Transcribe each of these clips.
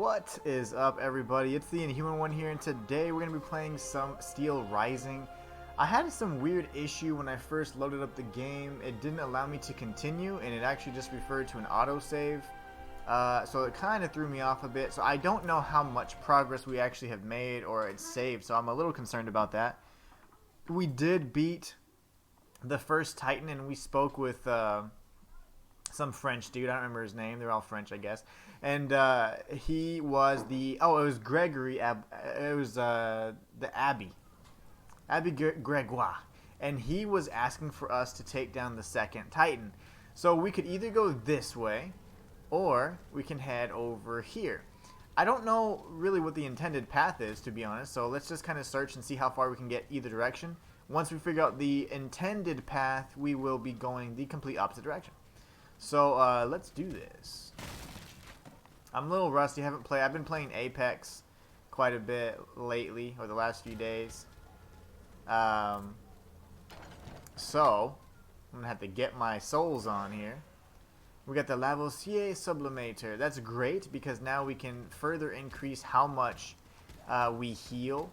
What is up, everybody? It's the Inhuman one here, and today we're going to be playing some Steelrising. I had some weird issue when I first loaded up the game. It didn't allow me to continue, and it actually just referred to an autosave. So it kind of threw me off a bit. So I don't know how much progress we actually have made or it's saved, so I'm a little concerned about that. We did beat the first Titan, and we spoke with some French dude. I don't remember his name. They're all French, I guess. And he was it was Gregory. It was the Abby Gregoire. And he was asking for us to take down the second Titan. So we could either go this way, or we can head over here. I don't know really what the intended path is, to be honest. So let's just kind of search and see how far we can get either direction. Once we figure out the intended path, we will be going the complete opposite direction. So let's do this. I'm a little rusty. I've been playing Apex quite a bit lately, or the last few days. So I'm gonna have to get my souls on here. We got the Lavoisier Sublimator. That's great because now we can further increase how much we heal.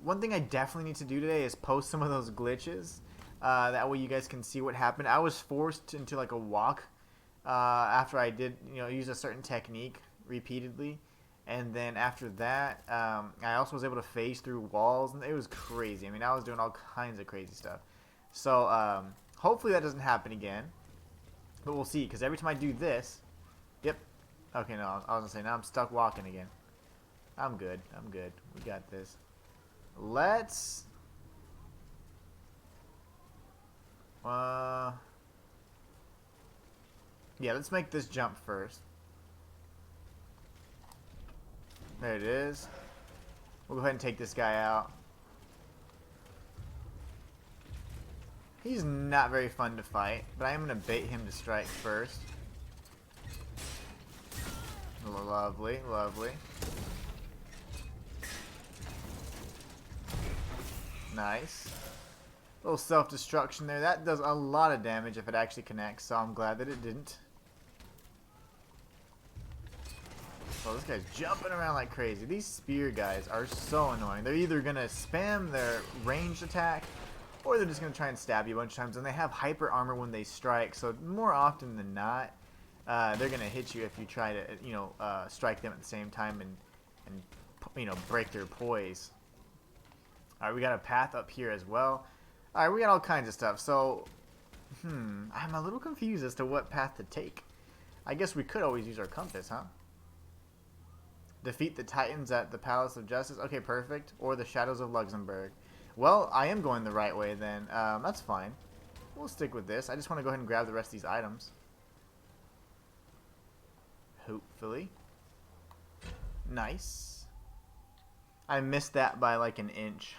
One thing I definitely need to do today is post some of those glitches. That way you guys can see what happened. I was forced into like a walk after I did, use a certain technique repeatedly, and then after that, I also was able to phase through walls, and it was crazy. I mean, I was doing all kinds of crazy stuff. So hopefully that doesn't happen again, but we'll see. Because every time I do this, yep. Okay, no, I was gonna say now I'm stuck walking again. I'm good. I'm good. We got this. Let's. Yeah, let's make this jump first. There it is. We'll go ahead and take this guy out. He's not very fun to fight, but I am going to bait him to strike first. Lovely, lovely. Nice. Little self-destruction there. That does a lot of damage if it actually connects, so I'm glad that it didn't. Oh, this guy's jumping around like crazy. These spear guys are so annoying. They're either going to spam their ranged attack, or they're just going to try and stab you a bunch of times. And they have hyper armor when they strike, so more often than not, they're going to hit you if you try to, strike them at the same time and break their poise. Alright, we got a path up here as well. Alright, we got all kinds of stuff. So, I'm a little confused as to what path to take. I guess we could always use our compass, huh? Defeat the Titans at the Palace of Justice. Okay, perfect. Or the Shadows of Luxembourg. Well, I am going the right way then. That's fine. We'll stick with this. I just want to go ahead and grab the rest of these items. Hopefully. Nice. I missed that by like an inch.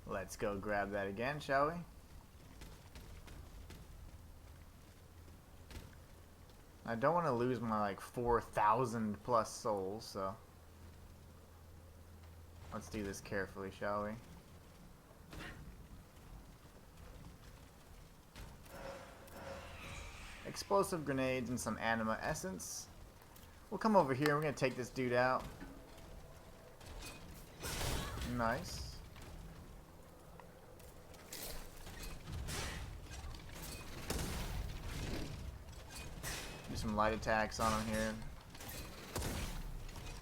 Let's go grab that again, shall we? I don't want to lose my like 4,000 plus souls, so let's do this carefully, shall we? Explosive grenades and some anima essence. We'll come over here and we're going to take this dude out. Nice. Do some light attacks on him here.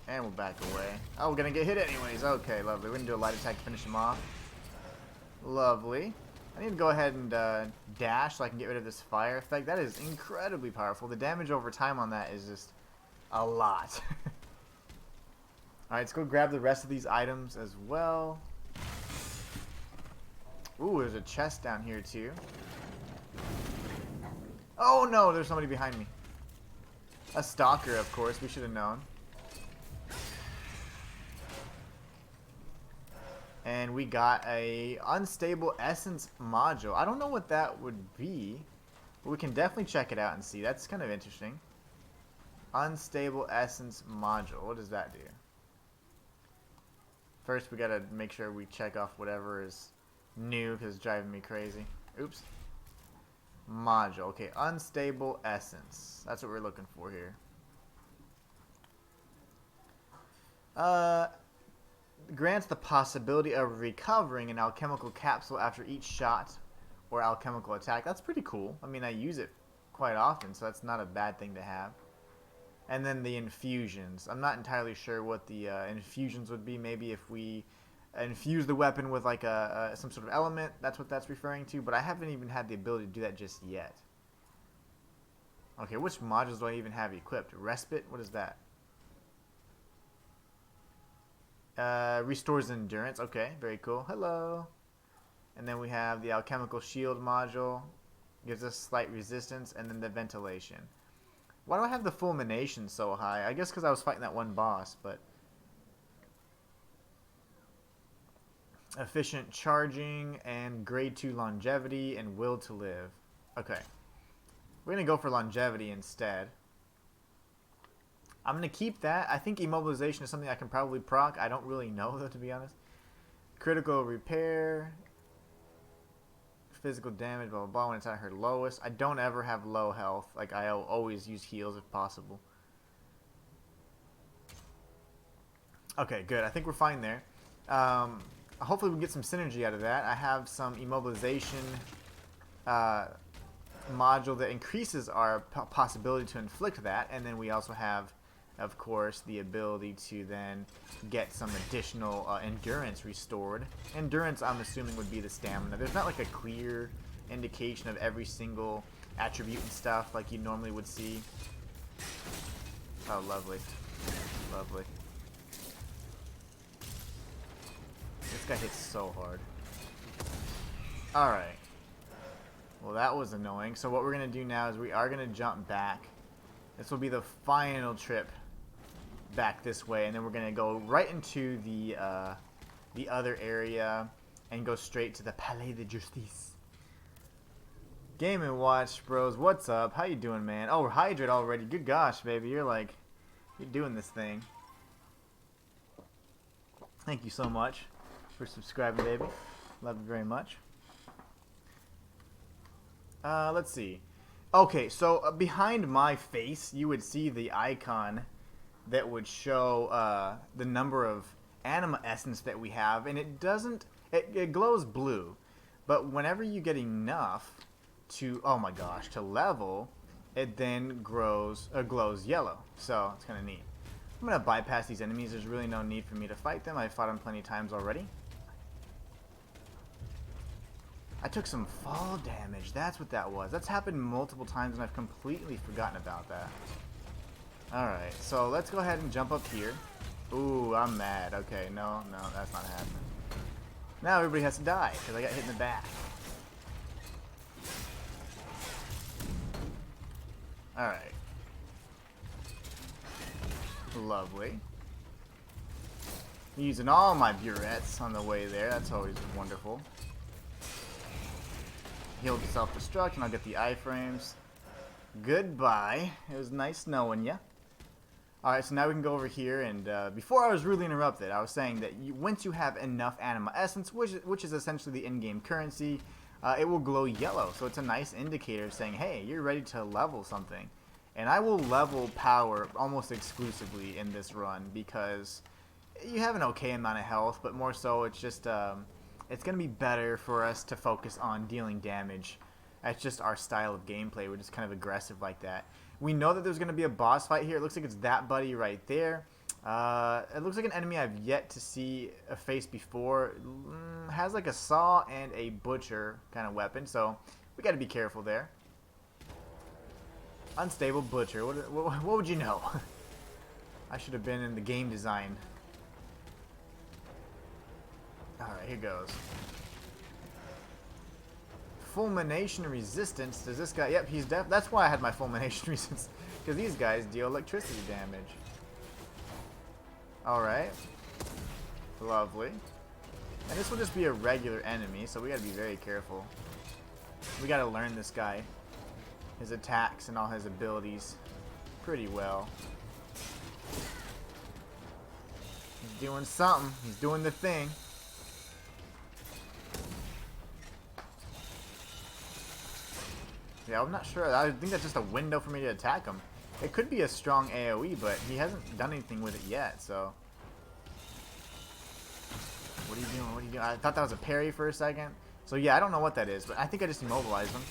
And we'll back away. Oh, we're going to get hit anyways. Okay, lovely. We're going to do a light attack to finish him off. Lovely. I need to go ahead and dash so I can get rid of this fire effect. That is incredibly powerful. The damage over time on that is just a lot. Alright, let's go grab the rest of these items as well. Ooh, there's a chest down here too. Oh no, there's somebody behind me. A stalker, of course. We should have known. And we got a unstable essence module. I don't know what that would be, but we can definitely check it out and see. That's kind of interesting. Unstable essence module. What does that do? First, we gotta make sure we check off whatever is new because it's driving me crazy. Oops. Module. Okay, unstable essence. That's what we're looking for here. Grants the possibility of recovering an alchemical capsule after each shot or alchemical attack. That's pretty cool. I mean, I use it quite often, so that's not a bad thing to have. And then the infusions. I'm not entirely sure what the infusions would be. Maybe if we infuse the weapon with like some sort of element, that's what that's referring to. But I haven't even had the ability to do that just yet. Okay, which modules do I even have equipped? Respite? What is that? Restores endurance. Okay, very cool. Hello. And then we have the alchemical shield module. Gives us slight resistance. And then the ventilation. Why do I have the fulmination so high? I guess because I was fighting that one boss, but... Efficient charging and grade 2 longevity and will to live. Okay. We're going to go for longevity instead. I'm going to keep that. I think immobilization is something I can probably proc. I don't really know, though, to be honest. Critical repair. Physical damage, blah, blah, blah, when it's at her lowest. I don't ever have low health. Like, I always use heals if possible. Okay, good. I think we're fine there. Hopefully we get some synergy out of that. I have some immobilization module that increases our possibility to inflict that. And then we also have, of course, the ability to then get some additional endurance restored. Endurance, I'm assuming, would be the stamina. There's not like a clear indication of every single attribute and stuff like you normally would see. Oh, lovely. Lovely. This guy hits so hard. Alright. Well, that was annoying. So what we're going to do now is we are going to jump back. This will be the final trip back this way, and then we're going to go right into the other area and go straight to the Palais de Justice. Game & Watch, bros. What's up? How you doing, man? Oh, we're hydrated already. Good gosh, baby. You're doing this thing. Thank you so much for subscribing, baby. Love you very much. Let's see. Okay, so behind my face, you would see the icon that would show the number of anima essence that we have, and it doesn't. It glows blue, but whenever you get enough to, oh my gosh, to level, it then glows yellow. So it's kind of neat. I'm gonna bypass these enemies. There's really no need for me to fight them. I've fought them plenty of times already. I took some fall damage. That's what that was. That's happened multiple times, and I've completely forgotten about that. Alright, so let's go ahead and jump up here. Ooh, I'm mad. Okay, no, that's not happening. Now everybody has to die, because I got hit in the back. Alright. Lovely. Using all my burettes on the way there. That's always wonderful. Heal the self-destruct, and I'll get the iframes. Goodbye. It was nice knowing ya. Alright, so now we can go over here, and before I was rudely interrupted, I was saying that once you have enough anima essence, which is essentially the in-game currency, it will glow yellow. So it's a nice indicator saying, hey, you're ready to level something. And I will level power almost exclusively in this run, because you have an okay amount of health, but more so it's just... it's going to be better for us to focus on dealing damage. That's just our style of gameplay. We're just kind of aggressive like that. We know that there's going to be a boss fight here. It looks like it's that buddy right there. It looks like an enemy I've yet to see a face before. Has like a saw and a butcher kind of weapon, so we got to be careful there. Unstable butcher. What would you know? I should have been in the game design. Alright, here goes. Fulmination resistance. Does this guy... Yep, he's that's why I had my fulmination resistance. Because these guys deal electricity damage. Alright. Lovely. And this will just be a regular enemy, so we gotta be very careful. We gotta learn this guy. His attacks and all his abilities pretty well. He's doing something. He's doing the thing. actually. I'm not sure. I think that's just a window for me to attack him. It could be a strong AoE, but he hasn't done anything with it yet, so... What are you doing? What are you doing? I thought that was a parry for a second. So yeah, I don't know what that is, but I think I just immobilized him.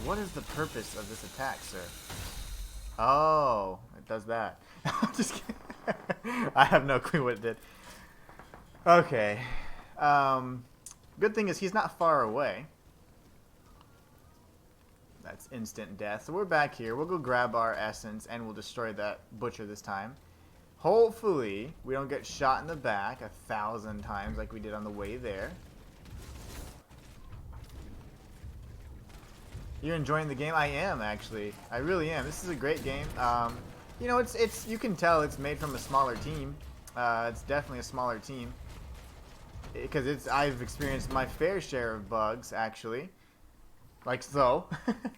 What is the purpose of this attack, sir? Oh, it does that. Just kidding. I have no clue what it did. Okay. Good thing is he's not far away. That's instant death. So we're back here. We'll go grab our essence and we'll destroy that butcher this time. Hopefully we don't get shot in the back 1,000 times like we did on the way there. You're enjoying the game? I am, actually. I really am. This is a great game. You know, it's you can tell it's made from a smaller team. It's definitely a smaller team. Because I've experienced my fair share of bugs, actually. Like so.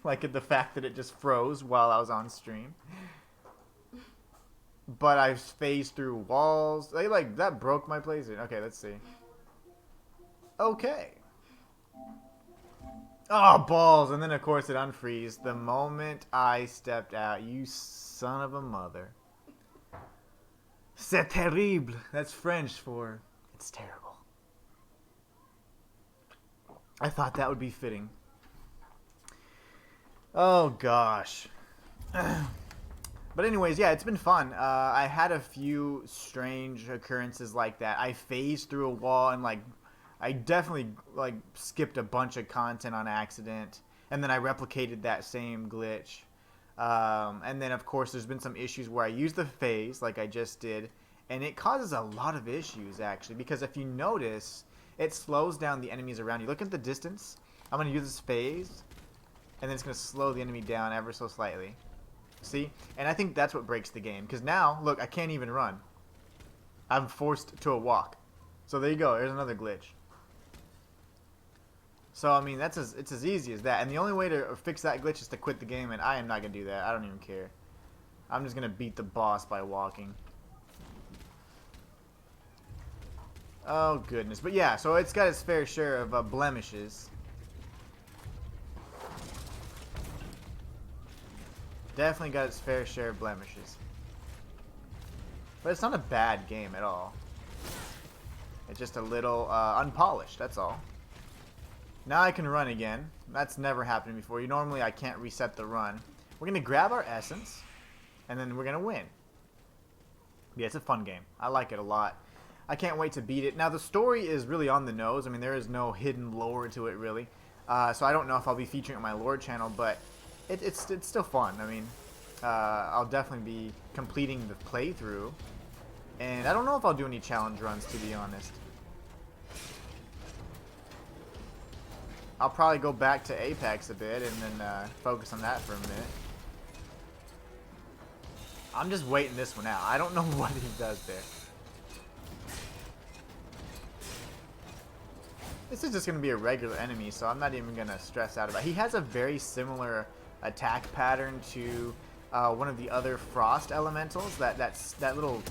Like the fact that it just froze while I was on stream. But I've phased through walls. Like that broke my PlayStation. Okay, let's see. Okay. Oh, balls. And then, of course, it unfreezed the moment I stepped out. You son of a mother. C'est terrible. That's French for it's terrible. I thought that would be fitting. Oh, gosh. But anyways, yeah, it's been fun. I had a few strange occurrences like that. I phased through a wall and, like, I definitely, like, skipped a bunch of content on accident. And then I replicated that same glitch. And then, of course, there's been some issues where I used the phase, like I just did. And it causes a lot of issues, actually. Because if you notice, it slows down the enemies around you. Look at the distance. I'm going to use this phase. And then it's going to slow the enemy down ever so slightly. See? And I think that's what breaks the game. Because now, look, I can't even run. I'm forced to a walk. So there you go. There's another glitch. So, I mean, it's as easy as that. And the only way to fix that glitch is to quit the game. And I am not going to do that. I don't even care. I'm just going to beat the boss by walking. Oh, goodness. But yeah, so it's got its fair share of blemishes. Definitely got its fair share of blemishes. But it's not a bad game at all. It's just a little unpolished, that's all. Now I can run again. That's never happened before. Normally I can't reset the run. We're going to grab our essence, and then we're going to win. Yeah, it's a fun game. I like it a lot. I can't wait to beat it. Now the story is really on the nose. I mean, there is no hidden lore to it, really. So I don't know if I'll be featuring it on my lore channel, but it's still fun. I mean, I'll definitely be completing the playthrough. And I don't know if I'll do any challenge runs, to be honest. I'll probably go back to Apex a bit and then focus on that for a minute. I'm just waiting this one out. I don't know what he does there. This is just going to be a regular enemy, so I'm not even going to stress out about it. He has a very similar attack pattern to one of the other frost elementals. That little...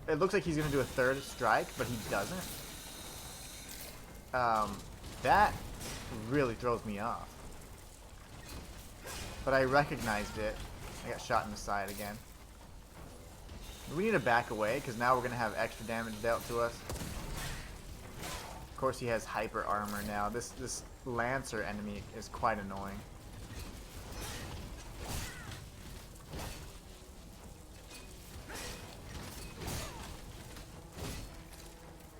It looks like he's going to do a third strike, but he doesn't. That really throws me off. But I recognized it. I got shot in the side again. We need to back away, because now we're going to have extra damage dealt to us. Of course, he has hyper armor now. This Lancer enemy is quite annoying.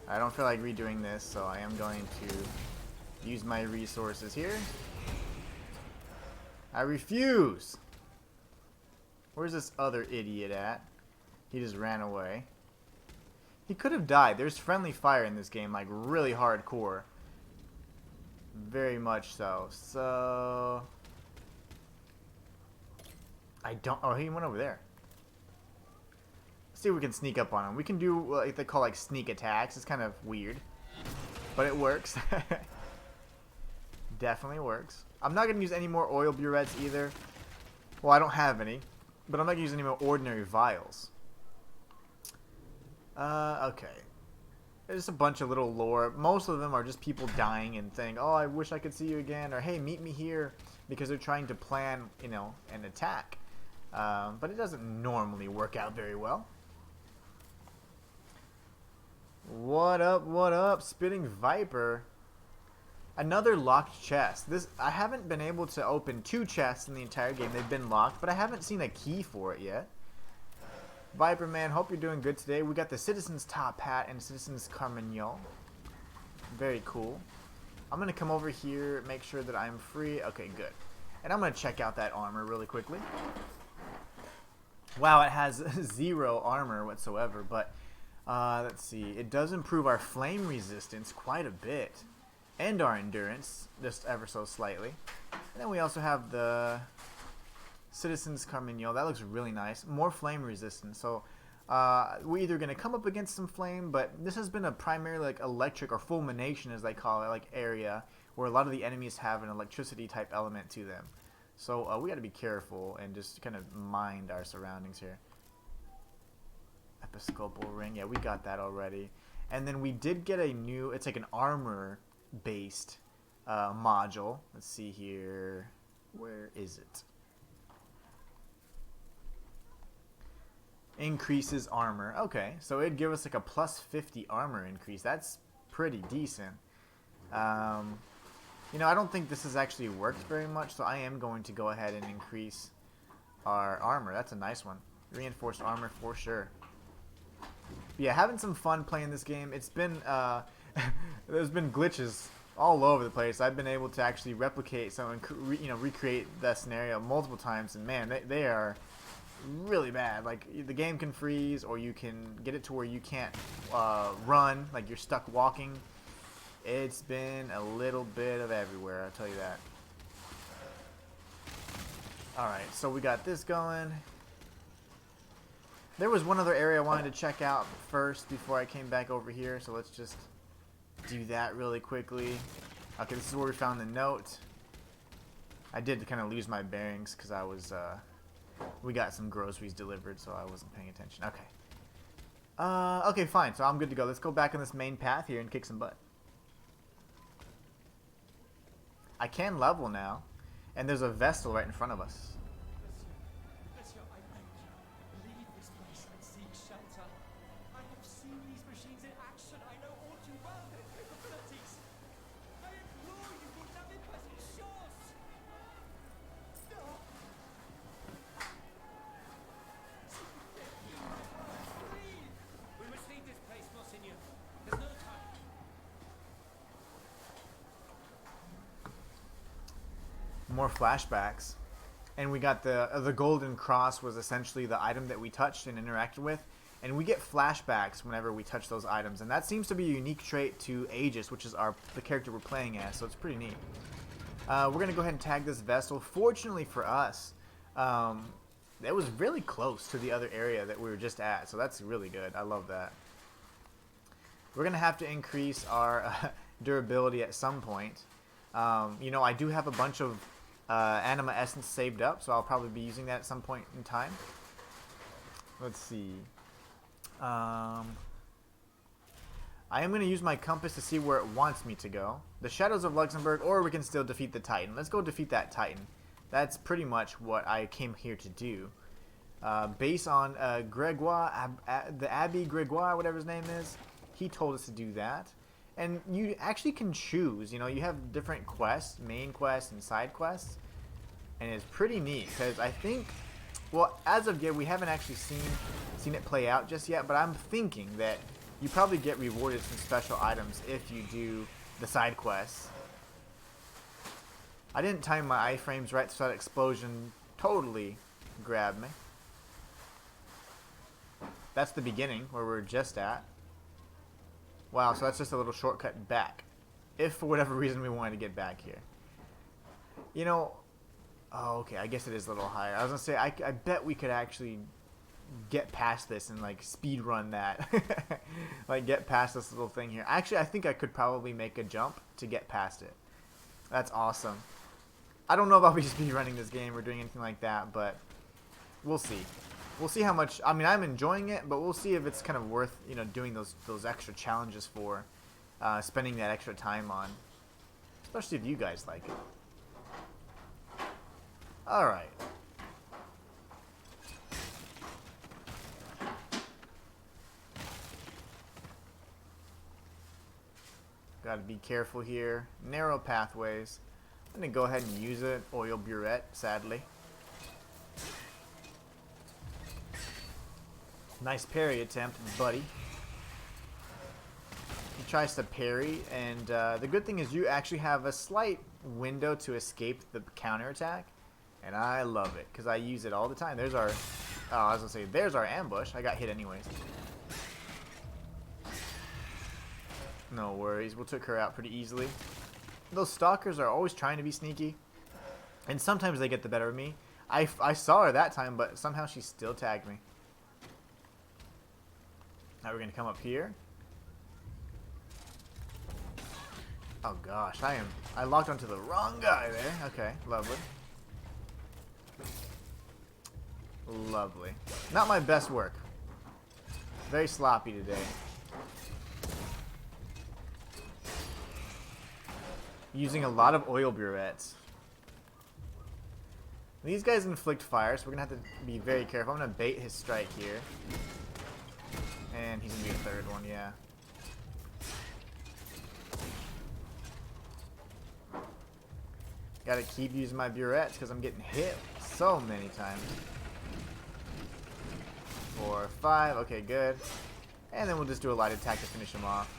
I don't feel like redoing this, so I am going to use my resources here. I refuse! Where's this other idiot at? He just ran away. He could have died. There's friendly fire in this game, like really hardcore. Very much so. So... I don't... Oh, he went over there. Let's see if we can sneak up on him. We can do what they call like sneak attacks. It's kind of weird. But it works. Definitely works. I'm not going to use any more oil burettes either. Well, I don't have any. But I'm not going to use any more ordinary vials. Okay. There's a bunch of little lore. Most of them are just people dying and saying, "Oh, I wish I could see you again," or "Hey, meet me here," because they're trying to plan, you know, an attack. But it doesn't normally work out very well. What up? What up? Spitting Viper. Another locked chest. I haven't been able to open 2 chests in the entire game. They've been locked, but I haven't seen a key for it yet. Viper man, hope you're doing good today. We got the Citizen's Top Hat and Citizen's Carmagnole. Very cool. I'm going to come over here, make sure that I'm free. Okay, good. And I'm going to check out that armor really quickly. Wow, it has 0 armor whatsoever, but let's see. It does improve our flame resistance quite a bit. And our endurance, just ever so slightly. And then we also have the Citizen's Carmagnole. That looks really nice. More flame resistance. So we're either going to come up against some flame, but this has been a primarily like electric or fulmination as they call it, like area where a lot of the enemies have an electricity type element to them. So we got to be careful and just kind of mind our surroundings here. Episcopal ring. Yeah, we got that already. And then we did get a new, it's like an armor based module. Let's see here. Where is it? Increases armor. Okay, so it'd give us like a plus 50 armor increase. That's pretty decent. You know, I don't think this has actually worked very much, so I am going to go ahead and increase our armor. That's a nice one. Reinforced armor for sure. But yeah, having some fun playing this game. It's been there's been glitches all over the place. I've been able to actually replicate some, you know, recreate that scenario multiple times, and man, they are really bad. Like, the game can freeze, or you can get it to where you can't run, like you're stuck walking. It's been a little bit of everywhere, I'll tell you that. Alright, so we got this going. There was one other area I wanted to check out first before I came back over here, so let's just do that really quickly. Okay, this is where we found the note. I did kind of lose my bearings because I was we got some groceries delivered, so I wasn't paying attention. Okay. Okay, fine. So I'm good to go. Let's go back on this main path here and kick some butt. I can level now, and there's a Vestal right in front of us. Monsieur, I beg you, leave this place and seek shelter. I have seen these machines in action. I know all too well their capabilities. I implore you, pour n'avez pas une chance. No. Please. We must leave this place, Monseigneur. There's no time. More flashbacks, and we got the golden cross was essentially the item that we touched and interacted with, and we get flashbacks whenever we touch those items, and that seems to be a unique trait to Aegis, which is the character we're playing as, so it's pretty neat. We're gonna go ahead and tag this Vestal. Fortunately for us, it was really close to the other area that we were just at, so that's really good. I love that. We're gonna have to increase our durability at some point. You know, I do have a bunch of Anima Essence saved up, so I'll probably be using that at some point in time. Let's see. I am going to use my compass to see where it wants me to go. The Shadows of Luxembourg, or we can still defeat the Titan. Let's go defeat that Titan. That's pretty much what I came here to do. Based on Gregoire, the Abbé Gregoire, whatever his name is, he told us to do that. And you actually can choose, you know, you have different quests, main quests and side quests. And it's pretty neat, because I think, well, as of yet, we haven't actually seen it play out just yet, but I'm thinking that you probably get rewarded some special items if you do the side quests. I didn't time my iframes right, so that explosion totally grabbed me. That's the beginning, where we're just at. Wow, so that's just a little shortcut back. If for whatever reason we wanted to get back here. You know, oh, okay, I guess it is a little higher. I was going to say, I bet we could actually get past this and, like, speed run that. Like, get past this little thing here. Actually, I think I could probably make a jump to get past it. That's awesome. I don't know if I'll be speed running this game or doing anything like that, but we'll see. We'll see how much. I mean, I'm enjoying it, but we'll see if it's kind of worth, you know, doing those extra challenges for, spending that extra time on, especially if you guys like it. All right. Got to be careful here. Narrow pathways. I'm gonna go ahead and use it. Oil burette, sadly. Nice parry attempt, buddy. He tries to parry, and the good thing is you actually have a slight window to escape the counterattack, and I love it because I use it all the time. There's our, I was gonna say, there's our ambush. I got hit anyways. No worries, we'll took her out pretty easily. Those stalkers are always trying to be sneaky, and sometimes they get the better of me. I saw her that time, but somehow she still tagged me. Now we're gonna come up here. Oh gosh, I locked onto the wrong guy there. Okay, lovely. Lovely. Not my best work. Very sloppy today. Using a lot of oil burettes. These guys inflict fire, so we're gonna have to be very careful. I'm gonna bait his strike here. And he's gonna be a third one, yeah. Gotta keep using my burettes because I'm getting hit so many times. 4, 5, okay, good. And then we'll just do a light attack to finish him off.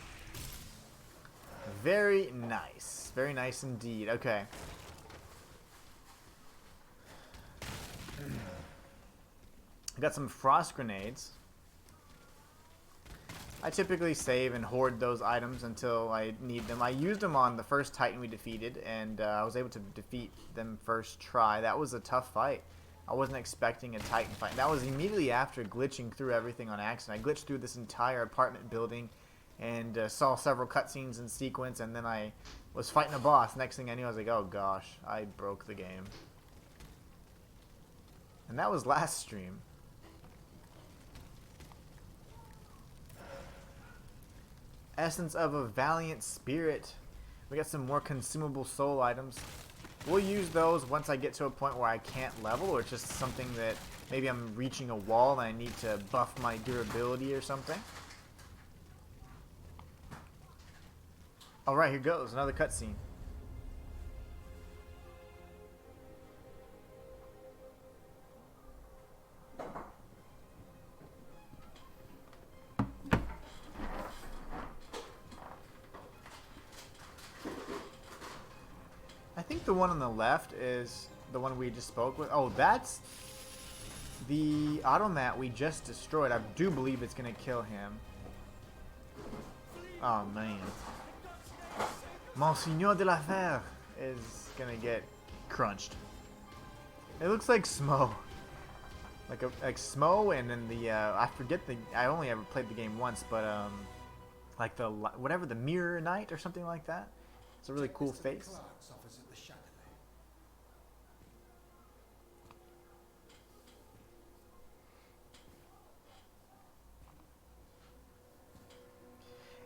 Very nice. Very nice indeed. Okay. Got some frost grenades. I typically save and hoard those items until I need them. I used them on the first Titan we defeated, and I was able to defeat them first try. That was a tough fight. I wasn't expecting a Titan fight. That was immediately after glitching through everything on accident. I glitched through this entire apartment building and saw several cutscenes in sequence, and then I was fighting a boss. Next thing I knew, I was like, oh gosh, I broke the game. And that was last stream. Essence of a Valiant Spirit. We got some more consumable soul items. We'll use those once I get to a point where I can't level, or it's just something that maybe I'm reaching a wall and I need to buff my durability or something. Alright, here goes. Another cutscene. I think the one on the left is the one we just spoke with. Oh, that's the automat we just destroyed. I do believe it's going to kill him. Oh, man. Monsignor de la Fer is going to get crunched. It looks like Smo. Like Smo, and then the, I forget I only ever played the game once, but, like the, whatever, the Mirror Knight or something like that. It's a really cool face.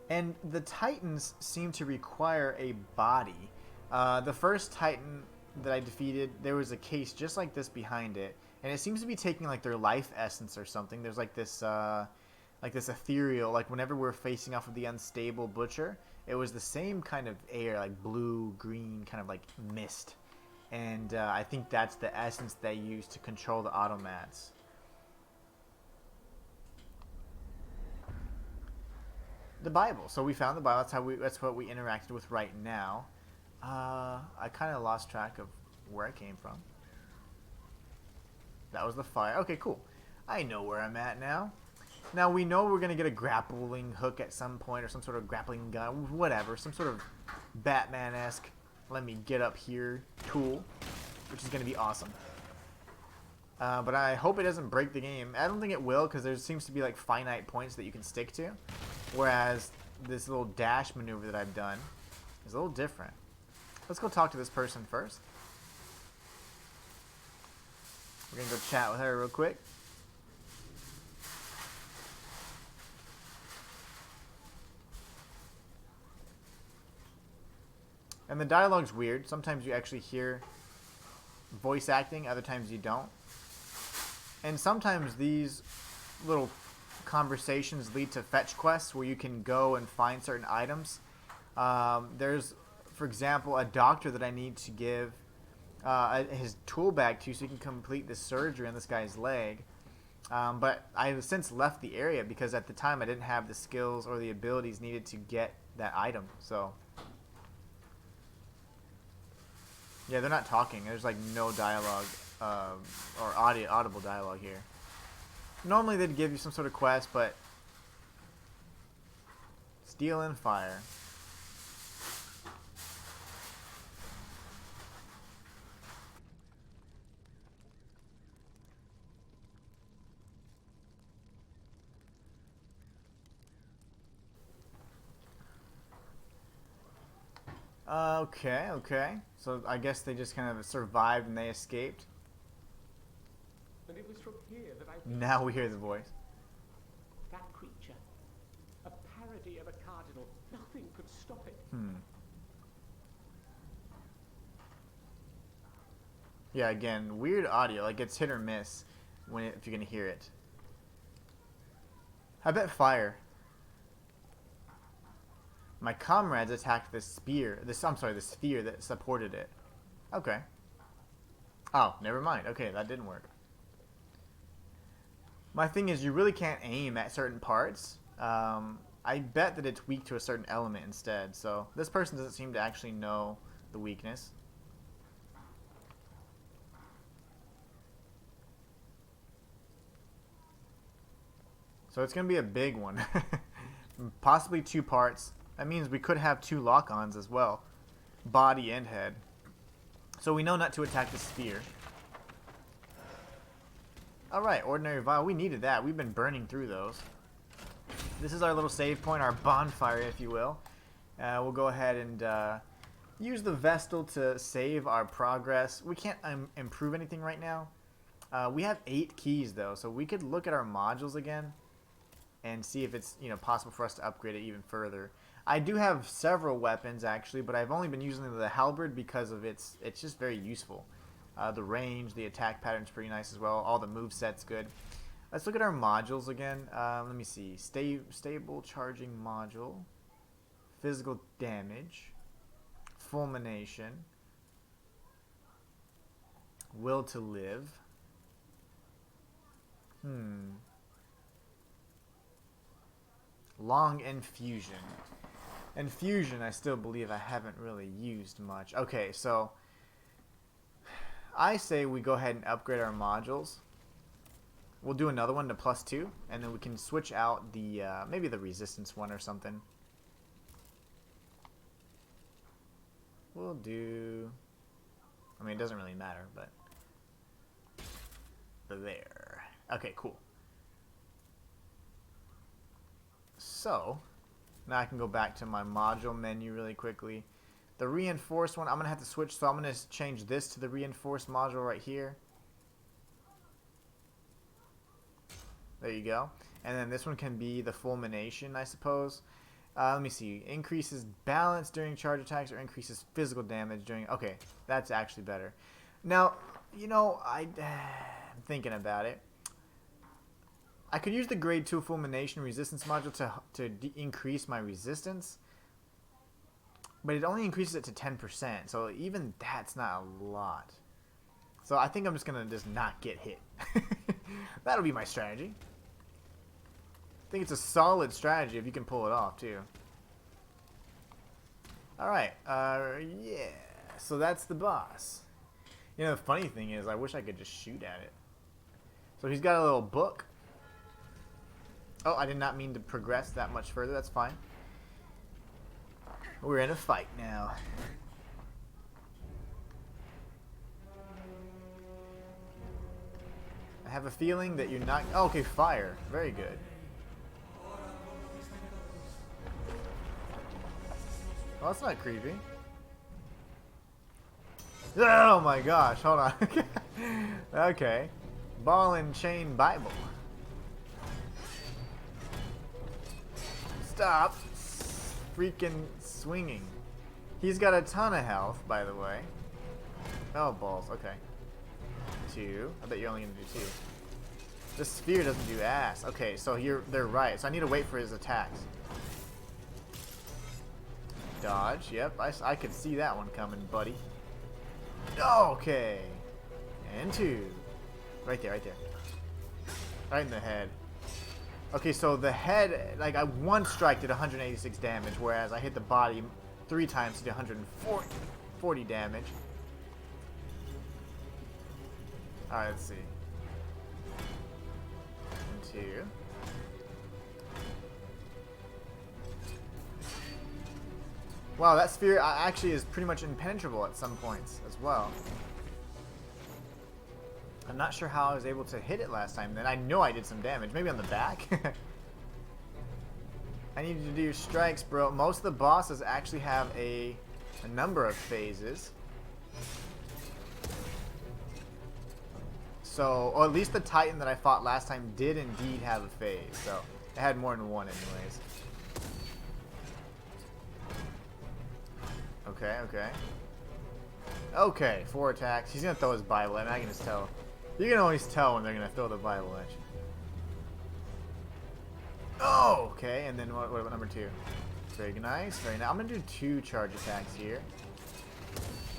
And the Titans seem to require a body. The first Titan that I defeated, there was a case just like this behind it, and it seems to be taking like their life essence or something. There's like this ethereal, like whenever we're facing off with the unstable butcher, it was the same kind of air, like blue, green, kind of like mist. And I think that's the essence they use to control the automats. The Bible. So we found the Bible. That's what we interacted with right now. I kind of lost track of where I came from. That was the fire. Okay, cool. I know where I'm at now. Now we know we're gonna get a grappling hook at some point, or some sort of grappling gun, whatever, some sort of Batman-esque "let me get up here" tool, which is gonna be awesome. But I hope it doesn't break the game. I don't think it will, because there seems to be like finite points that you can stick to. Whereas this little dash maneuver that I've done is a little different. Let's go talk to this person first. We're going to go chat with her real quick. And the dialogue's weird. Sometimes you actually hear voice acting, other times you don't. And sometimes these little conversations lead to fetch quests where you can go and find certain items. There's, for example, a doctor that I need to give his tool bag to so he can complete this surgery on this guy's leg. But I have since left the area because at the time I didn't have the skills or the abilities needed to get that item. So yeah, they're not talking. There's like no dialogue or audible dialogue here. Normally they'd give you some sort of quest, but steel and fire. Okay. So I guess they just kind of survived and they escaped. And it was from here that I... Now we hear the voice. That creature. A parody of a cardinal. Nothing could stop it. Yeah, again, weird audio. Like, it's hit or miss if you're going to hear it. I bet fire. My comrades attacked the sphere that supported it. Okay. Oh, never mind. Okay, that didn't work. My thing is, you really can't aim at certain parts. I bet that it's weak to a certain element instead. So this person doesn't seem to actually know the weakness. So it's going to be a big one. Possibly 2 parts. That means we could have 2 lock-ons as well. Body and head. So we know not to attack the sphere. Alright, ordinary vial. We needed that. We've been burning through those. This is our little save point, our bonfire, if you will. We'll go ahead and use the Vestal to save our progress. We can't improve anything right now. We have 8 keys, though, so we could look at our modules again and see if it's possible for us to upgrade it even further. I do have several weapons, actually, but I've only been using the halberd because of it's just very useful. The range, the attack pattern's pretty nice as well. All the moveset's good. Let's look at our modules again. Let me see. Stable charging module. Physical damage. Fulmination. Will to live. Long infusion. Infusion, I still believe I haven't really used much. Okay, so I say we go ahead and upgrade our modules. We'll do another one to +2, and then we can switch out the maybe the resistance one or something. We'll do... I mean, it doesn't really matter, but... There. Okay, cool. So, now I can go back to my module menu really quickly. The reinforced one, I'm going to have to switch, so I'm going to change this to the reinforced module right here. There you go. And then this one can be the fulmination, I suppose. Let me see. Increases balance during charge attacks or increases physical damage during... Okay, that's actually better. Now, I'm thinking about it. I could use the grade 2 fulmination resistance module to increase my resistance. But it only increases it to 10%. So even that's not a lot. So I think I'm just going to just not get hit. That'll be my strategy. I think it's a solid strategy if you can pull it off too. Alright, yeah. So that's the boss. The funny thing is I wish I could just shoot at it. So he's got a little book. Oh, I did not mean to progress that much further. That's fine. We're in a fight now. I have a feeling that you're not... Oh, okay, fire. Very good. Oh, that's not creepy. Oh my gosh, hold on. Okay. Ball and chain Bible. Stop freaking swinging. He's got a ton of health, by the way. Oh, balls. Okay. 2. I bet you're only going to do 2. The sphere doesn't do ass. Okay, so they're right. So I need to wait for his attacks. Dodge. Yep, I could see that one coming, buddy. Okay. And 2. Right there, right there. Right in the head. Okay, so the head, like, I one strike did 186 damage, whereas I hit the body 3 times to do 140 damage. Alright, let's see. And 2. Wow, that sphere actually is pretty much impenetrable at some points as well. I'm not sure how I was able to hit it last time. Then I know I did some damage. Maybe on the back. I need to do strikes, bro. Most of the bosses actually have a number of phases. So, or at least the Titan that I fought last time did indeed have a phase. So, it had more than one anyways. Okay, okay. Okay, 4 attacks. He's gonna throw his Bible at me. I can just tell. You can always tell when they're gonna throw the Bible at you. Oh, okay. And then what about number 2? Very nice, very nice. I'm gonna do 2 charge attacks here.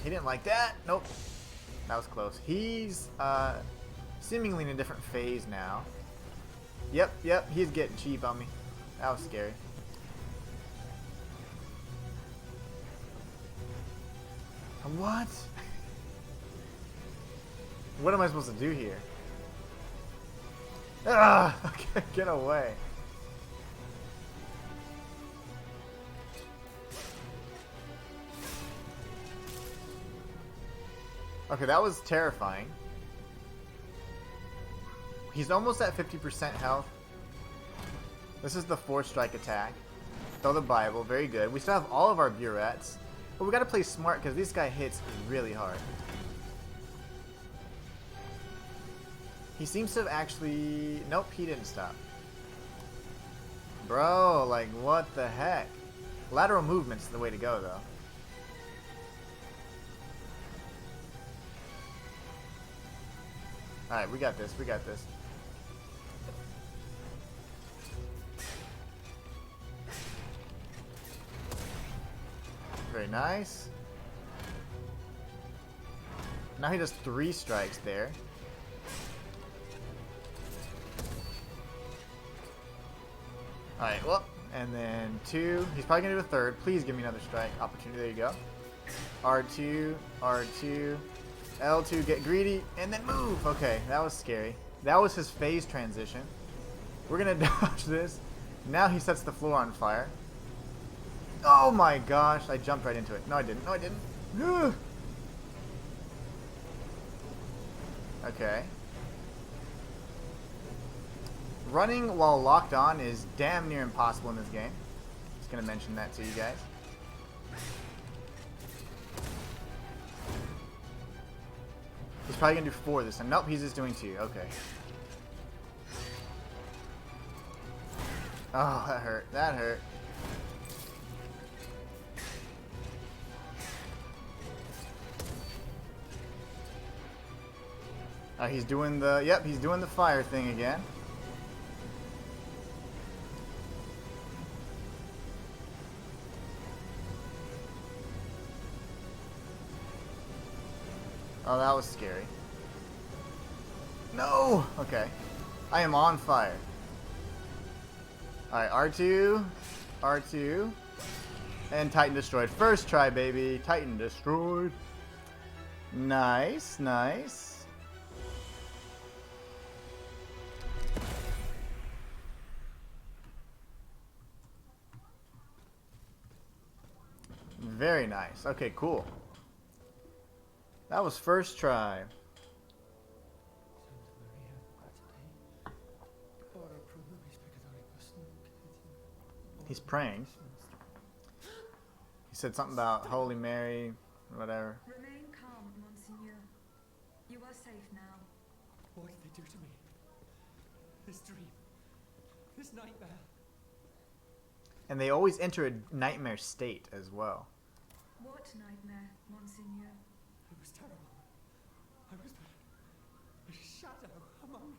He didn't like that. Nope. That was close. He's seemingly in a different phase now. Yep. He's getting cheap on me. That was scary. What? What am I supposed to do here? Ah! Okay, get away. Okay, that was terrifying. He's almost at 50% health. This is the 4 strike attack. Throw the Bible, very good. We still have all of our burettes. But we gotta play smart because this guy hits really hard. He seems to have actually... Nope, he didn't stop. Bro, like what the heck? Lateral movement's the way to go though. Alright, we got this, we got this. Very nice. Now he does 3 strikes there. Alright, well, and then 2. He's probably going to do a 3rd. Please give me another strike opportunity. There you go. R2, R2, L2, get greedy, and then move. Okay, that was scary. That was his phase transition. We're going to dodge this. Now he sets the floor on fire. Oh my gosh, I jumped right into it. No, I didn't. No, I didn't. Ugh. Okay. Running while locked on is damn near impossible in this game. Just gonna mention that to you guys. He's probably gonna do 4 this time. Nope, he's just doing 2. Okay. Oh, that hurt. That hurt. He's doing the... Yep, he's doing the fire thing again. Oh, that was scary. No! Okay. I am on fire. Alright, R2. R2. And Titan destroyed. First try, baby. Titan destroyed. Nice, nice. Very nice. Okay, cool. That was first try. He's praying. He said something about Holy Mary, whatever. Remain calm, Monseigneur. You are safe now. What did they do to me? This dream. This nightmare. And they always enter a nightmare state as well. What nightmare, Monseigneur? It was terrible. I was a shadow among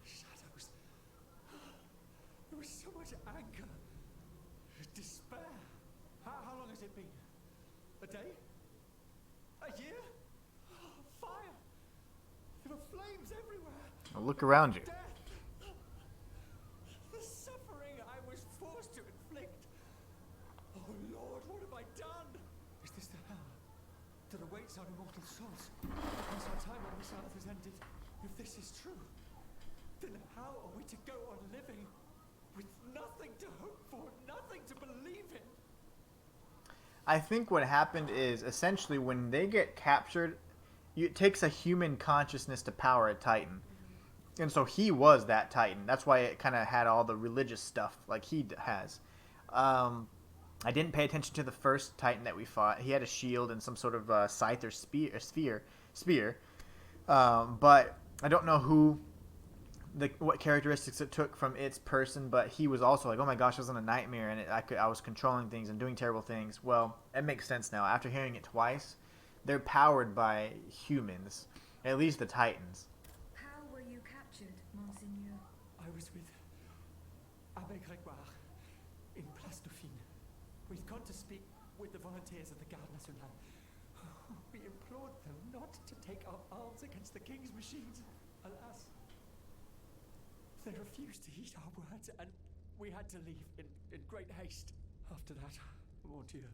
shadows. There was so much anger, despair. How long has it been? A day? A year? Fire! There were flames everywhere. Now look around you. Death! The suffering I was forced to inflict. Oh Lord, what have I done? Is this the hell that awaits our immortal souls once our time on this earth has ended? If this is true, then how are we to go on living with nothing to hope for, nothing to believe in? I think what happened is essentially when they get captured, it takes a human consciousness to power a Titan. And so he was that Titan. That's why it kind of had all the religious stuff like he has. I didn't pay attention to the first Titan that we fought. He had a shield and some sort of scythe or spear. But I don't know what characteristics it took from its person, but he was also like, oh my gosh, I was in a nightmare and I was controlling things and doing terrible things. Well, it makes sense now. After hearing it twice, they're powered by humans, at least the Titans. How were you captured, Monseigneur? I was with Abbé Grégoire in Place Dauphine. We've gone to speak with the volunteers of the Garde Nationale. We implored them not to take up arms against the King's machines. Alas, they refused to heed our words, and we had to leave in great haste. After that, mon Dieu,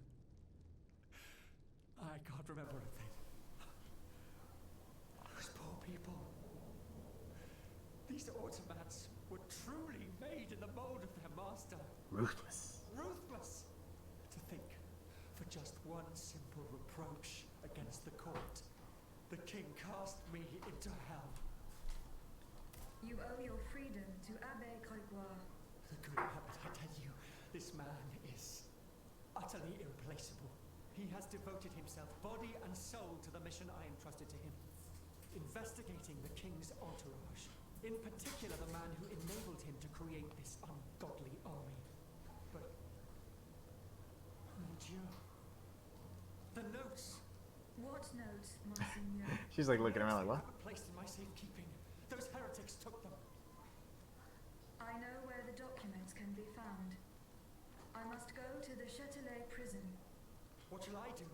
I can't remember a thing. Those poor people. These automats were truly made in the mold of their master. Ruthless. Ruthless! To think, for just one simple reproach against the court, the king cast me into hell. You owe your freedom to Abbé Grégoire. The good abbot, I tell you, this man is utterly irreplaceable. He has devoted himself body and soul to the mission I entrusted to him. Investigating the king's entourage. In particular, the man who enabled him to create this ungodly army. But, mon Dieu, the notes. What notes, Monseigneur? She's like looking around like, what? Notes they placed in my safekeeping. Those heretics took them. I know where the documents can be found. I must go to the Châtelet prison. What shall I do?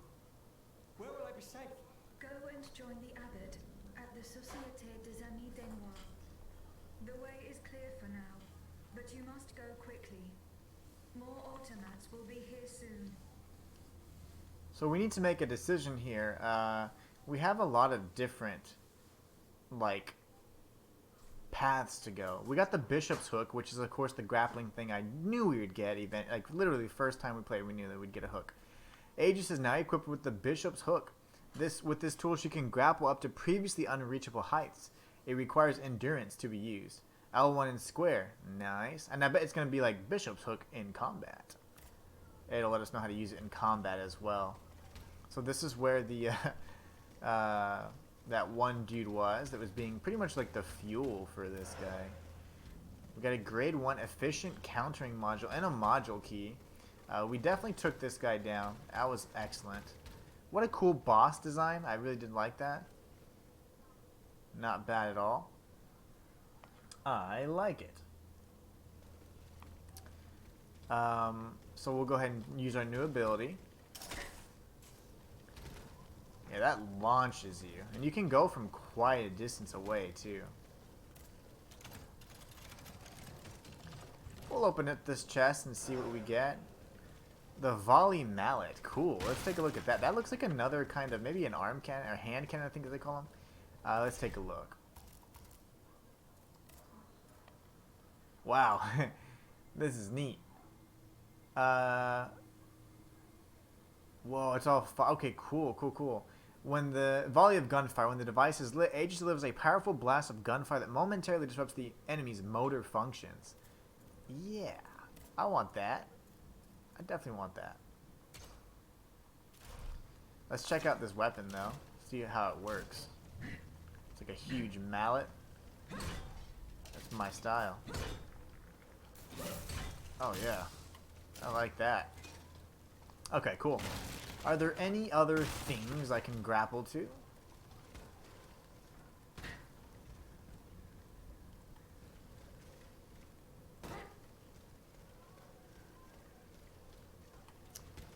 Where will I be safe? Go and join the abbot at the Société des Amis des Noirs. The way is clear for now, but you must go quickly. More automats will be here soon. So we need to make a decision here. We have a lot of different, like, paths to go. We got the Bishop's Hook, which is of course the grappling thing I knew we would get. Like literally the first time we played, we knew that we'd get a hook. Aegis is now equipped with the Bishop's Hook. With this tool, she can grapple up to previously unreachable heights. It requires endurance to be used. L1 in square, nice. And I bet it's going to be like Bishop's Hook in combat. It'll let us know how to use it in combat as well. So this is where the that one dude was that was being pretty much like the fuel for this guy. We got a grade 1 efficient countering module and a module key. We definitely took this guy down. That was excellent. What a cool boss design. I really did like that. Not bad at all. I like it. So we'll go ahead and use our new ability. Yeah, that launches you. And you can go from quite a distance away, too. We'll open up this chest and see what we get. The volley mallet. Cool. Let's take a look at that. That looks like another kind of, maybe an arm cannon, or hand cannon, I think as they call them. Let's take a look. Wow. This is neat. Whoa, it's all... Okay, cool. When the volley of gunfire, when the device is lit, Aegis delivers a powerful blast of gunfire that momentarily disrupts the enemy's motor functions. Yeah, I want that. I definitely want that. Let's check out this weapon, though. See how it works. It's like a huge mallet. That's my style. Oh, yeah. I like that. Okay, cool. Are there any other things I can grapple to?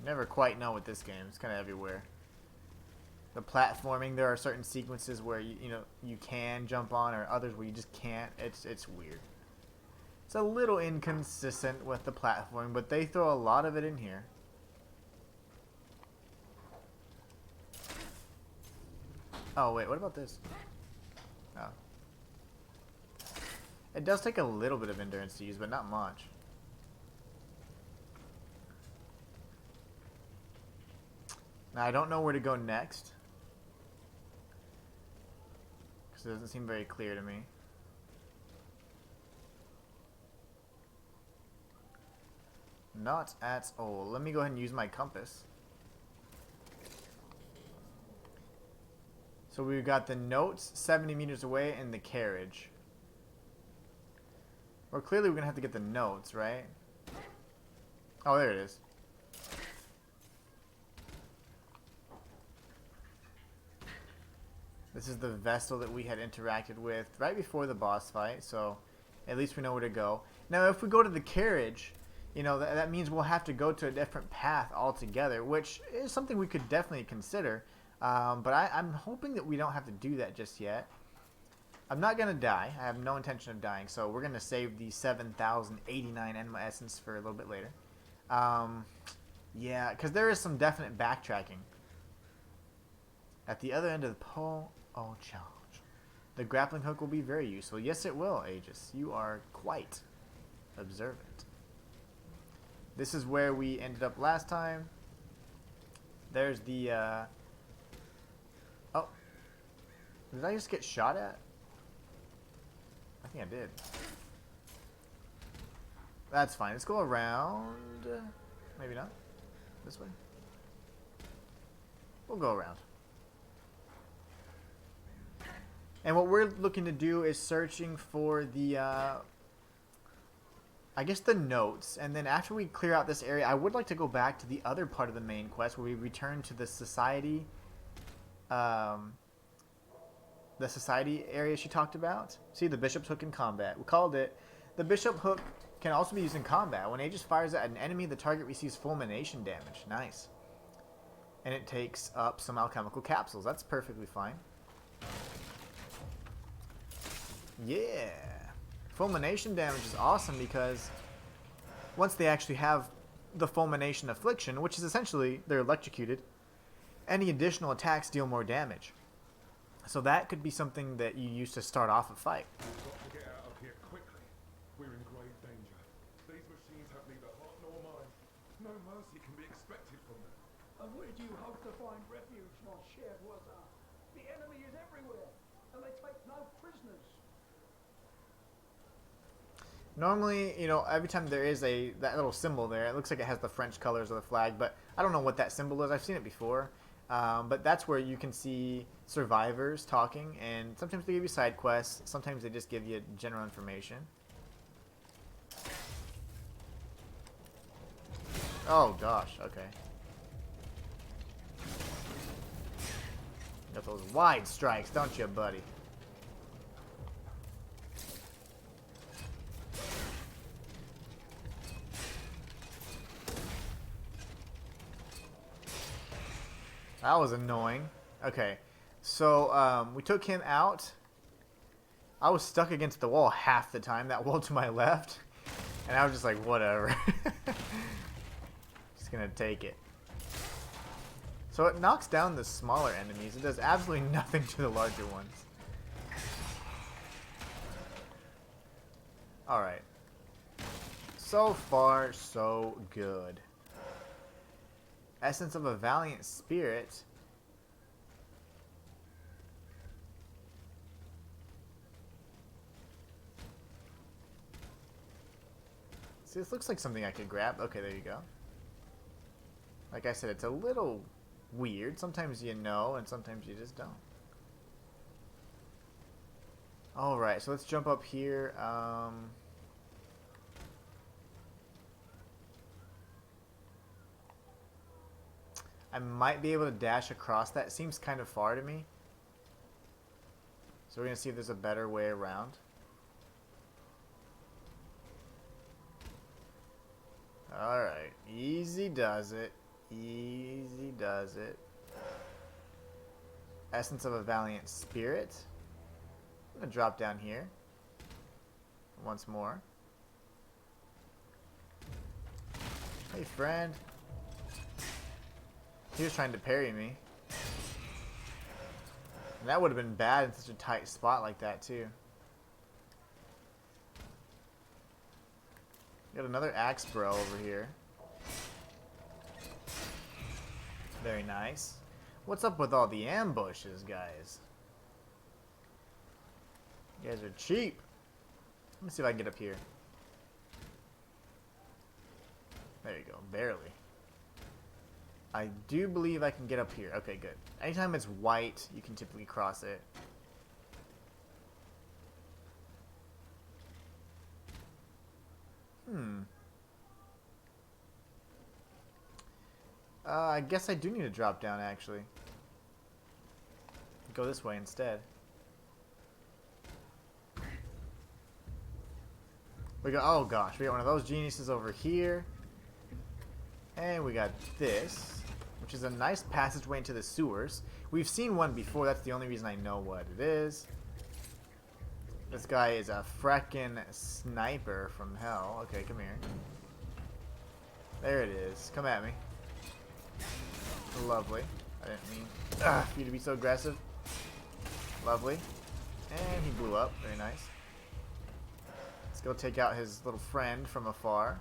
Never quite know with this game. It's kind of everywhere. The platforming, there are certain sequences where you can jump on, or others where you just can't. It's weird. It's a little inconsistent with the platforming, but they throw a lot of it in here. Oh wait, what about this? Oh. It does take a little bit of endurance to use, but not much. Now I don't know where to go next, because it doesn't seem very clear to me. Not at all. Let me go ahead and use my compass. So we've got the notes 70 meters away and the carriage. Well, clearly we're going to have to get the notes, right? Oh, there it is. This is the vessel that we had interacted with right before the boss fight, so at least we know where to go. Now, if we go to the carriage, that means we'll have to go to a different path altogether, which is something we could definitely consider. But I'm hoping that we don't have to do that just yet. I'm not going to die. I have no intention of dying, so we're going to save the 7,089 Enma Essence for a little bit later. Yeah, because there is some definite backtracking. At the other end of the pole, oh, challenge. The grappling hook will be very useful. Yes, it will, Aegis. You are quite observant. This is where we ended up last time. There's the, oh. Did I just get shot at? I think I did. That's fine. Let's go around. Maybe not. This way. We'll go around. And what we're looking to do is searching for the, I guess the notes. And then after we clear out this area, I would like to go back to the other part of the main quest where we return to the society, area she talked about. See, the Bishop's Hook in combat. We called it. The Bishop Hook can also be used in combat. When Aegis fires at an enemy, the target receives fulmination damage. Nice. And it takes up some alchemical capsules. That's perfectly fine. Yeah. Fulmination damage is awesome because once they actually have the fulmination affliction, which is essentially they're electrocuted, any additional attacks deal more damage. So that could be something that you use to start off a fight. We've got to get out of here quickly. We're in grave danger. These machines have neither heart nor mind. No mercy can be expected from them. And where do you hope to find refuge, mon cher voisin? The enemy is everywhere, and they take no prisoners. Normally, every time there is that little symbol there, it looks like it has the French colors of the flag, but I don't know what that symbol is. I've seen it before. But that's where you can see survivors talking, and sometimes they give you side quests, sometimes they just give you general information. Oh gosh, okay. Got those wide strikes, don't you, buddy? That was annoying. Okay, so we took him out. I was stuck against the wall half the time, that wall to my left, and I was just like, whatever. Just gonna take it. So it knocks down the smaller enemies. It does absolutely nothing to the larger ones. Alright. So far, so good. Essence of a valiant spirit. See, this looks like something I could grab. Okay, there you go. Like I said, it's a little weird. Sometimes you know, and sometimes you just don't. Alright, so let's jump up here. I might be able to dash across that. It seems kind of far to me. So we're going to see if there's a better way around. Alright, easy does it. Easy does it. Essence of a Valiant Spirit. I'm going to drop down here. Once more. Hey, friend. He was trying to parry me. And that would have been bad in such a tight spot like that, too. Got another axe bro over here. Very nice. What's up with all the ambushes, guys? You guys are cheap. Let me see if I can get up here. There you go. Barely. I do believe I can get up here. Okay, good. Anytime it's white, you can typically cross it. I guess I do need to drop down, actually. Go this way instead. We got, oh gosh, we got one of those geniuses over here. And we got this, which is a nice passageway into the sewers. We've seen one before, that's the only reason I know what it is. This guy is a frackin' sniper from hell. Okay, come here. There it is. Come at me. Lovely. I didn't mean for you to be so aggressive. Lovely. And he blew up. Very nice. Let's go take out his little friend from afar.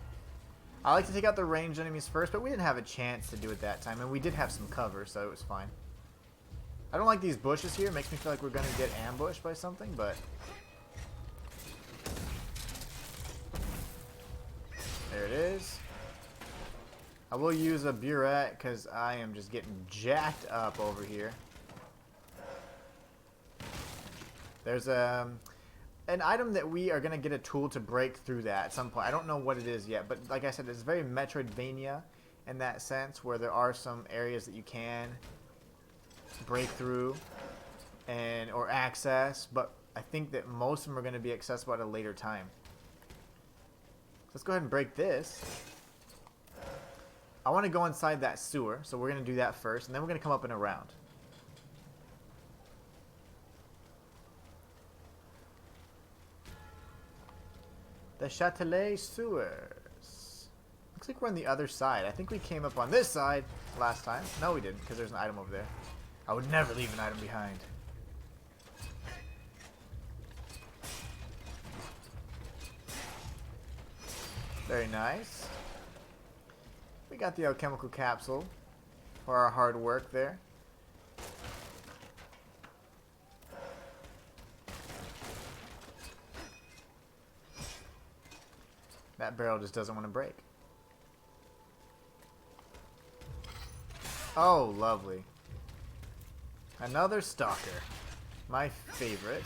I like to take out the ranged enemies first, but we didn't have a chance to do it that time. And we did have some cover, so it was fine. I don't like these bushes here. It makes me feel like we're going to get ambushed by something, but... there it is. I will use a burette because I am just getting jacked up over here. There's an item that we are going to get a tool to break through that at some point. I don't know what it is yet, but like I said, it's very Metroidvania in that sense, where there are some areas that you can break through and or access, but I think that most of them are going to be accessible at a later time. Let's go ahead and break this. I want to go inside that sewer, so we're going to do that first, and then we're going to come up and around. The Châtelet sewers. Looks like we're on the other side. I think we came up on this side last time. No, we didn't, because there's an item over there. I would never leave an item behind. Very nice. We got the alchemical capsule for our hard work there. That barrel just doesn't want to break. Oh, lovely. Another stalker. My favorite.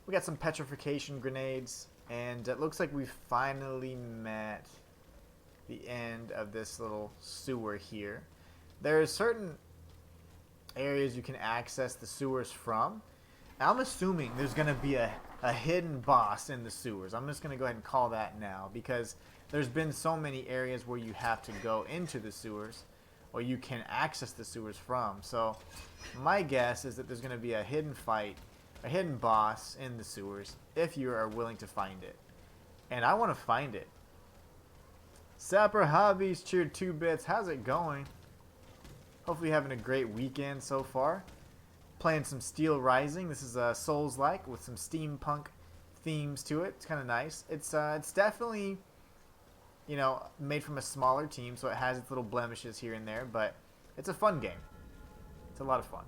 We got some petrification grenades, and it looks like we finally met the end of this little sewer here. There are certain areas you can access the sewers from. I'm assuming there's going to be a hidden boss in the sewers. I'm just going to go ahead and call that now, because there's been so many areas where you have to go into the sewers, or you can access the sewers from. So my guess is that there's going to be a hidden fight, a hidden boss in the sewers, if you are willing to find it. And I want to find it. Sapper Hobbies cheered 2 bits. How's it going? Hopefully having a great weekend so far. Playing some Steelrising. This is a Souls-like with some steampunk themes to it. It's kind of nice. It's definitely, you know, made from a smaller team, so it has its little blemishes here and there, but it's a fun game. It's a lot of fun.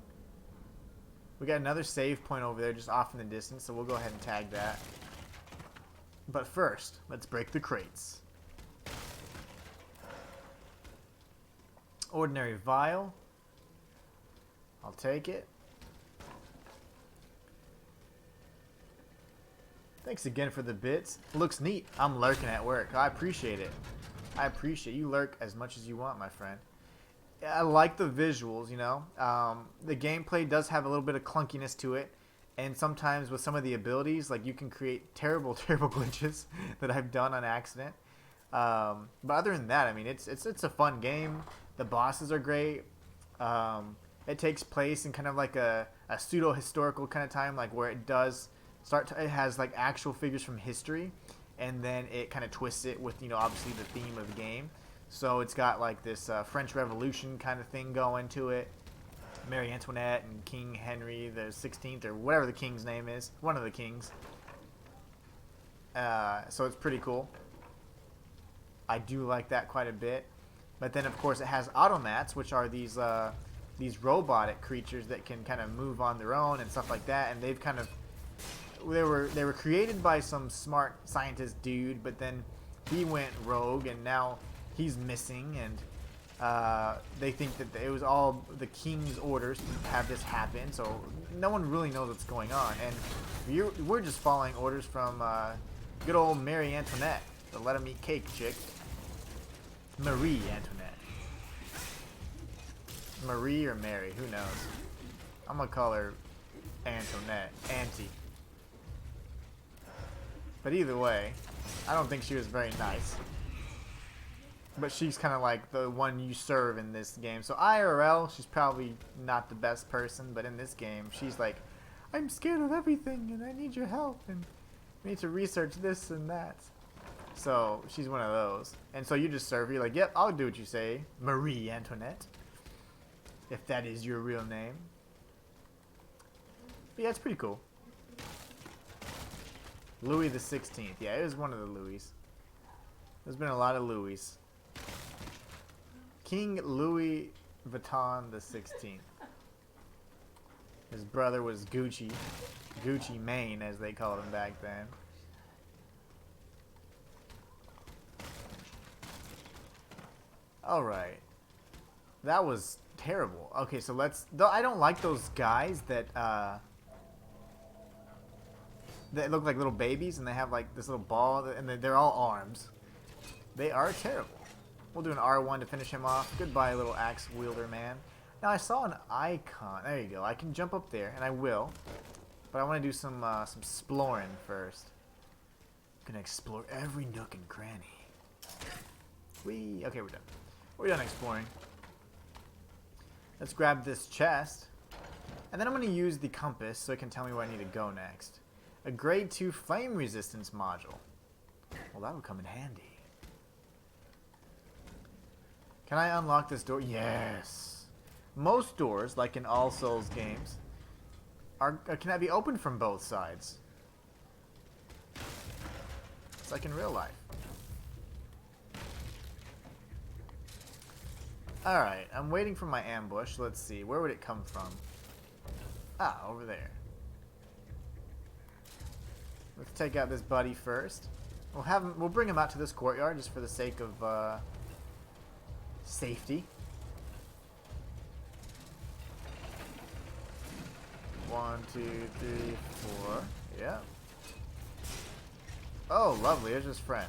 We got another save point over there just off in the distance, so we'll go ahead and tag that. But first, let's break the crates. Ordinary vial. I'll take it. Thanks again for the bits. Looks neat. I'm lurking at work. I appreciate it. I appreciate you. Lurk as much as you want, my friend. I like the visuals, you know. The gameplay does have a little bit of clunkiness to it. And sometimes with some of the abilities, like you can create terrible, terrible glitches that I've done on accident. But other than that, I mean, it's a fun game. The bosses are great. It takes place in kind of like a pseudo-historical kind of time, like where it does start to, it has like actual figures from history, and then it kind of twists it with, you know, obviously the theme of the game. So it's got like this French Revolution kind of thing going to it. Marie Antoinette and King Henry the 16th, or whatever the king's name is, one of the kings. So it's pretty cool. I do like that quite a bit. But then of course it has automats, which are these robotic creatures that can kind of move on their own and stuff like that. And they've kind of they were created by some smart scientist dude, but then he went rogue and now he's missing, and they think that it was all the king's orders to have this happen. So no one really knows what's going on, and we're just following orders from good old Marie Antoinette, the let 'em eat cake chick. Marie Antoinette. Marie or Mary, who knows? I'm gonna call her Antoinette, Auntie. But either way, I don't think she was very nice. But she's kind of like the one you serve in this game. So IRL, she's probably not the best person, but in this game, she's like, I'm scared of everything, and I need your help, and I need to research this and that. So she's one of those. And so you just serve her, you're like, yep, I'll do what you say, Marie Antoinette. If that is your real name. But yeah, it's pretty cool. Louis the 16th. Yeah, it was one of the Louis. There's been a lot of Louis. King Louis Vuitton the 16th. His brother was Gucci. Gucci Mane, as they called him back then. Alright. That was terrible. Okay, so let's... Though I don't like those guys that look like little babies, and they have like this little ball, and they're all arms. They are terrible. We'll do an R1 to finish him off. Goodbye, little axe wielder man. Now I saw an icon. There you go. I can jump up there, and I will. But I want to do some exploring first. I'm gonna explore every nook and cranny. Okay, we're done. We're done exploring. Let's grab this chest, and then I'm gonna use the compass so it can tell me where I need to go next. A grade 2 flame resistance module. Well, that would come in handy. Can I unlock this door? Yes. Most doors, like in all Souls games, can be opened from both sides. It's like in real life. Alright, I'm waiting for my ambush. Let's see. Where would it come from? Ah, over there. Let's take out this buddy first. We'll bring him out to this courtyard just for the sake of safety. 1, 2, 3, 4. Yeah. Oh, lovely. There's his friend.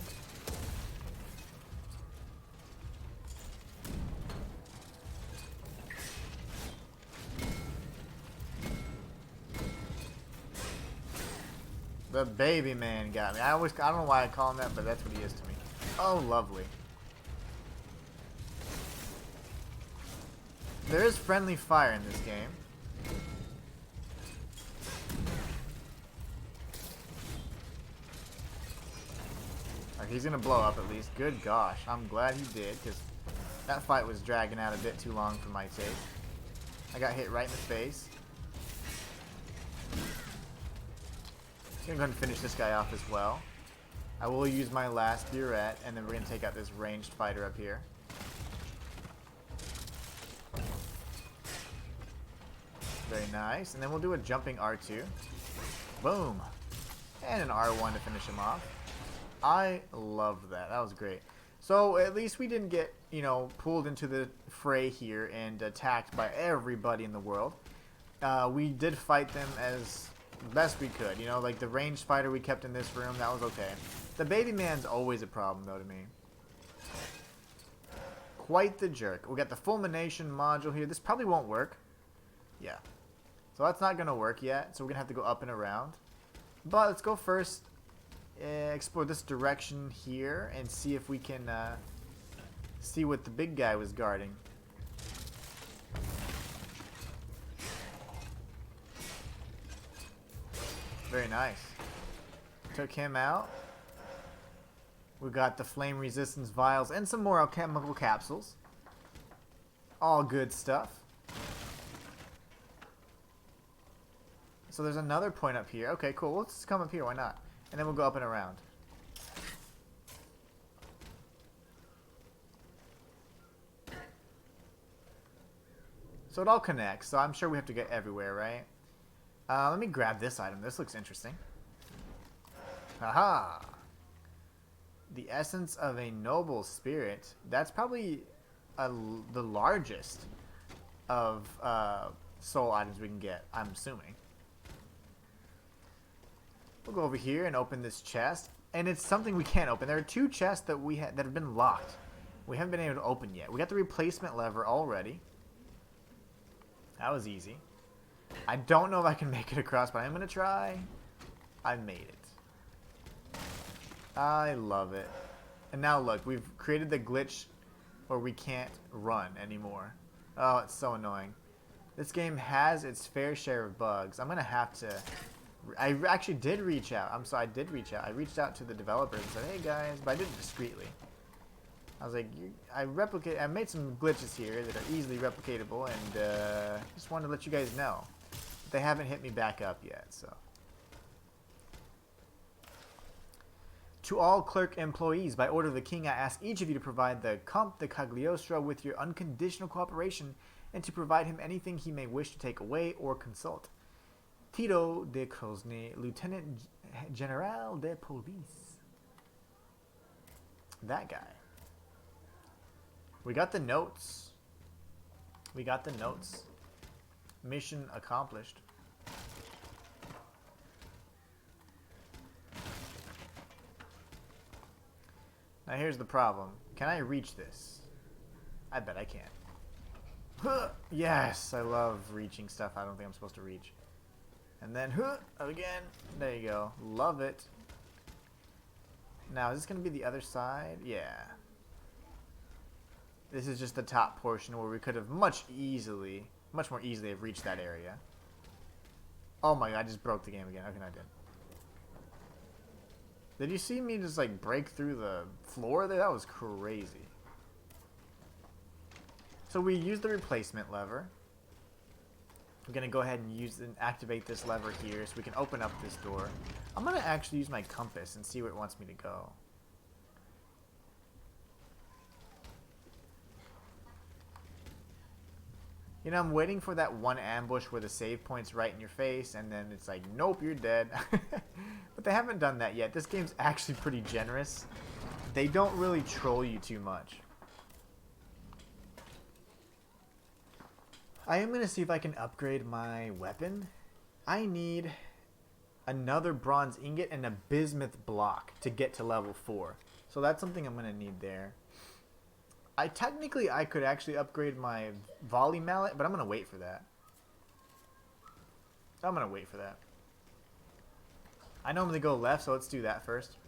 The baby man got me. I don't know why I call him that, but that's what he is to me. Oh, lovely. There is friendly fire in this game. Like, he's gonna blow up at least. Good gosh. I'm glad he did, because that fight was dragging out a bit too long for my taste. I got hit right in the face. I'm going to finish this guy off as well. I will use my last burette, and then we're going to take out this ranged fighter up here. Very nice. And then we'll do a jumping R2. Boom. And an R1 to finish him off. I love that. That was great. So at least we didn't get, you know, pulled into the fray here and attacked by everybody in the world. We did fight them as best we could. You know, like the ranged fighter we kept in this room, that was okay. The baby man's always a problem, though, to me. Quite the jerk. We got the fulmination module here. This probably won't work. Yeah. So that's not going to work yet. So we're going to have to go up and around. But let's go first. Explore this direction here and see if we can see what the big guy was guarding. Very nice. Took him out. We got the flame resistance vials and some more alchemical capsules. All good stuff. So there's another point up here. Okay, cool. Let's just come up here. Why not? And then we'll go up and around. So it all connects. So I'm sure we have to get everywhere, right? Let me grab this item. This looks interesting. Haha! The essence of a noble spirit. That's probably the largest of soul items we can get, I'm assuming. We'll go over here and open this chest. And it's something we can't open. There are two chests that that have been locked. We haven't been able to open yet. We got the replacement lever already. That was easy. I don't know if I can make it across, but I'm going to try. I made it. I love it. And now look, we've created the glitch where we can't run anymore. Oh, it's so annoying. This game has its fair share of bugs. I'm going to have to... I actually did reach out. I'm sorry, I did reach out. I reached out to the developers and said, hey guys, but I did it discreetly. I was like, I made some glitches here that are easily replicatable, and just wanted to let you guys know. They haven't hit me back up yet, so. To all clerk employees, by order of the king, I ask each of you to provide the Comte de Cagliostro with your unconditional cooperation and to provide him anything he may wish to take away or consult. Tito de Crosnay, Lieutenant General de Police. That guy. We got the notes. We got the notes. Mission accomplished. Now here's the problem. Can I reach this? I bet I can. Yes, I love reaching stuff I don't think I'm supposed to reach. And then, again. There you go. Love it. Now, is this going to be the other side? Yeah. This is just the top portion where we could have much more easily have reached that area. Oh my god, I just broke the game again. Okay, I did. Did you see me just like break through the floor there? That was crazy. So we used the replacement lever. I'm going to go ahead and activate this lever here so we can open up this door. I'm going to actually use my compass and see where it wants me to go. You know, I'm waiting for that one ambush where the save point's right in your face and then it's like, nope, you're dead. But they haven't done that yet. This game's actually pretty generous. They don't really troll you too much. I am going to see if I can upgrade my weapon. I need another bronze ingot and a bismuth block to get to level 4. So that's something I'm going to need there. I could actually upgrade my volley mallet, but I'm going to wait for that. I normally go left, so let's do that first.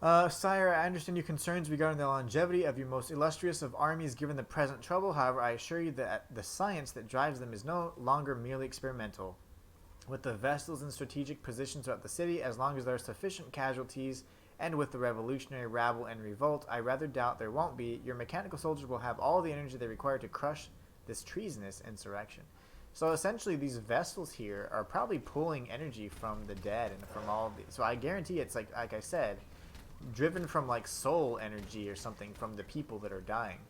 Sire, I understand your concerns regarding the longevity of your most illustrious of armies given the present trouble. However, I assure you that the science that drives them is no longer merely experimental. With the vessels in strategic positions throughout the city, as long as there are sufficient casualties, and with the revolutionary rabble and revolt, I rather doubt there won't be, your mechanical soldiers will have all the energy they require to crush this treasonous insurrection. So essentially, these vessels here are probably pulling energy from the dead and from all of these. So I guarantee it's like I said, driven from like soul energy or something from the people that are dying.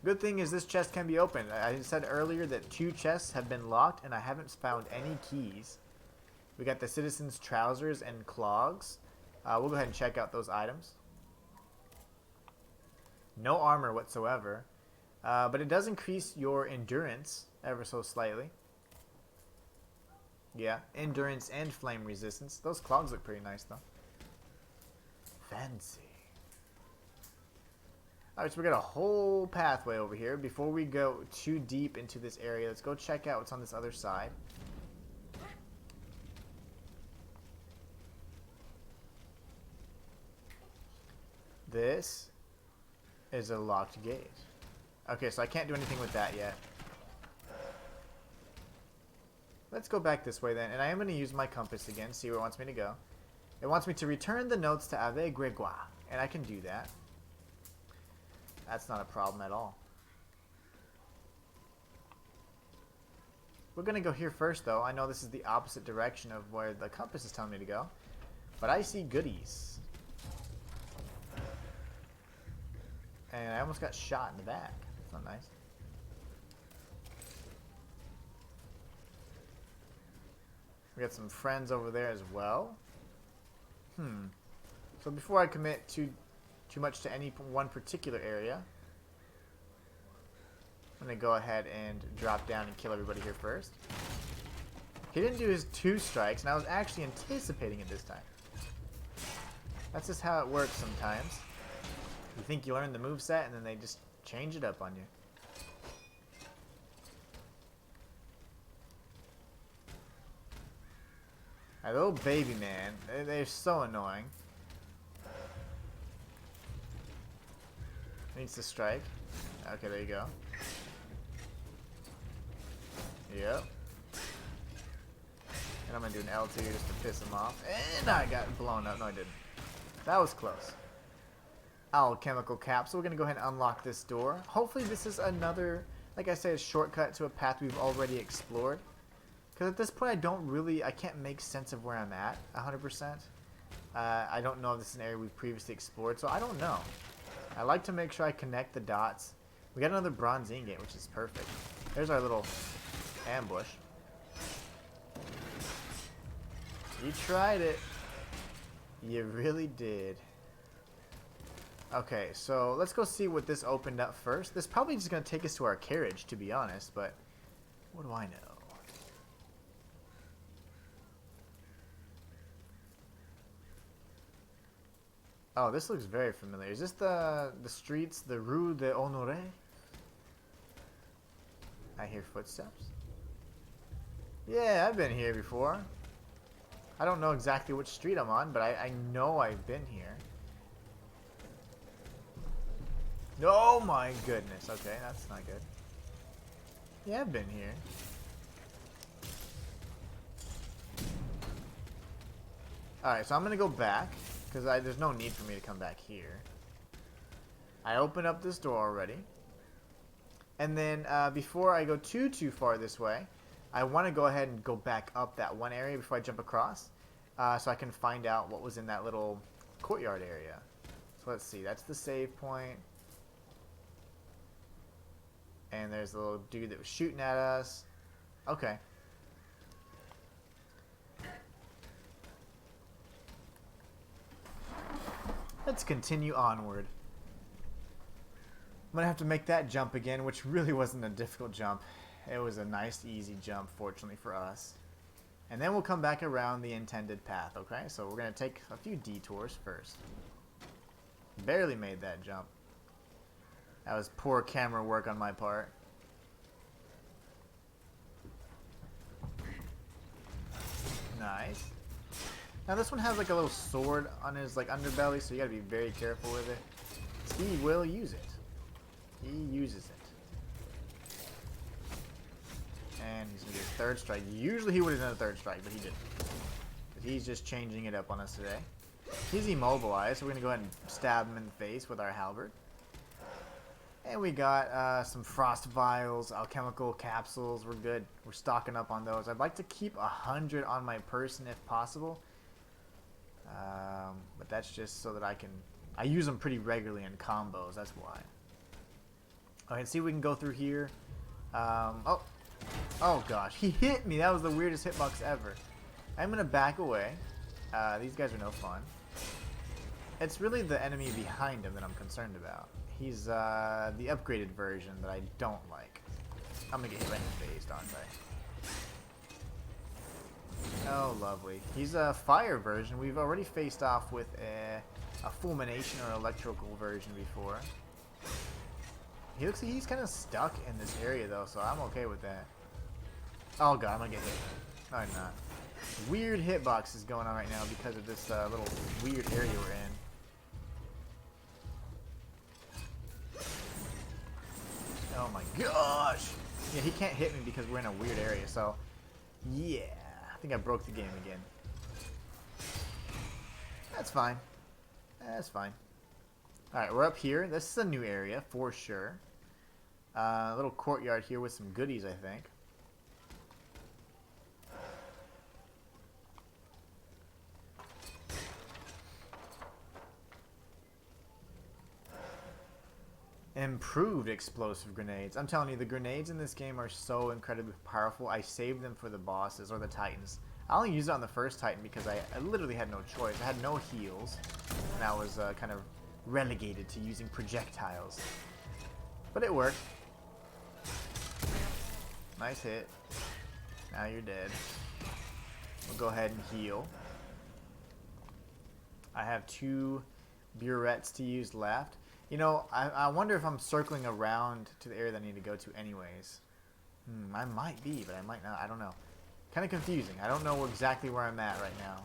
Good thing is this chest can be opened. I said earlier that 2 chests have been locked and I haven't found any keys. We got the citizen's trousers and clogs. We'll go ahead and check out those items. No armor whatsoever, but it does increase your endurance ever so slightly. Yeah, endurance and flame resistance. Those clogs look pretty nice though. Fancy. Alright, so we got a whole pathway over here. Before we go too deep into this area, let's go check out what's on this other side. This is a locked gate. Okay, so I can't do anything with that yet. Let's go back this way then, and I am going to use my compass again, see where it wants me to go. It wants me to return the notes to Ave Gregoire, and I can do that. That's not a problem at all. We're going to go here first, though. I know this is the opposite direction of where the compass is telling me to go, but I see goodies. And I almost got shot in the back. That's not nice. We got some friends over there as well. So before I commit too much to any one particular area, I'm going to go ahead and drop down and kill everybody here first. He didn't do his 2 strikes, and I was actually anticipating it this time. That's just how it works sometimes. You think you learn the moveset, and then they just change it up on you. That little baby man, they're so annoying. Needs to strike. Okay, there you go. Yep. And I'm gonna do an L2 just to piss him off. And I got blown up. No, I didn't. That was close. Alchemical capsule. We're gonna go ahead and unlock this door. Hopefully this is another, like I said, a shortcut to a path we've already explored. Because at this point I can't make sense of where I'm at 100%. I don't know if this is an area we've previously explored, so I don't know. I like to make sure I connect the dots. We got another bronze ingot, which is perfect. There's our little ambush. You tried it. You really did. Okay, so let's go see what this opened up first. This is probably just going to take us to our carriage, to be honest, but what do I know? Oh, this looks very familiar. Is this the streets, the Rue de Honoré? I hear footsteps. Yeah, I've been here before. I don't know exactly which street I'm on, but I know I've been here. Oh my goodness. Okay, that's not good. Yeah, I've been here. Alright, so I'm going to go back. Because there's no need for me to come back here. I opened up this door already. And then before I go too far this way, I want to go ahead and go back up that one area before I jump across. So I can find out what was in that little courtyard area. So let's see. That's the save point. And there's the little dude that was shooting at us. Okay. Let's continue onward. I'm going to have to make that jump again, which really wasn't a difficult jump. It was a nice, easy jump, fortunately for us. And then we'll come back around the intended path, okay? So we're going to take a few detours first. Barely made that jump. That was poor camera work on my part. Nice. Now this one has like a little sword on his like underbelly, so you gotta be very careful with it. He will use it. He uses it. And he's gonna do a 3rd strike. Usually he would have done a 3rd strike, but he didn't. But he's just changing it up on us today. He's immobilized, so we're gonna go ahead and stab him in the face with our halberd. And we got some frost vials, alchemical capsules. We're good. We're stocking up on those. I'd like to keep 100 on my person if possible. But that's just so that I use them pretty regularly in combos, that's why. Okay, let's see if we can go through here. Oh gosh, he hit me. That was the weirdest hitbox ever. I'm gonna back away. These guys are no fun. It's really the enemy behind him that I'm concerned about. He's the upgraded version that I don't like. I'm gonna get hit right in the face, aren't I? Oh, lovely. He's a fire version. We've already faced off with a fulmination or electrical version before. He looks like he's kind of stuck in this area though, so I'm okay with that. Oh god, I'm gonna get hit. No, I'm not. Weird hitboxes going on right now because of this little weird area we're in. Oh my gosh! Yeah, he can't hit me because we're in a weird area, so yeah. I think I broke the game again. That's fine. That's fine. Alright, we're up here. This is a new area, for sure. A little courtyard here with some goodies, I think. Improved explosive grenades. I'm telling you, the grenades in this game are so incredibly powerful. I saved them for the bosses or the titans. I only used it on the first titan because I literally had no choice. I had no heals, and I was kind of relegated to using projectiles. But it worked. Nice hit. Now you're dead. We'll go ahead and heal. I have 2 burettes to use left. You know, I wonder if I'm circling around to the area that I need to go to anyways. I might be, but I might not. I don't know. Kind of confusing. I don't know exactly where I'm at right now.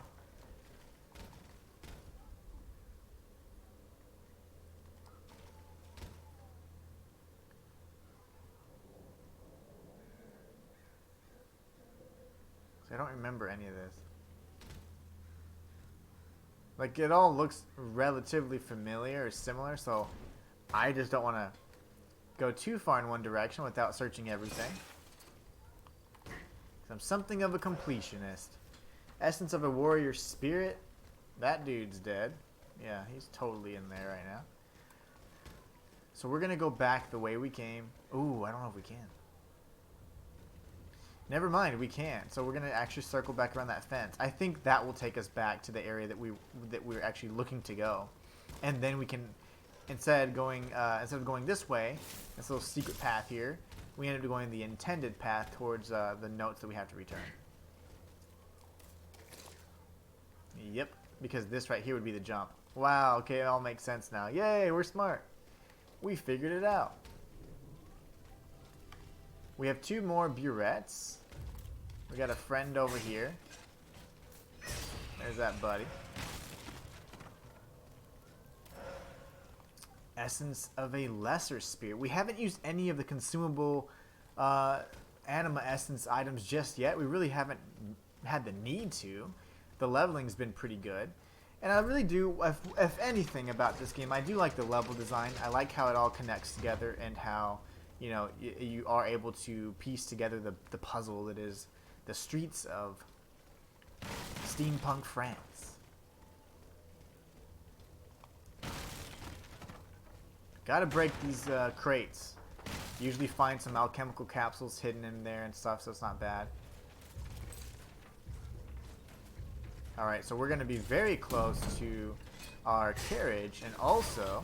So I don't remember any of this. Like, it all looks relatively familiar or similar, so I just don't want to go too far in one direction without searching everything. 'Cause I'm something of a completionist. Essence of a warrior spirit. That dude's dead. Yeah, he's totally in there right now. So we're going to go back the way we came. Ooh, I don't know if we can. Never mind, we can't. So we're gonna actually circle back around that fence. I think that will take us back to the area that we're actually looking to go, and then we can, instead of going this way, this little secret path here, we end up going the intended path towards the notes that we have to return. Yep, because this right here would be the jump. Wow. Okay, it all makes sense now. Yay, we're smart. We figured it out. We have 2 more burettes. We got a friend over here. There's that buddy. Essence of a lesser spirit. We haven't used any of the consumable anima essence items just yet. We really haven't had the need to. The leveling's been pretty good. And I really do, if anything about this game, I do like the level design. I like how it all connects together and how, you know, you are able to piece together the puzzle that is the streets of steampunk France. Gotta break these crates. Usually find some alchemical capsules hidden in there and stuff, so it's not bad. Alright, so we're gonna be very close to our carriage and also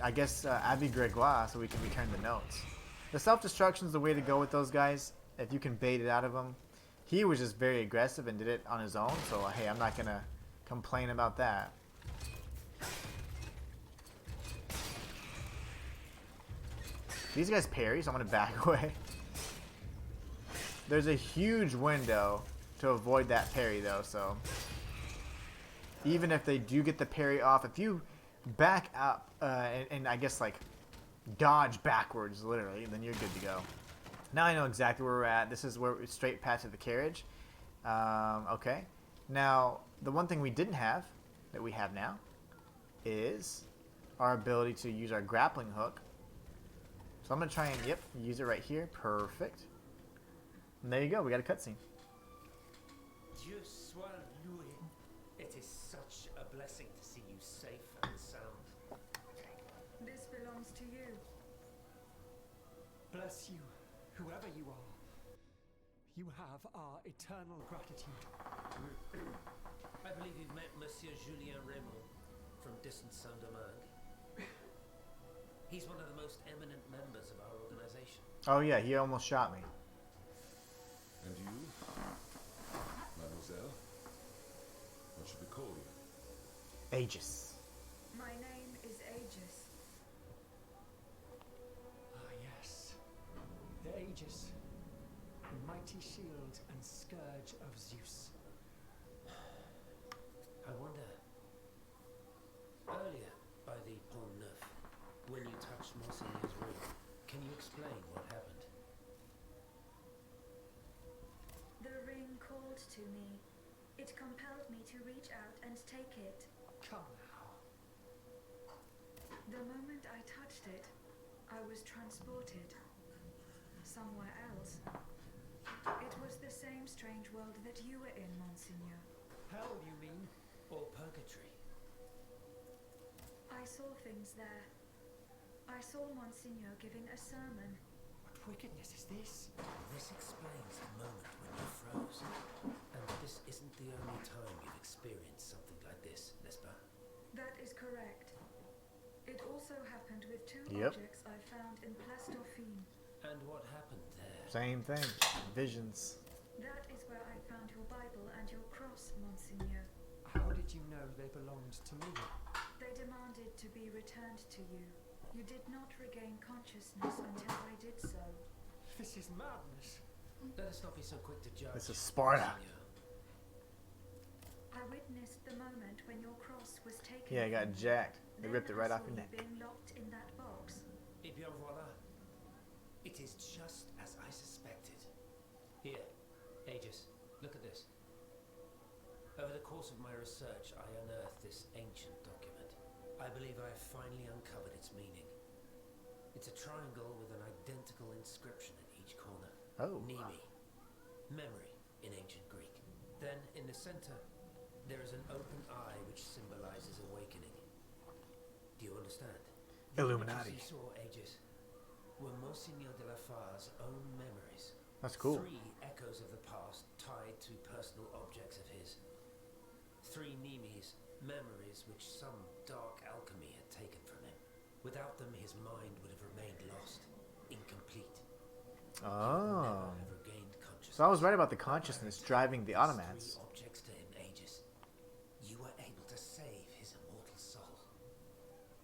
I guess Abbé Gregoire, so we can return the notes. The self-destruction is the way to go with those guys, if you can bait it out of them. He was just very aggressive and did it on his own, so hey, I'm not gonna complain about that. These guys parry, so I'm gonna back away. There's a huge window to avoid that parry though, so even if they do get the parry off, if you back up and I guess like dodge backwards literally, then you're good to go. Now I know exactly where we're at. This is where we're straight past the carriage. Okay, now the one thing we didn't have that we have now is our ability to use our grappling hook. So I'm gonna try and use it right here. Perfect. And there you go, we got a cutscene. Dieu soit loué. It is such a blessing to see you safe and sound. This belongs to you. Bless you, whoever you are. You have our eternal gratitude. I believe you've met Monsieur Julien Raymond from distant Saint-Domingue. He's one of the most eminent members of our organization. Oh yeah, he almost shot me. And you? Mademoiselle? What should we call you? Aegis. My name is Aegis. Ah, yes. The Aegis. The mighty shield and scourge of Zeus. I wonder, earlier by the Pont Neuf, when you touched Monseigneur's ring, can you explain what happened? The ring called to me. It compelled me to reach out and take it. Come now. The moment I touched it, I was transported somewhere else. It was the same strange world that you were in, Monseigneur. Hell, you mean? Or purgatory? I saw things there. I saw Monseigneur giving a sermon. What wickedness is this? This explains the moment when you froze. And this isn't the only time you've experienced something like this, n'est-ce pas? That is correct. It also happened with two Yep. objects I found in Place Dauphine. And what happened there? Same thing. Visions. That is where I found your Bible and your cross, Monseigneur. How did you know they belonged to me? They demanded to be returned to you. You did not regain consciousness until I did so. This is madness. Let us not be so quick to judge. This is Sparta. Monseigneur. I witnessed the moment when your cross was taken. Yeah, he got from you. jacked. They Then ripped it I right off saw your you neck. being locked in that box. Eh bien voilà. It is just as I suspected. Here, Aegis, look at this. Over the course of my research, I unearthed this ancient document. I believe I have finally uncovered its meaning. It's a triangle with an identical inscription in each corner. Oh. Nemi, memory in ancient Greek. Then in the center, there is an open eye which symbolizes awakening. Do you understand? Illuminati. What you saw, Aegis, were Monseigneur de la Far's own memories. That's cool. 3 echoes of the past tied to personal objects of his. 3 Nemes, memories which some dark alchemy had taken from him. Without them, his mind would have remained lost, incomplete. Oh. Never ever gained consciousness. So I was right about the consciousness driving the These automats. 3 objects to him, Aegis. You were able to save his immortal soul.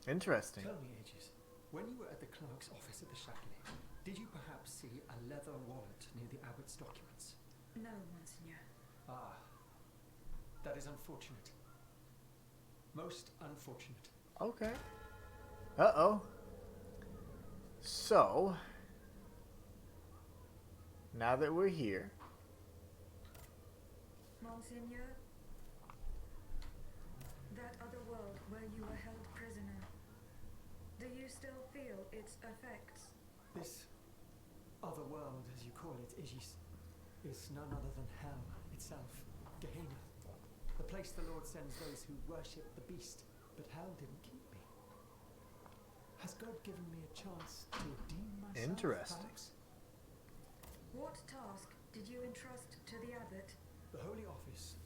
Interesting. Tell me, Aegis, when you were at the clerk's office at the Châtelet, did you perhaps see a leather wallet near the abbot's documents? No, Monseigneur. Ah, that is unfortunate. Most unfortunate. Okay. Uh-oh. So, now that we're here, Monseigneur, that other world where you were held prisoner, do you still feel its effects? This other world, as you call it, Aegis, is none other than hell itself, Gehenna. The place the Lord sends those who worship the beast, but hell didn't keep me. Has God given me a chance to redeem myself? Interesting. Perhaps? What task did you entrust to the abbot? The Holy Office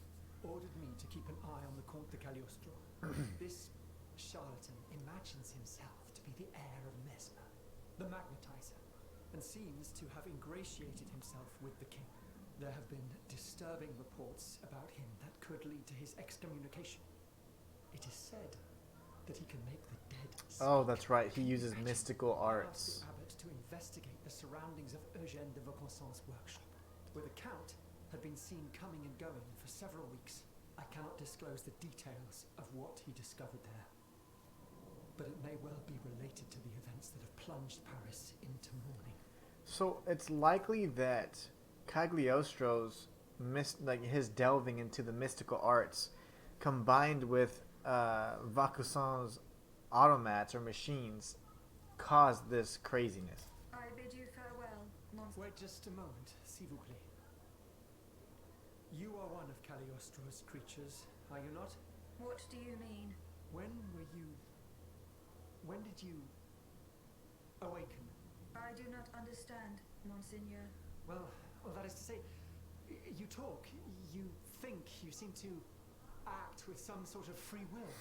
ordered me to keep an eye on the Comte de Cagliostro. This charlatan imagines himself to be the heir of Mesmer, the magnetizer, and seems to have ingratiated himself with the king. There have been disturbing reports about him that could lead to his excommunication. It is said that he can make the dead speak. oh, that's right. He uses Imagine. mystical I asked arts. the abbot to investigate the surroundings of Eugène de Vaucanson's workshop, where the count had been seen coming and going for several weeks. I cannot disclose the details of what he discovered there, but it may well be related to the events that have plunged Paris into mourning. So it's likely that Cagliostro's his delving into the mystical arts, combined with Vaucanson's automats or machines, caused this craziness. I bid you farewell, Monseigneur. Wait just a moment, s'il vous plaît. You are one of Cagliostro's creatures, are you not? What do you mean? When did you awaken? I do not understand, Monseigneur. Well, Well, that is to say, you talk, you think, you seem to act with some sort of free will.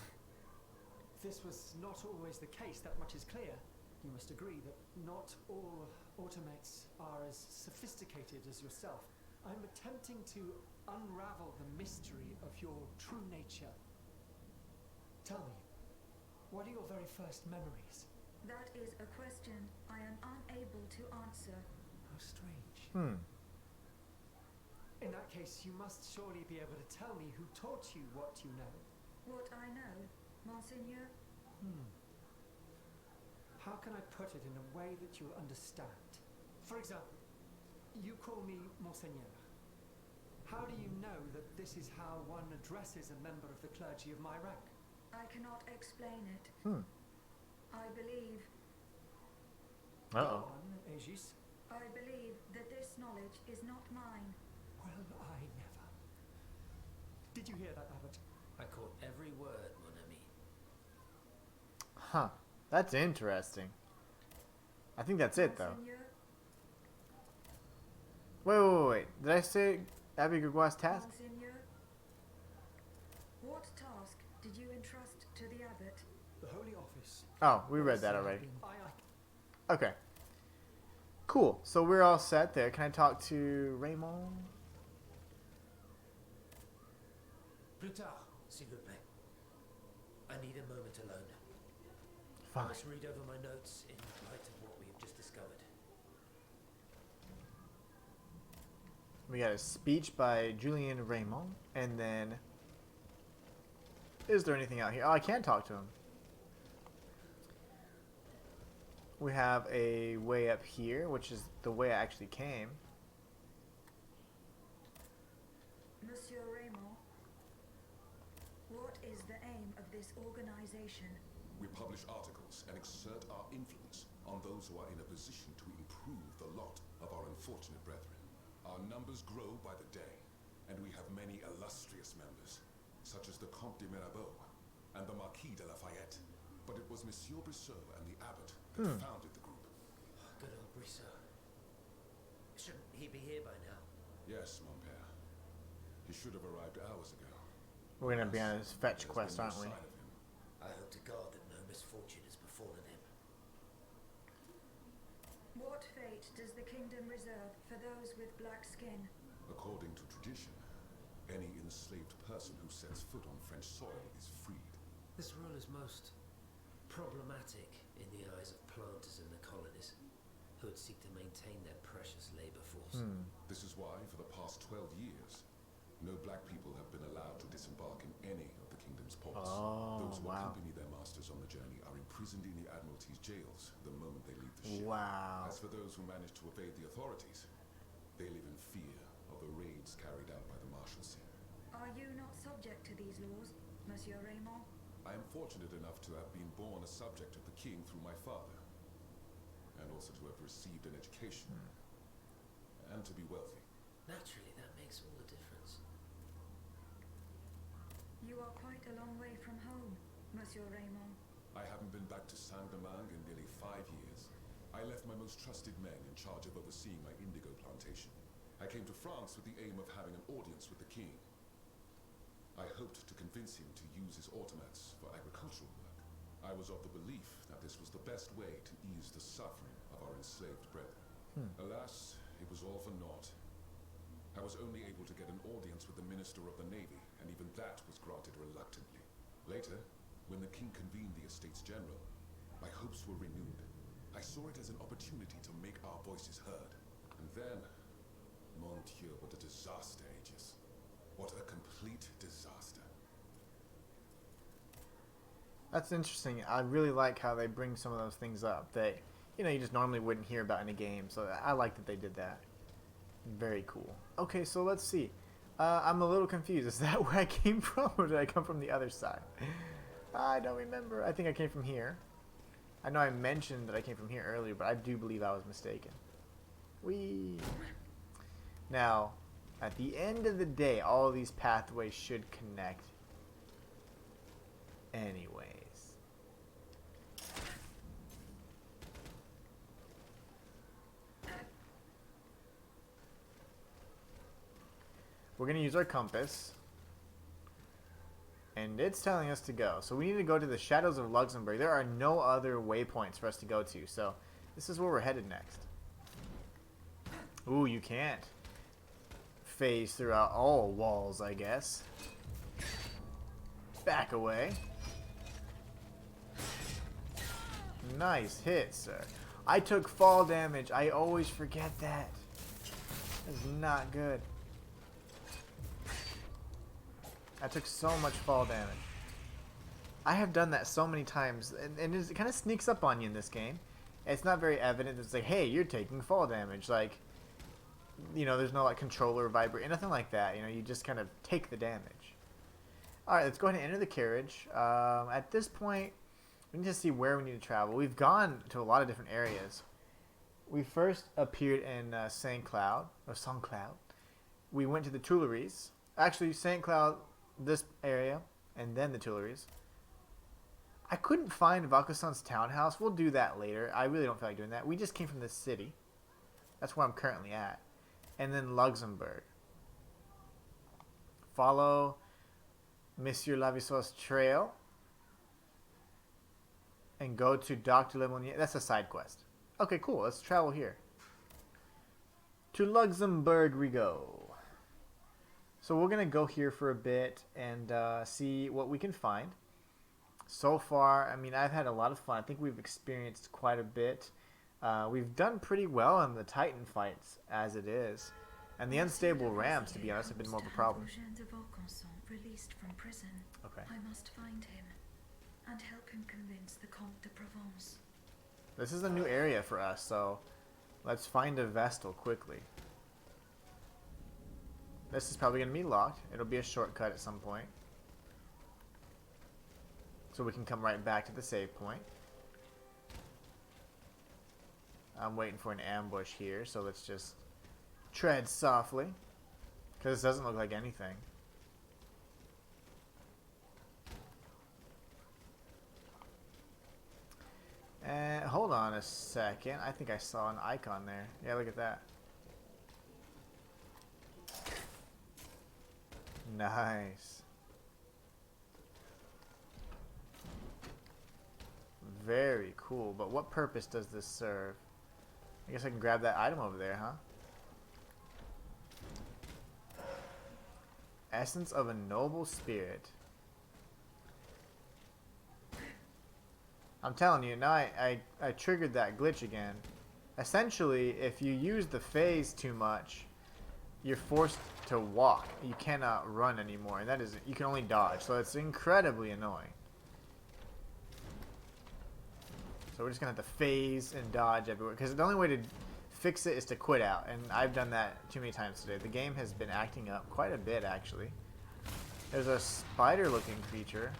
This was not always the case, that much is clear. You must agree that not all automates are as sophisticated as yourself. I'm attempting to unravel the mystery of your true nature. Tell me, what are your very first memories? That is a question I am unable to answer. How strange. Hmm. In that case, you must surely be able to tell me who taught you what you know. What I know, Monseigneur? How can I put it in a way that you'll understand? For example, you call me Monseigneur. How do you know that this is how one addresses a member of the clergy of my rank? I cannot explain it. I believe. Uh-oh. Go on, Aegis. I believe that this knowledge is not mine. Well, I never. Did you hear that, Abbot? I caught every word, mon ami. Huh. That's interesting. I think that's it, though. Monseigneur? Wait. Did I say Abby Grégoire's task? Monseigneur? What task did you entrust to the abbot? The Holy Office. Oh, we read that already. Aye. Okay. Cool. So we're all set there. Can I talk to Raymond? Plus tard, s'il vous plaît. I need a moment alone. I Fine. must read over my notes in light of what we have just discovered. We got a speech by Julien Raymond. And then... Is there anything out here? Oh, I can talk to him. We have a way up here, which is the way I actually came. Monsieur Raymond, what is the aim of this organization? We publish articles and exert our influence on those who are in a position to improve the lot of our unfortunate brethren. Our numbers grow by the day, and we have many illustrious members, such as the Comte de Mirabeau and the Marquis de Lafayette. But it was Monsieur Brissot and the abbot that founded the group. Good old Brissot. Shouldn't he be here by now? Yes, mon père. He should have arrived hours ago. We're gonna be on his fetch There's quest, been no aren't we? sign of him. I hope to God that no misfortune has befallen him. What fate does the kingdom reserve for those with black skin? According to tradition, any enslaved person who sets foot on French soil is freed. This rule is most problematic in the eyes of planters in the colonies, who would seek to maintain their precious labor force. This is why, for the past 12 years, no black people have been allowed to disembark in any of the kingdom's ports. Oh, Those who wow. accompany their masters on the journey are imprisoned in the Admiralty's jails the moment they leave the ship. Wow. As for those who manage to evade the authorities, they live in fear of the raids carried out by the Marshalsea. Are you not subject to these laws, Monsieur Raymond? I am fortunate enough to have been born a subject of the king through my father, and also to have received an education, and to be wealthy. Naturally, that makes all the difference. You are quite a long way from home, Monsieur Raymond. I haven't been back to Saint-Domingue in nearly 5 years. I left my most trusted men in charge of overseeing my indigo plantation. I came to France with the aim of having an audience with the king. I hoped to convince him to use his automats for agricultural work. I was of the belief that this was the best way to ease the suffering of our enslaved brethren. Alas, it was all for naught. I was only able to get an audience with the Minister of the Navy, and even that was granted reluctantly. Later, when the king convened the Estates General, my hopes were renewed. I saw it as an opportunity to make our voices heard. And then, mon Dieu, what a disaster, Aegis. What a complete disaster. That's interesting. I really like how they bring some of those things up that, you know, you just normally wouldn't hear about in a game. So I like that they did that. Very cool. Okay, so let's see. I'm a little confused. Is that where I came from, or did I come from the other side? I don't remember. I think I came from here. I know I mentioned that I came from here earlier, but I do believe I was mistaken. Whee! Now, at the end of the day, all of these pathways should connect anyways. We're going to use our compass. And it's telling us to go. So we need to go to the Shadows of Luxembourg. There are no other waypoints for us to go to. So this is where we're headed next. Ooh, you can't phase throughout all walls, I guess. Back away. Nice hit, sir. I took fall damage. I always forget that. That's not good. I took so much fall damage. I have done that so many times, and it kind of sneaks up on you in this game. It's not very evident. It's like, hey, you're taking fall damage. Like, you know, there's no like controller vibrate, nothing like that. You know, you just kind of take the damage. All right, let's go ahead and enter the carriage. At this point, we need to see where we need to travel. We've gone to a lot of different areas. We first appeared in Saint Cloud. We went to the Tuileries. Actually, Saint Cloud, this area, and then the Tuileries. I couldn't find Vaucanson's townhouse. We'll do that later. I really don't feel like doing that. We just came from this city. That's where I'm currently at. And then Luxembourg. Follow Monsieur Lavisso's trail. And go to Dr. Lemonnier. That's a side quest. Okay, cool. Let's travel here. To Luxembourg we go. So we're going to go here for a bit and see what we can find. So far, I mean, I've had a lot of fun. I think we've experienced quite a bit. We've done pretty well in the Titan fights as it is. And the unstable rams, to be honest, have been more of a problem. Released from prison. Okay. I must find him and help him convince the Comte de Provence. This is a new area for us, so let's find a Vestal quickly. This is probably going to be locked. It'll be a shortcut at some point. So we can come right back to the save point. I'm waiting for an ambush here, so let's just tread softly. Because this doesn't look like anything. And hold on a second. I think I saw an icon there. Yeah, look at that. Nice. Very cool. But what purpose does this serve? I guess I can grab that item over there, huh? Essence of a noble spirit. I'm telling you, now I triggered that glitch again. Essentially, if you use the phase too much, you're forced to walk. You cannot run anymore, and that is, you can only dodge. So it's incredibly annoying. So we're just gonna have to phase and dodge everywhere, because the only way to fix it is to quit out, and I've done that too many times today. The game has been acting up quite a bit, actually. There's a spider-looking creature.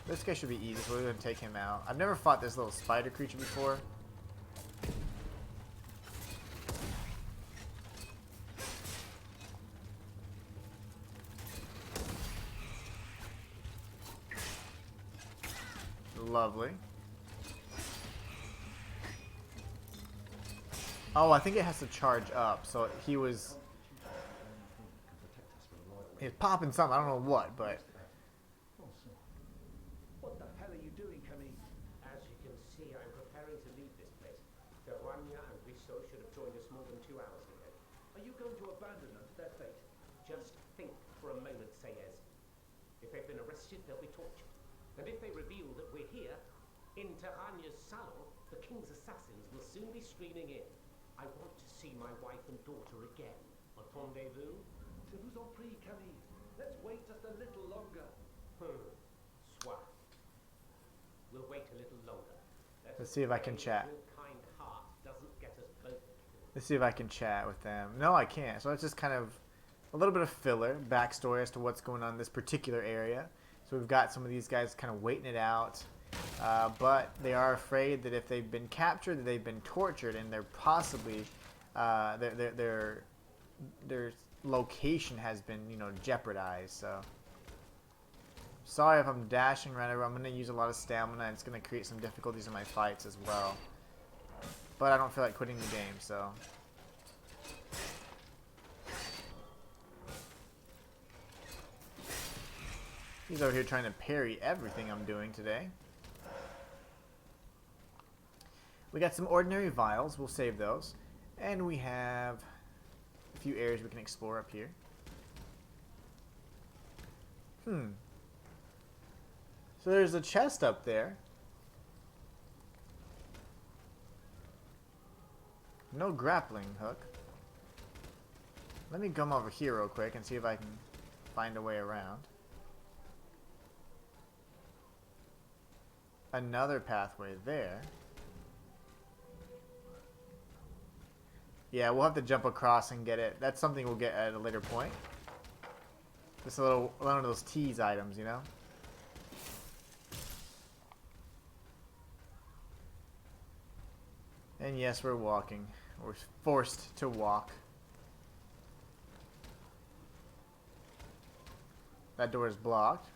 This guy should be easy, so we're going to take him out. I've never fought this little spider creature before. Lovely. Oh, I think it has to charge up, so he was popping something, I don't know what, but... What the hell are you doing, Camille? As you can see, I'm preparing to leave this place. Verwanya and Risso should have joined us more than 2 hours ago. Are you going to abandon them to their fate? Just think for a moment, Sayez. If they've been arrested, they'll be tortured. And if they reveal that we're here, in Terranya's salon, the king's assassins will soon be streaming in. I want to see my wife and daughter again. Entendez-vous? Je vous en prie, Camille. Let's wait just a little longer. Soit. We'll wait a little longer. Let's see if I can chat. Your kind heart doesn't get us both killed. Let's see if I can chat with them. No, I can't. So it's just kind of a little bit of filler, backstory as to what's going on in this particular area. So we've got some of these guys kind of waiting it out. But they are afraid that if they've been captured, that they've been tortured, and they're possibly their location has been, you know, jeopardized. So sorry if I'm dashing around everywhere. I'm going to use a lot of stamina, and it's going to create some difficulties in my fights as well. But I don't feel like quitting the game, so He's over here trying to parry everything I'm doing today. We got some ordinary vials. We'll save those. And we have a few areas we can explore up here. So there's a chest up there. No grappling hook. Let me come over here real quick and see if I can find a way around. Another pathway there. Yeah, we'll have to jump across and get it. That's something we'll get at a later point. Just a little one of those tease items, you know? And yes, we're walking. We're forced to walk. That door is blocked.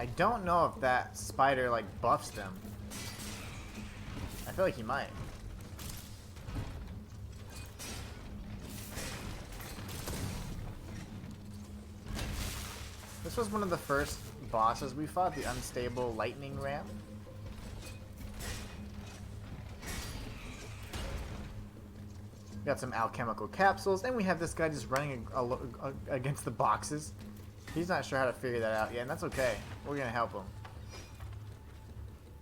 I don't know if that spider like buffs them. I feel like he might. This was one of the first bosses we fought, the unstable lightning ram. Got some alchemical capsules, and we have this guy just running against the boxes. He's not sure how to figure that out yet, and that's okay. We're gonna help him.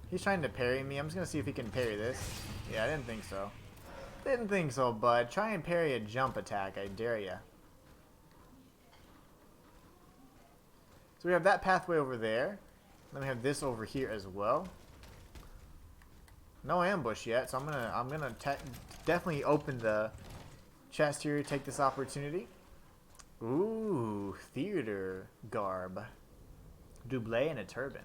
He's trying to parry me. I'm just gonna see if he can parry this. Yeah, I didn't think so. Didn't think so, bud. Try and parry a jump attack. I dare ya. So we have that pathway over there. Then we have this over here as well. No ambush yet, so I'm gonna definitely open the chest here. Take this opportunity. Ooh, theater garb, doublet and a turban.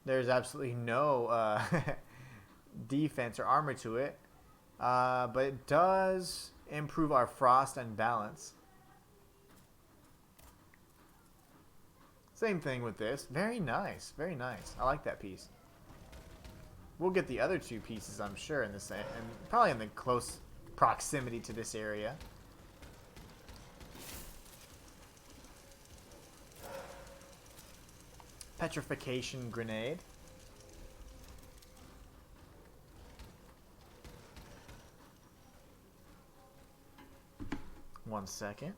There's absolutely no defense or armor to it, but it does improve our frost and balance. Same thing with this. Very nice, very nice. I like that piece. We'll get the other two pieces, I'm sure, in this, and probably in the close proximity to this area. Petrification grenade. One second.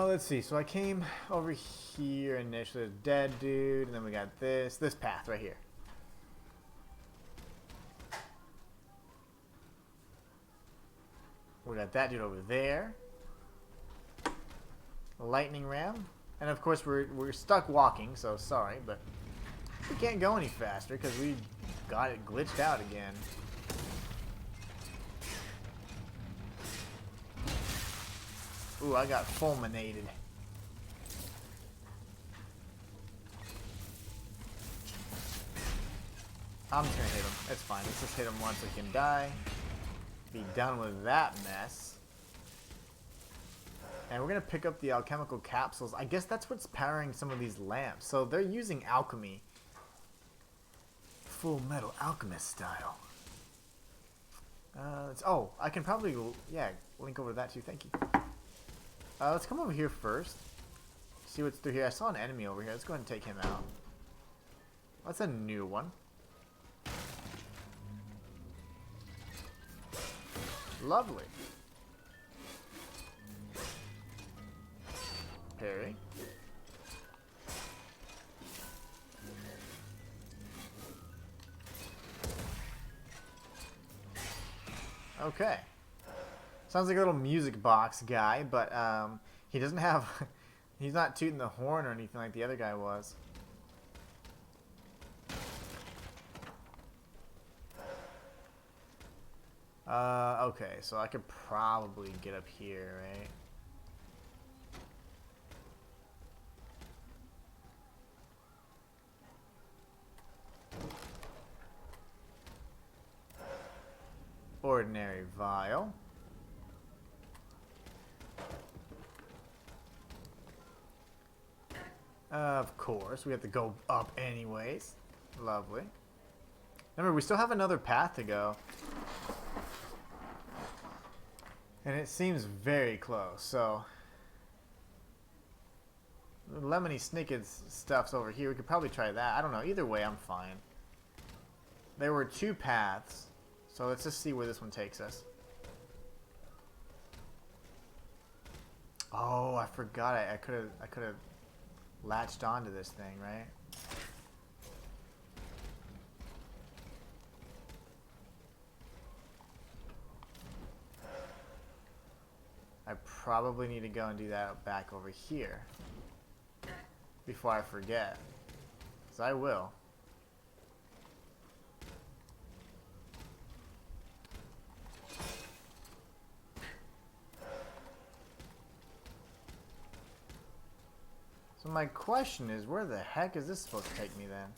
Let's see. So I came over here initially, a dead dude, and then we got this path right here. We got that dude over there. A lightning ram, and of course we're stuck walking. So sorry, but we can't go any faster because we got it glitched out again. Ooh, I got fulminated. I'm just gonna hit him. It's fine. Let's just hit him once so he can die. Be done with that mess. And we're gonna pick up the alchemical capsules. I guess that's what's powering some of these lamps. So they're using alchemy. Full Metal Alchemist style. Oh, I can probably, yeah, link over to that too. Thank you. Let's come over here first. See what's through here. I saw an enemy over here. Let's go ahead and take him out. That's a new one. Lovely. Parry. Okay. Sounds like a little music box guy, but he doesn't have... he's not tooting the horn or anything like the other guy was. Okay, so I could probably get up here, right? Ordinary vial. Of course, we have to go up anyways. Lovely. Remember, we still have another path to go. And it seems very close, so... Lemony Snicket stuff's over here. We could probably try that. I don't know. Either way, I'm fine. There were two paths. So let's just see where this one takes us. Oh, I forgot. I could have latched onto this thing, right? I probably need to go and do that back over here before I forget. 'Cause I will. So my question is, where the heck is this supposed to take me then?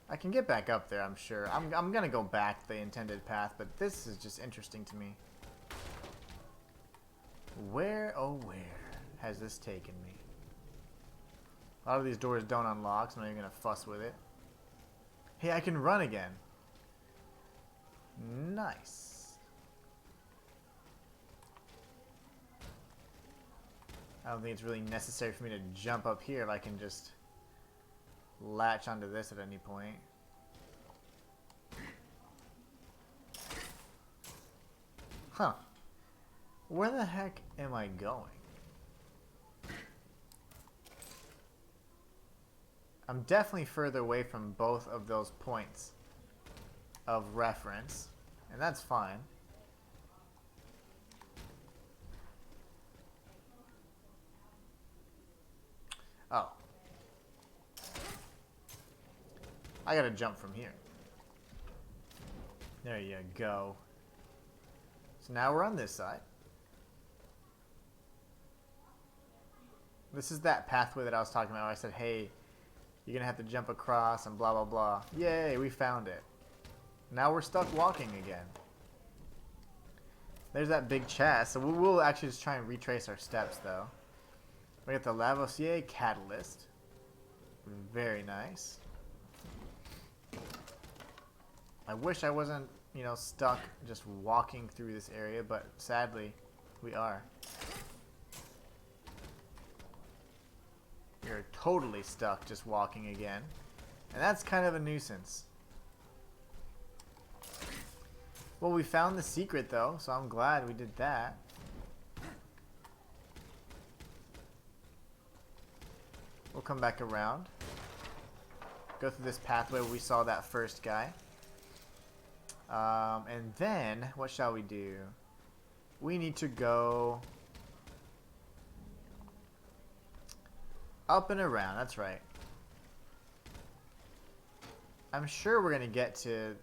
I can get back up there, I'm sure. I'm gonna go back the intended path, but this is just interesting to me. Where, oh where, has this taken me? A lot of these doors don't unlock, so I'm not even gonna fuss with it. Hey, I can run again. Nice. I don't think it's really necessary for me to jump up here if I can just latch onto this at any point. Huh. Where the heck am I going? I'm definitely further away from both of those points of reference, and that's fine. Oh. I gotta jump from here. There you go. So now we're on this side. This is that pathway that I was talking about where I said, hey, you're gonna have to jump across and blah blah blah. Yay, we found it. Now we're stuck walking again. There's that big chest. So we'll actually just try and retrace our steps though. We got the Lavoisier catalyst. Very nice. I wish I wasn't, you know, stuck just walking through this area, but sadly, we are. You're totally stuck just walking again. And that's kind of a nuisance. Well, we found the secret though, so I'm glad we did that. We'll come back around. Go through this pathway where we saw that first guy. And then, what shall we do? We need to go up and around, that's right. I'm sure we're going to get to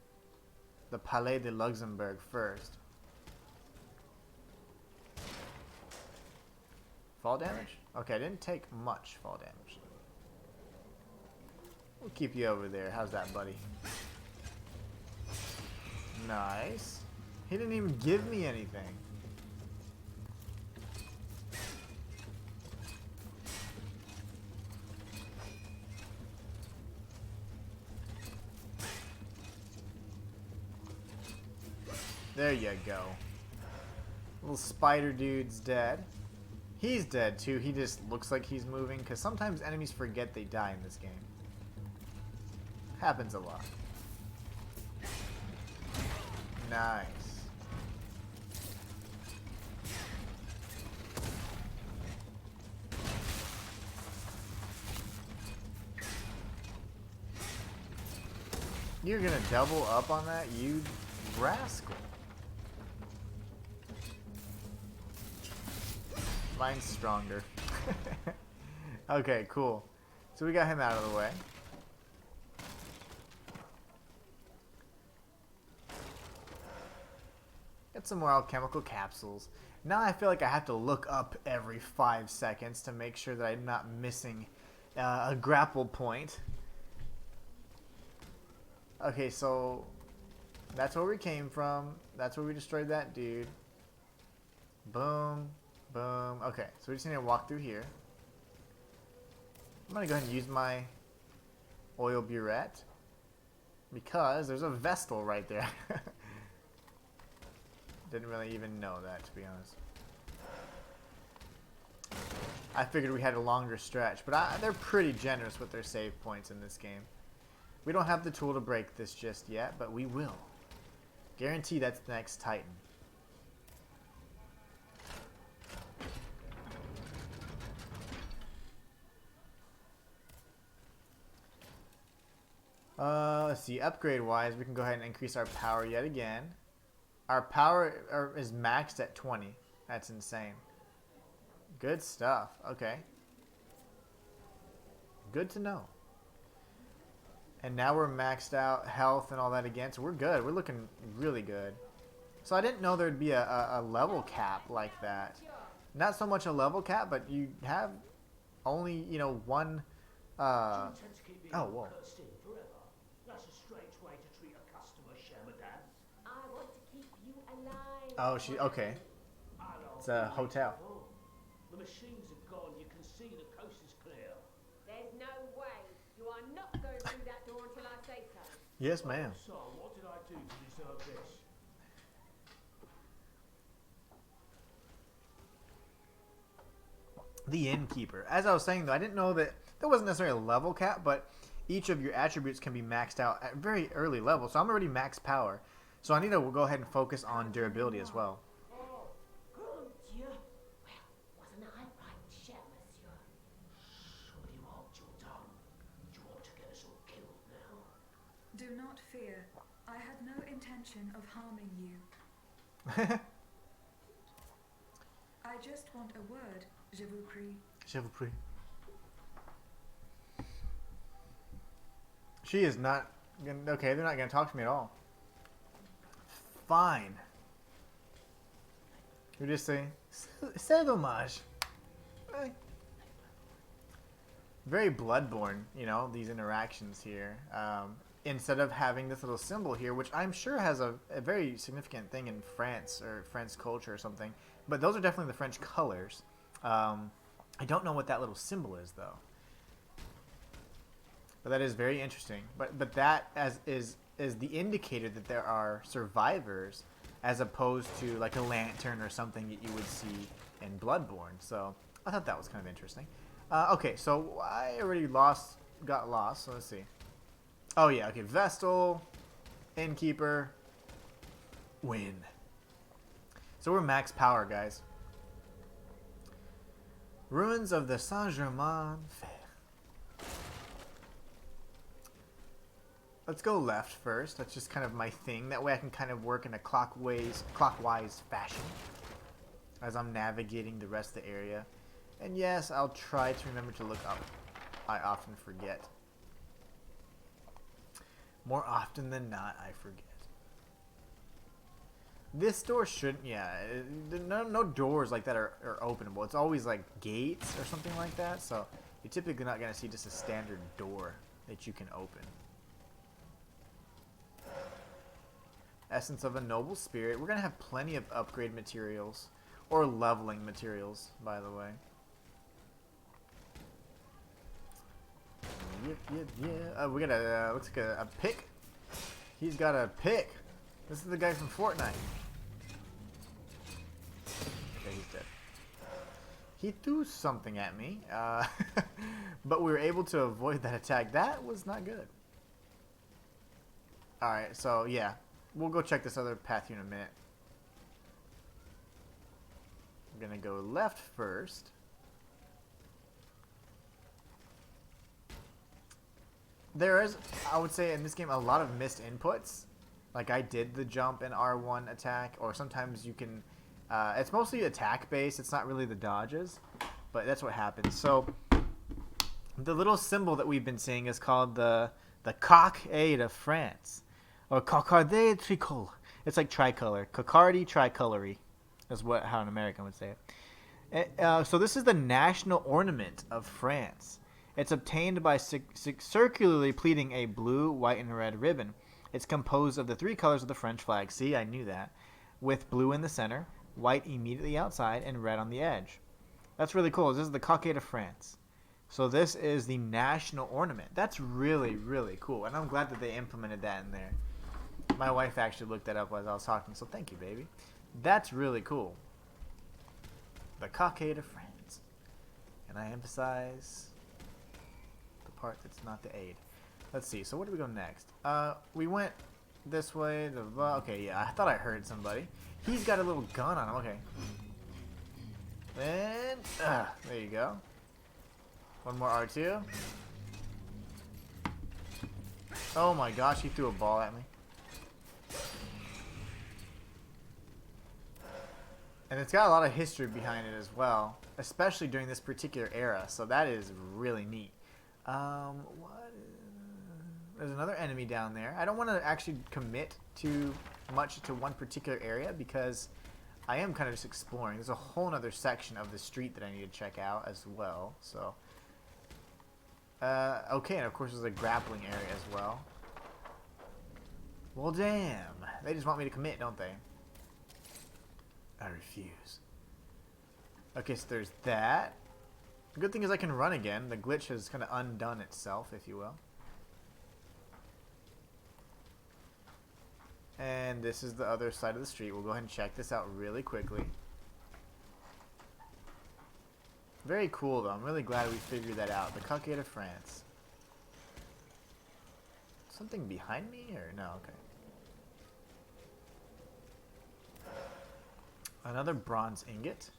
the Palais de Luxembourg first. Fall damage? Okay, I didn't take much fall damage. We'll keep you over there. How's that, buddy? Nice. He didn't even give me anything. There you go. Little spider dude's dead. He's dead too. He just looks like he's moving because sometimes enemies forget they die in this game. Happens a lot. Nice. You're gonna double up on that, you rascal. Mine's stronger. Okay, cool. So we got him out of the way. That's some more alchemical capsules. Now I feel like I have to look up every 5 seconds to make sure that I'm not missing a grapple point. Okay, so that's where we came from. That's where we destroyed that dude. Boom. Boom. Okay, so we just need to walk through here. I'm going to go ahead and use my oil burette because there's a Vestal right there. Didn't really even know that, to be honest. I figured we had a longer stretch, but they're pretty generous with their save points in this game. We don't have the tool to break this just yet, but we will. Guarantee that's the next Titan. Let's see. Upgrade-wise, we can go ahead and increase our power yet again. Our power is maxed at 20. That's insane. Good stuff. Okay. Good to know. And now we're maxed out health and all that again, so we're good. We're looking really good. So I didn't know there'd be a level cap like that. Not so much a level cap, but you have only, you know, one... oh, whoa. That's a strange way to treat a customer, cher madame. I want to keep you alive. Oh, okay. It's a hotel. The machines are gone. You can see the coast is clear. There's no way. You are not going through that door until I say so. Yes, ma'am. So, what did I do to deserve this? The innkeeper. As I was saying, though, I didn't know that there wasn't necessarily a level cap, but each of your attributes can be maxed out at very early levels. So I'm already max power. So I need to go ahead and focus on durability as well. Oh, grand Dieu. Well, wasn't I right, cher monsieur? So do you hold your tongue? Do you want to get us all killed now? Do not fear. I had no intention of harming you. I just want a word, je vous prie. Je vous prie. She is not gonna, okay, they're not gonna talk to me at all. Fine. We just say, c'est dommage. Very Bloodborne, you know, these interactions here. Instead of having this little symbol here, which I'm sure has a very significant thing in France or French culture or something. But those are definitely the French colors. I don't know what that little symbol is, though. But that is very interesting. But that is the indicator that there are survivors, as opposed to like a lantern or something that you would see in Bloodborne. So I thought that was kind of interesting. Okay, so I already got lost. So let's see. Oh yeah, okay. Vestal, Innkeeper, win. So we're max power, guys. Ruins of the Saint-Germain-Fer. Let's go left first. That's just kind of my thing. That way I can kind of work in a clockwise fashion as I'm navigating the rest of the area. And yes, I'll try to remember to look up. I often forget. More often than not, I forget. This door shouldn't, yeah, no doors like that are openable. It's always like gates or something like that. So you're typically not going to see just a standard door that you can open. Essence of a noble spirit. We're going to have plenty of upgrade materials. Or leveling materials, by the way. Yep. We got a, looks like a pick. He's got a pick. This is the guy from Fortnite. Okay, he's dead. He threw something at me. But we were able to avoid that attack. That was not good. Alright, so yeah. We'll go check this other path here in a minute. I'm gonna go left first. There is, I would say, in this game, a lot of missed inputs. Like, I did the jump and R1 attack, or sometimes you can... it's mostly attack-based. It's not really the dodges, but that's what happens. So, the little symbol that we've been seeing is called the cock-a de France, or cocarde tricolore. It's like tricolor. Cocardi tricolori is how an American would say it. So this is the national ornament of France. It's obtained by circularly pleating a blue, white, and red ribbon. It's composed of the 3 colors of the French flag. See, I knew that. With blue in the center, white immediately outside, and red on the edge. That's really cool. This is the cockade of France. So this is the national ornament. That's really, really cool. And I'm glad that they implemented that in there. My wife actually looked that up as I was talking, so thank you, baby. That's really cool. The cockade of France. And I emphasize the part that's not the aid. Let's see. So where do we go next? We went this way. Okay, yeah. I thought I heard somebody. He's got a little gun on him. Okay. And there you go. One more R2. Oh my gosh, he threw a ball at me. And it's got a lot of history behind it as well, especially during this particular era. So that is really neat. There's another enemy down there. I don't want to actually commit too much to one particular area because I am kind of just exploring. There's a whole other section of the street that I need to check out as well. So, okay, and of course there's a grappling area as well. Well, damn. They just want me to commit, don't they? I refuse. Okay, so there's that. The good thing is I can run again. The glitch has kind of undone itself, if you will. And this is the other side of the street. We'll go ahead and check this out really quickly. Very cool, though. I'm really glad we figured that out. The cockade of France. Something behind me? Or no? Okay. Another bronze ingot.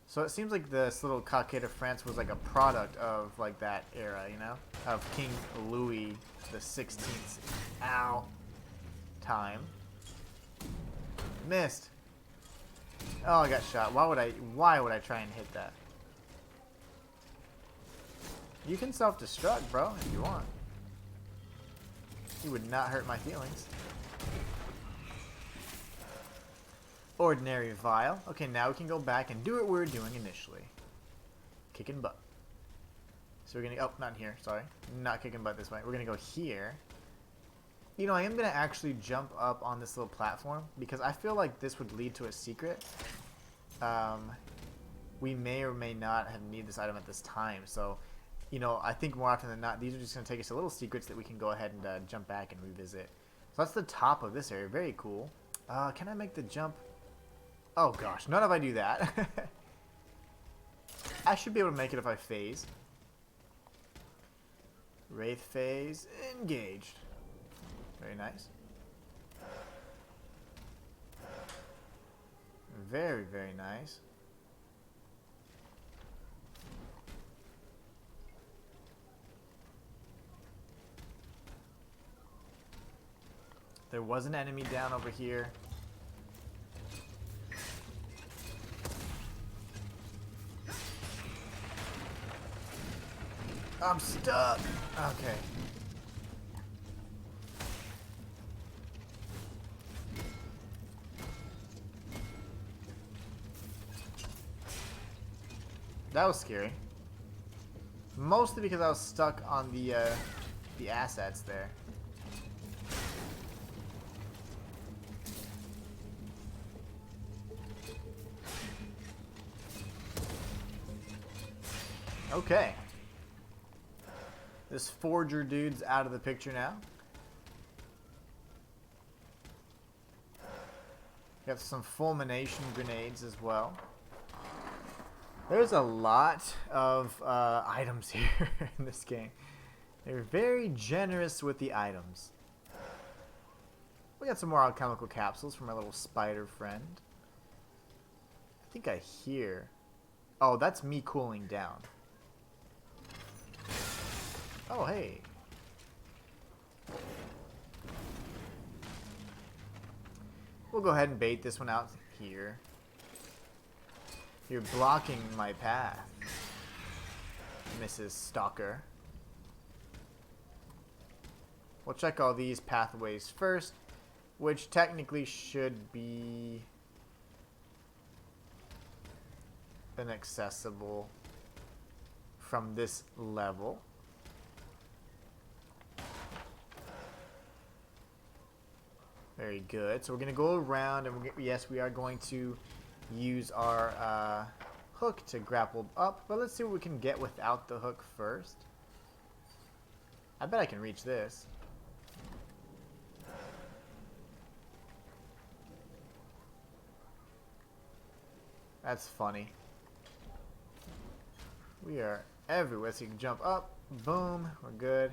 So it seems like this little cockade of France was like a product of like that era, you know, of King Louis the 16th. Ow. Time. Missed. Oh, I got shot. Why would I try and hit that? You can self-destruct, bro, if you want. You would not hurt my feelings. Ordinary vial. Okay, now we can go back and do what we were doing initially. Kicking butt. So we're gonna, oh, not in here, sorry. Not kicking butt this way. We're gonna go here. You know, I am gonna actually jump up on this little platform because I feel like this would lead to a secret. We may or may not have need this item at this time, so you know, I think more often than not, these are just going to take us to little secrets that we can go ahead and jump back and revisit. So that's the top of this area. Very cool. Can I make the jump? Oh gosh, none if I do that. I should be able to make it if I phase. Wraith phase engaged. Very nice. Very, very nice. There was an enemy down over here. I'm stuck. Okay. That was scary. Mostly because I was stuck on the assets there. Okay. This forger dude's out of the picture now. Got some fulmination grenades as well. There's a lot of items here in this game. They're very generous with the items. We got some more alchemical capsules from our little spider friend. I think I hear... Oh, that's me cooling down. Oh, hey. We'll go ahead and bait this one out here. You're blocking my path, Mrs. Stalker. We'll check all these pathways first, which technically should be inaccessible from this level. Very good. So we're going to go around, and yes, we are going to use our hook to grapple up. But let's see what we can get without the hook first. I bet I can reach this. That's funny. We are everywhere, so you can jump up. Boom. We're good.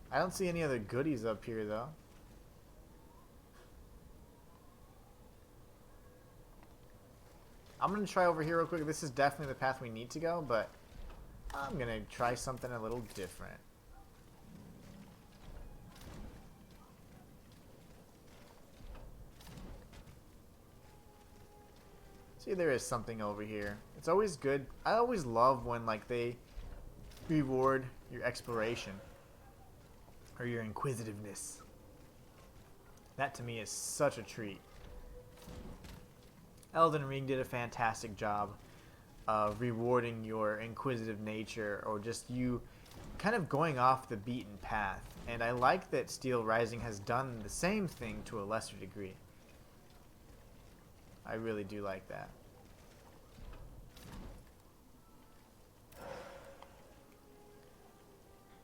I don't see any other goodies up here, though. I'm going to try over here real quick. This is definitely the path we need to go, but I'm going to try something a little different. See, there is something over here. It's always good. I always love when, like, they reward your exploration or your inquisitiveness. That, to me, is such a treat. Elden Ring did a fantastic job of rewarding your inquisitive nature, or just you kind of going off the beaten path. And I like that Steelrising has done the same thing to a lesser degree. I really do like that.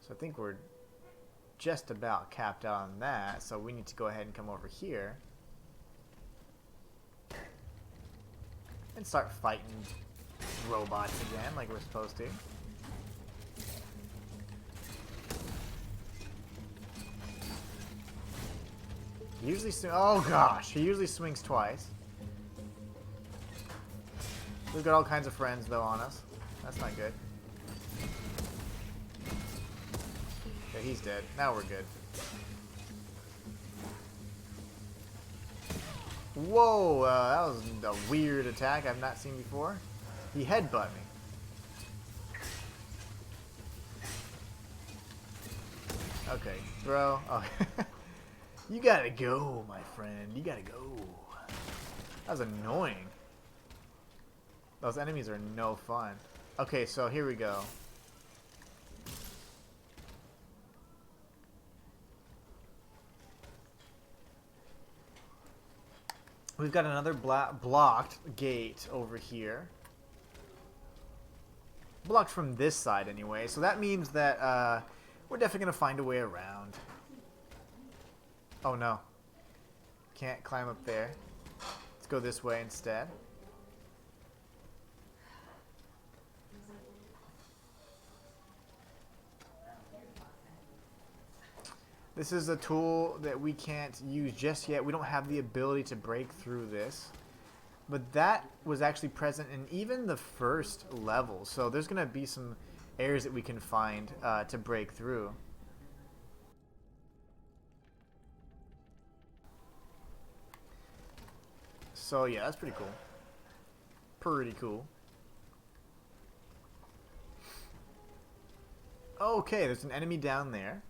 So I think we're just about capped out on that, so we need to go ahead and come over here and start fighting robots again like we're supposed to. Oh gosh, he usually swings twice. We've got all kinds of friends though on us. That's not good. Okay, he's dead. Now we're good. Whoa, that was a weird attack I've not seen before. He headbutt me. Okay, throw. Oh. You gotta go, my friend. You gotta go. That was annoying. Those enemies are no fun. Okay, so here we go. We've got another blocked gate over here. Blocked from this side anyway, so that means that we're definitely going to find a way around. Oh no. Can't climb up there. Let's go this way instead. This is a tool that we can't use just yet. We don't have the ability to break through this. But that was actually present in even the first level. So there's going to be some areas that we can find to break through. So yeah, that's pretty cool. Pretty cool. Okay, there's an enemy down there.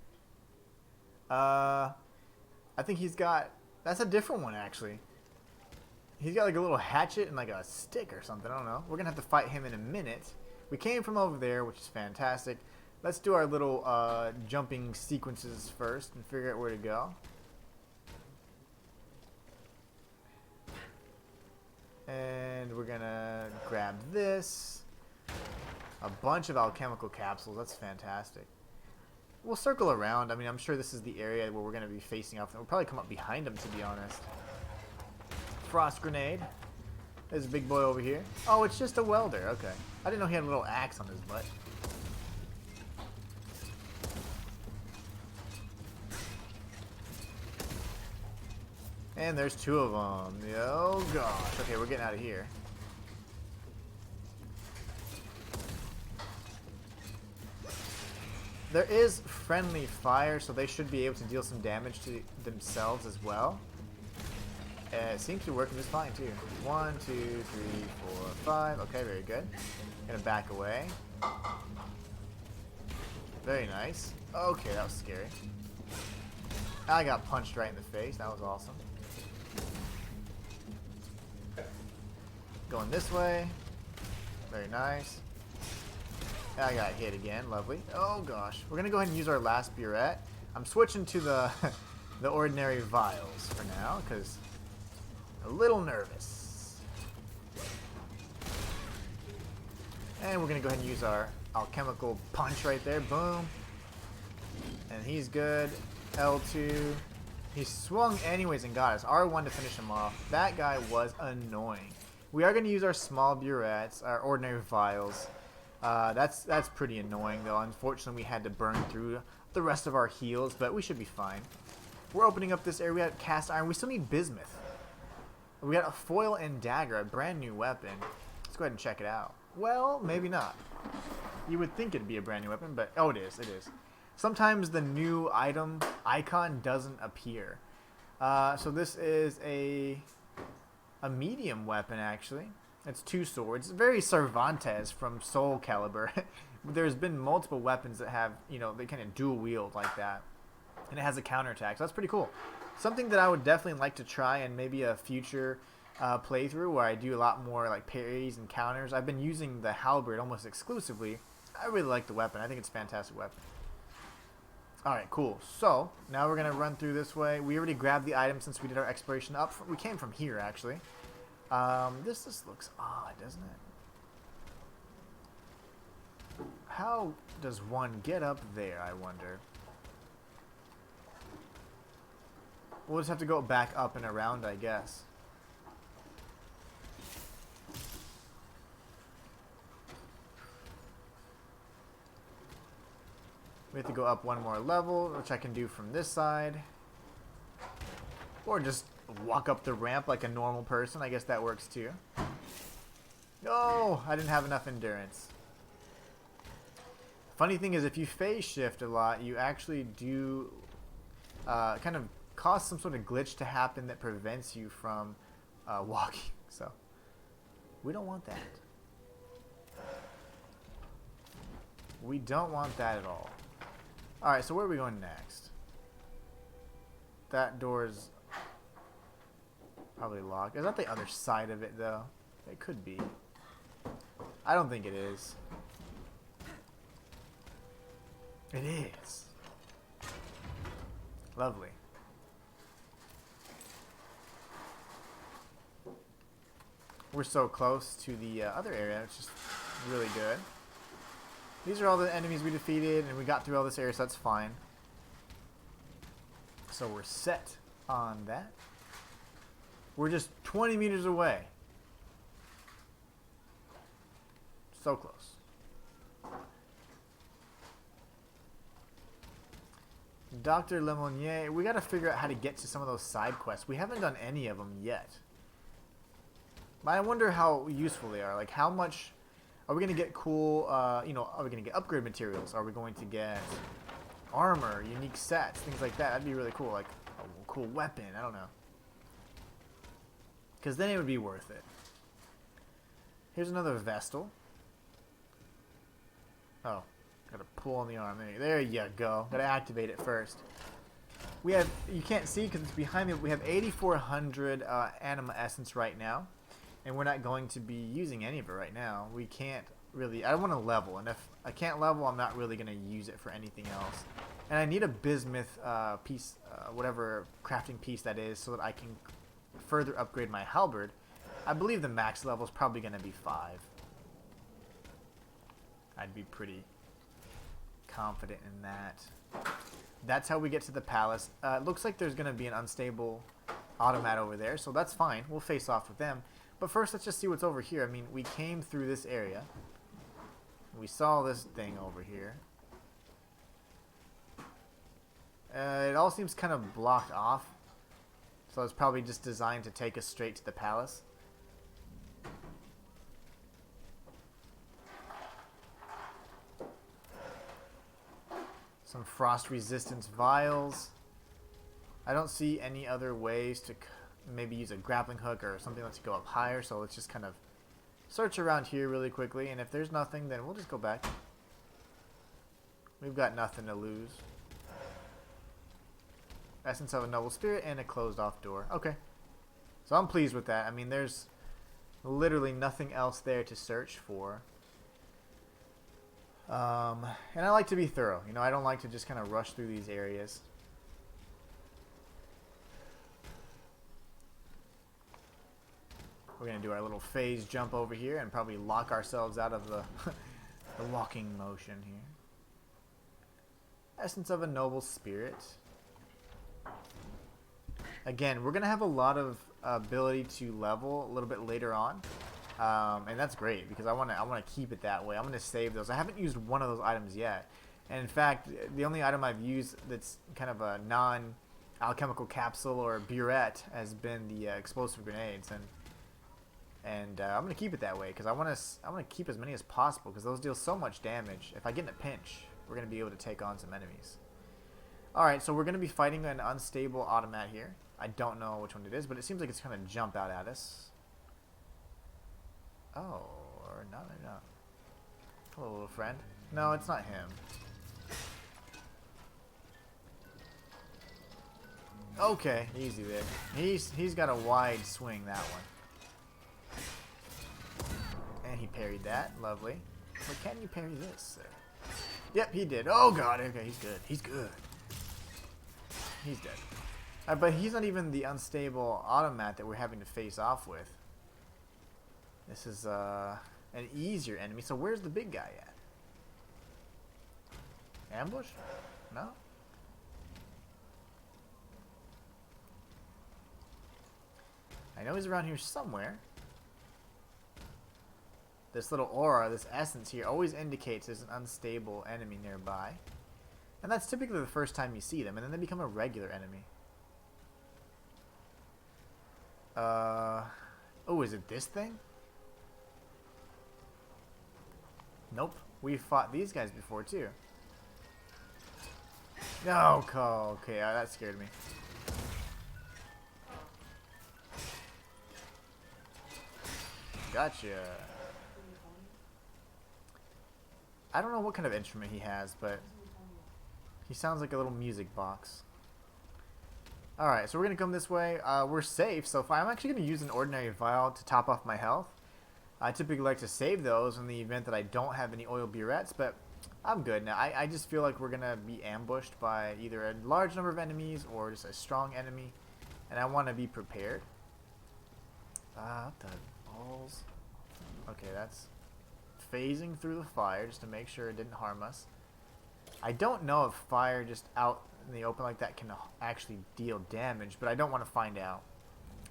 I think he's got... That's a different one, actually. He's got like a little hatchet and like a stick or something. I don't know. We're going to have to fight him in a minute. We came from over there, which is fantastic. Let's do our little jumping sequences first and figure out where to go. And we're going to grab this. A bunch of alchemical capsules. That's fantastic. We'll circle around. I mean, I'm sure this is the area where we're going to be facing off. We'll probably come up behind him, to be honest. Frost grenade. There's a big boy over here. Oh, it's just a welder. Okay. I didn't know he had a little axe on his butt. And there's two of them. Oh, gosh. Okay, we're getting out of here. There is friendly fire, so they should be able to deal some damage to themselves as well. It seems to be working just fine, too. 1, 2, 3, 4, 5. Okay, very good. Gonna back away. Very nice. Okay, that was scary. I got punched right in the face. That was awesome. Going this way. Very nice. I got hit again. Lovely. Oh gosh. We're gonna go ahead and use our last burette. I'm switching to the the ordinary vials for now because I'm a little nervous. And we're gonna go ahead and use our alchemical punch right there. Boom. And he's good. L2. He swung anyways and got us. R1 to finish him off. That guy was annoying. We are going to use our small burettes, our ordinary vials. That's pretty annoying though. Unfortunately, we had to burn through the rest of our heals, but we should be fine. We're opening up this area. We got cast iron. We still need bismuth. We got a foil and dagger, a brand new weapon. Let's go ahead and check it out. Well, maybe not. You would think it'd be a brand new weapon, but oh, it is. It is. Sometimes the new item icon doesn't appear. So this is a medium weapon, actually. It's 2 swords. Very Cervantes from Soul Calibur. There's been multiple weapons that have, you know, they kind of dual wield like that. And it has a counterattack. So that's pretty cool. Something that I would definitely like to try in maybe a future playthrough where I do a lot more like parries and counters. I've been using the halberd almost exclusively. I really like the weapon. I think it's a fantastic weapon. Alright, cool. So, now we're going to run through this way. We already grabbed the item since we did our exploration up. We came from here, actually. This just looks odd, doesn't it? How does one get up there, I wonder? We'll just have to go back up and around, I guess. We have to go up 1 more level, which I can do from this side. Or just walk up the ramp like a normal person. I guess that works too. Oh, I didn't have enough endurance. Funny thing is, if you phase shift a lot, you actually do kind of cause some sort of glitch to happen that prevents you from walking. So, we don't want that. We don't want that at all. Alright, so where are we going next? That door's probably locked. Is that the other side of it, though? It could be. I don't think it is. It is. Lovely. We're so close to the other area. It's just really good. These are all the enemies we defeated, and we got through all this area, so that's fine. So we're set on that. We're just 20 meters away. So close. Dr. Lemonnier, we gotta figure out how to get to some of those side quests. We haven't done any of them yet. But I wonder how useful they are. Like, how much... Are we going to get cool, you know, are we going to get upgrade materials? Are we going to get armor, unique sets, things like that? That'd be really cool. Like, a cool weapon. I don't know. Because then it would be worth it. Here's another Vestal. Oh, gotta pull on the arm. There you go. Gotta activate it first. We have, you can't see because it's behind me, but we have 8,400 anima essence right now. And we're not going to be using any of it right now. We can't really... I don't want to level. And if I can't level, I'm not really going to use it for anything else. And I need a bismuth piece, whatever crafting piece that is, so that I can further upgrade my halberd. I believe the max level is probably going to be 5. I'd be pretty confident in that. That's how we get to the palace. It looks like there's going to be an unstable automat over there, so that's fine. We'll face off with them. But first, let's just see what's over here. I mean, we came through this area. We saw this thing over here. It all seems kind of blocked off. So it's probably just designed to take us straight to the palace. Some frost resistance vials. I don't see any other ways to maybe use a grappling hook or something that's go up higher, so let's just kind of search around here really quickly, and if there's nothing, then we'll just go back. We've got nothing to lose. Essence of a noble spirit and a closed off door. Okay. So I'm pleased with that. I mean, there's literally nothing else there to search for. And I like to be thorough. You know, I don't like to just kind of rush through these areas. We're going to do our little phase jump over here and probably lock ourselves out of the, the walking motion here. Essence of a noble spirit. Again, we're going to have a lot of ability to level a little bit later on. And that's great because I want to keep it that way. I'm going to save those. I haven't used one of those items yet. And in fact, the only item I've used that's kind of a non-alchemical capsule or burette has been the explosive grenades. And I'm going to keep it that way because I want to keep as many as possible because those deal so much damage. If I get in a pinch, we're going to be able to take on some enemies. Alright, so we're going to be fighting an unstable automat here. I don't know which one it is, but it seems like it's going to jump out at us. Oh, or not. Hello, little friend. No, it's not him. Okay, easy there. He's got a wide swing, that one. And he parried that. Lovely. But can you parry this, sir? Yep, he did. Oh, God. Okay, he's good. He's good. He's dead. But he's not even the unstable automat that we're having to face off with. This is an easier enemy. So where's the big guy at? Ambush? No? I know he's around here somewhere. This little aura, this essence here, always indicates there's an unstable enemy nearby. And that's typically the first time you see them, and then they become a regular enemy. Oh, is it this thing? Nope. We've fought these guys before, too. No, okay, that scared me. Gotcha. I don't know what kind of instrument he has, but he sounds like a little music box. Alright, so we're going to come this way. We're safe so far. I'm actually going to use an ordinary vial to top off my health. I typically like to save those in the event that I don't have any oil burettes, but I'm good now. I just feel like we're going to be ambushed by either a large number of enemies or just a strong enemy, and I want to be prepared. What the balls? Okay, that's phasing through the fire just to make sure it didn't harm us. I don't know if fire just out in the open like that can actually deal damage, but I don't want to find out.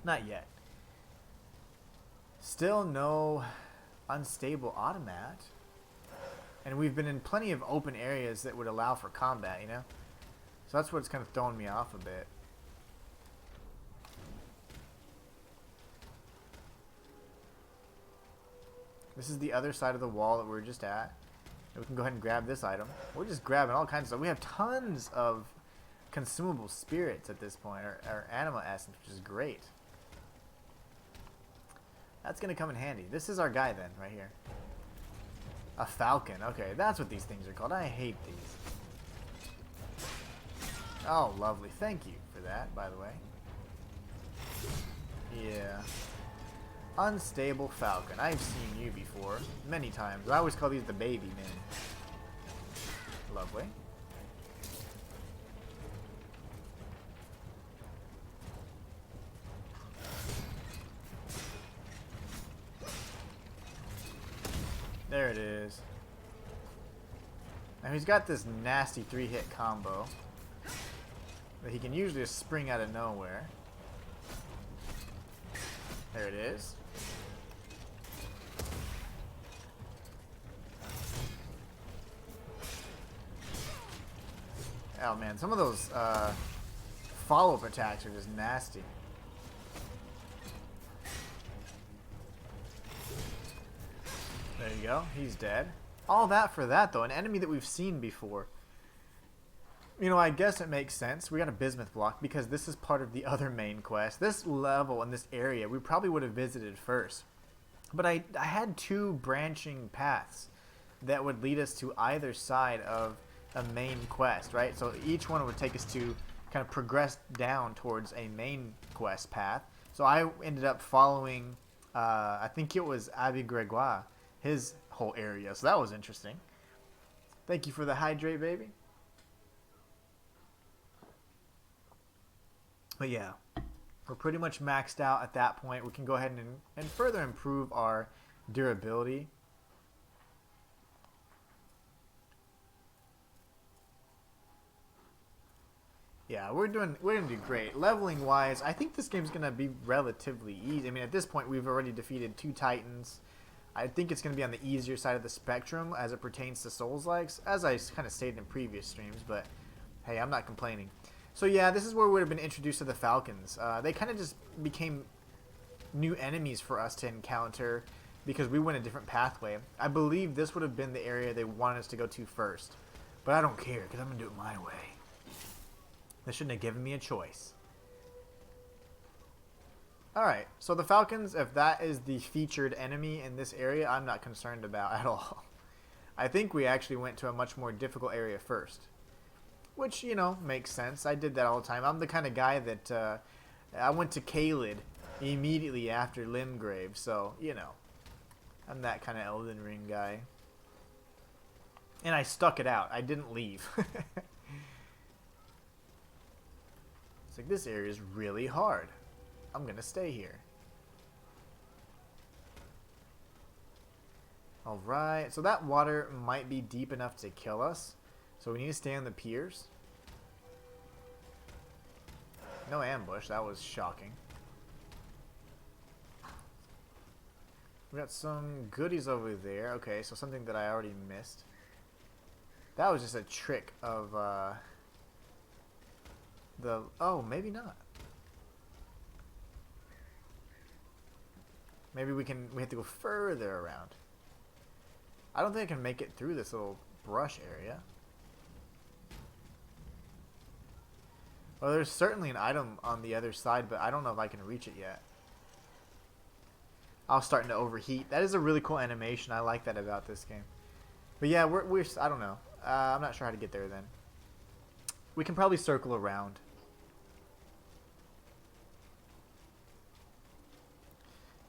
Not yet. Still no unstable automat. And we've been in plenty of open areas that would allow for combat, you know? So that's what's kind of throwing me off a bit. This is the other side of the wall that we were just at. And we can go ahead and grab this item. We're just grabbing all kinds of stuff. We have tons of consumable spirits at this point, or anima essence, which is great. That's going to come in handy. This is our guy then, right here. A falcon. Okay, that's what these things are called. I hate these. Oh, lovely. Thank you for that, by the way. Yeah. Unstable falcon. I've seen you before. Many times. I always call these the baby men. Lovely. There it is. Now he's got this nasty 3-hit combo that he can usually just spring out of nowhere. There it is. Oh man, some of those follow-up attacks are just nasty. There you go. He's dead. All that for that, though. An enemy that we've seen before. You know, I guess it makes sense. We got a bismuth block because this is part of the other main quest. This level in this area we probably would have visited first. But I had two branching paths that would lead us to either side of a main quest, right? So each one would take us to kind of progress down towards a main quest path. So I ended up following, I think it was Abby Gregoire, his whole area. So that was interesting. Thank you for the hydrate, baby. But yeah, we're pretty much maxed out at that point. We can go ahead and further improve our durability. Yeah, we're gonna do great. Leveling wise, I think this game's gonna be relatively easy. I mean, at this point, we've already defeated 2 Titans. I think it's gonna be on the easier side of the spectrum as it pertains to Souls-likes, as I kind of stated in previous streams. But hey, I'm not complaining. So yeah, this is where we would have been introduced to the Falcons. They kind of just became new enemies for us to encounter because we went a different pathway. I believe this would have been the area they wanted us to go to first, but I don't care because I'm gonna do it my way. They shouldn't have given me a choice. Alright, so the Falcons, if that is the featured enemy in this area, I'm not concerned about at all. I think we actually went to a much more difficult area first. Which, you know, makes sense. I did that all the time. I'm the kind of guy that, I went to Caelid immediately after Limgrave, so, you know. I'm that kind of Elden Ring guy. And I stuck it out. I didn't leave. It's like, this area is really hard. I'm gonna stay here. Alright, so that water might be deep enough to kill us. So we need to stay on the piers. No ambush, that was shocking. We got some goodies over there. Okay, so something that I already missed. That was just a trick of oh, maybe not. Maybe we have to go further around. I don't think I can make it through this little brush area. Well, there's certainly an item on the other side, but I don't know if I can reach it yet. I was starting to overheat. That is a really cool animation. I like that about this game. But yeah, we're I don't know. I'm not sure how to get there then. We can probably circle around.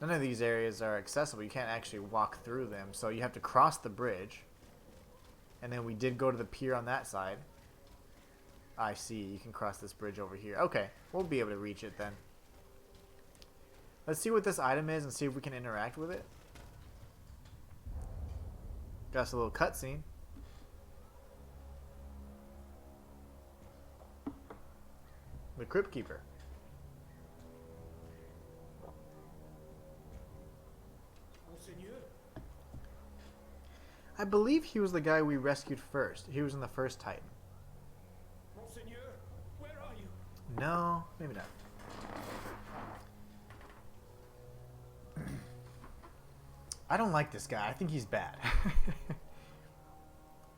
None of these areas are accessible. You can't actually walk through them. So you have to cross the bridge. And then we did go to the pier on that side. I see. You can cross this bridge over here. Okay. We'll be able to reach it then. Let's see what this item is and see if we can interact with it. Got us a little cutscene. The Crypt Keeper. I believe he was the guy we rescued first. He was in the first Titan. Monseigneur, where are you? No, maybe not. I don't like this guy. I think he's bad.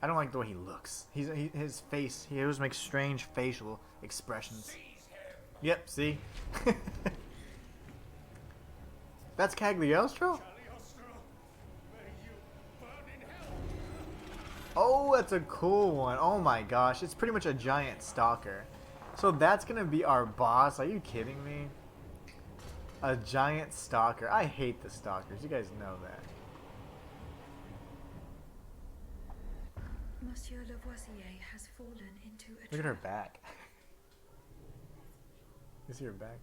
I don't like the way he looks. His face, he always makes strange facial expressions. Yep, see? That's Cagliostro? Oh, that's a cool one. Oh my gosh, it's pretty much a giant stalker. So that's gonna be our boss. Are you kidding me? A giant stalker. I hate the stalkers. You guys know that. Monsieur Lavoisier has fallen into a Look at her trap. back. You see her back?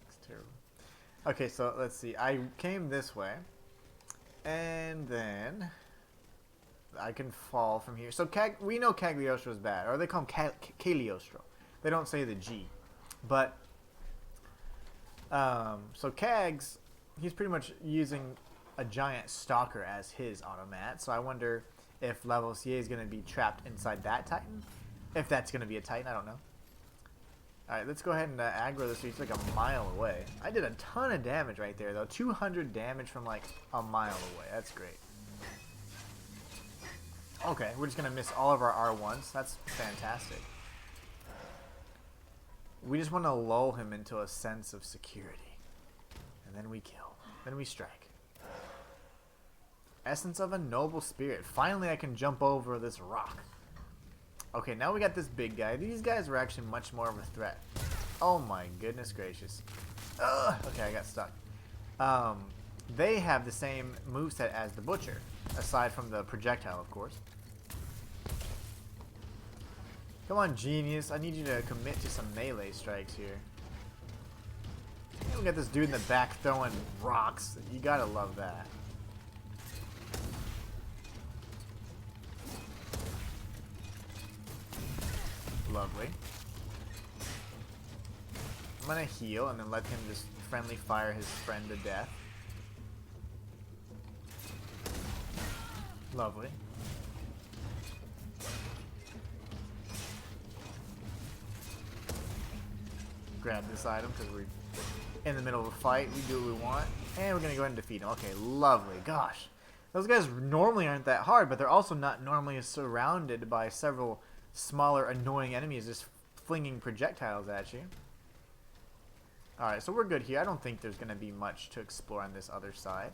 It's terrible. Okay, so let's see. I came this way. And then I can fall from here. So we know Cagliostro is bad. Or they call him Cagliostro. They don't say the G. But so Cags, he's pretty much using a giant stalker as his automat. So I wonder if Lavoisier is going to be trapped inside that Titan. If that's going to be a Titan, I don't know. Alright, let's go ahead and aggro this. He's like a mile away. I did a ton of damage right there, though. 200 damage from like a mile away. That's great. Okay, we're just going to miss all of our R1s. That's fantastic. We just want to lull him into a sense of security. And then we kill. Then we strike. Essence of a noble spirit. Finally I can jump over this rock. Okay, now we got this big guy. These guys were actually much more of a threat. Oh my goodness gracious. Ugh. Okay, I got stuck. They have the same moveset as the Butcher, aside from the projectile, of course. Come on, genius. I need you to commit to some melee strikes here. And we got this dude in the back throwing rocks. You gotta love that. Lovely. I'm gonna heal and then let him just friendly fire his friend to death. Lovely. Grab this item because we're in the middle of a fight. We do what we want. And we're gonna go ahead and defeat him. Okay, lovely. Gosh. Those guys normally aren't that hard, but they're also not normally surrounded by several smaller, annoying enemies just flinging projectiles at you. Alright, so we're good here. I don't think there's going to be much to explore on this other side.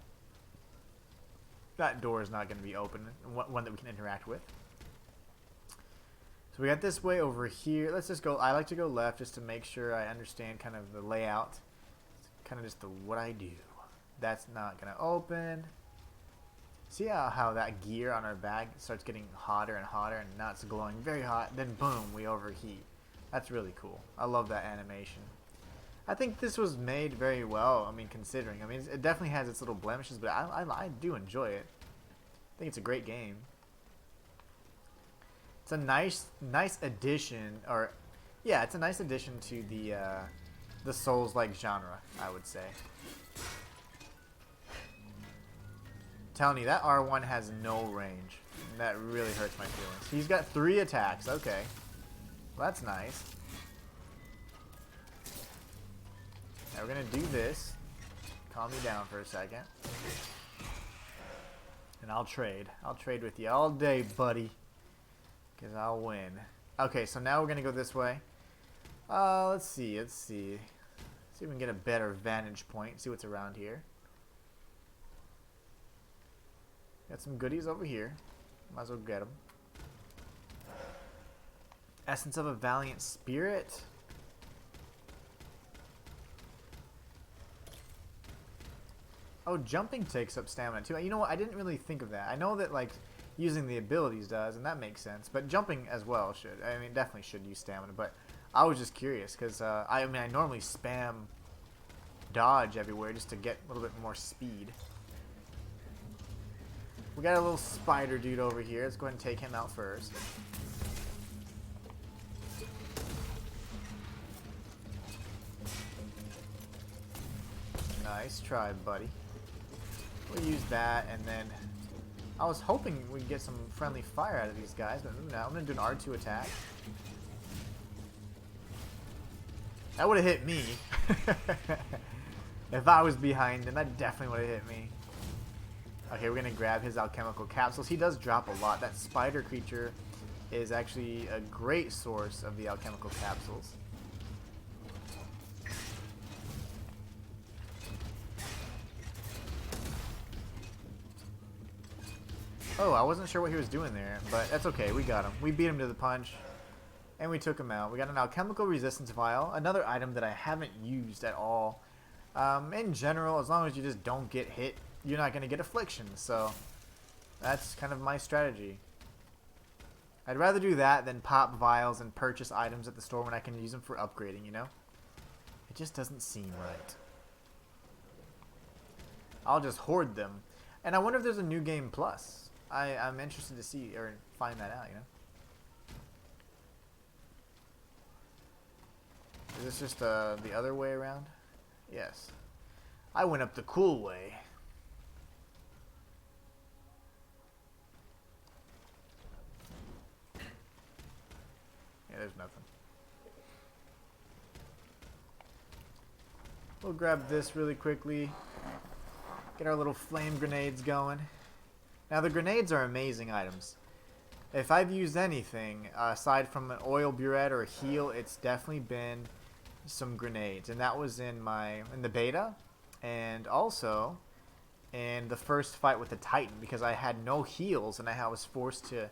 That door is not going to be open, one that we can interact with. So we got this way over here. Let's just go. I like to go left just to make sure I understand kind of the layout. It's kind of just what I do. That's not going to open. See how that gear on our bag starts getting hotter and hotter, and now it's glowing very hot. Then boom, we overheat. That's really cool. I love that animation. I think this was made very well. I mean, considering. I mean, it definitely has its little blemishes, but I do enjoy it. I think it's a great game. It's a nice addition, or yeah, it's a nice addition to the Souls-like genre, I would say. Telling you, that R1 has no range. And that really hurts my feelings. He's got 3 attacks. Okay. Well, that's nice. Now we're going to do this. Calm me down for a second. And I'll trade. I'll trade with you all day, buddy. Because I'll win. Okay, so now we're going to go this way. Let's see. See if we can get a better vantage point. See what's around here. Got some goodies over here. Might as well get them. Essence of a Valiant Spirit. Oh, jumping takes up stamina too. You know what? I didn't really think of that. I know that like using the abilities does, and that makes sense. But jumping as well should. I mean, definitely should use stamina. But I was just curious because I normally spam dodge everywhere just to get a little bit more speed. We got a little spider dude over here. Let's go ahead and take him out first. Nice try, buddy. We'll use that, and then I was hoping we'd get some friendly fire out of these guys, but no, I'm going to do an R2 attack. That would have hit me. If I was behind him, that definitely would have hit me. Okay, we're going to grab his alchemical capsules. He does drop a lot. That spider creature is actually a great source of the alchemical capsules. Oh, I wasn't sure what he was doing there, but that's okay. We got him. We beat him to the punch, and we took him out. We got an alchemical resistance vial, another item that I haven't used at all. In general, as long as you just don't get hit, you're not going to get affliction, so that's kind of my strategy. I'd rather do that than pop vials and purchase items at the store when I can use them for upgrading, you know? It just doesn't seem right. I'll just hoard them. And I wonder if there's a new game plus. I'm interested to see or find that out, you know? Is this just the other way around? Yes. I went up the cool way. Yeah, there's nothing. We'll grab this really quickly. Get our little flame grenades going. Now the grenades are amazing items. If I've used anything, aside from an oil burette or a heal, it's definitely been some grenades. And that was in the beta, and also in the first fight with the Titan, because I had no heals and I was forced to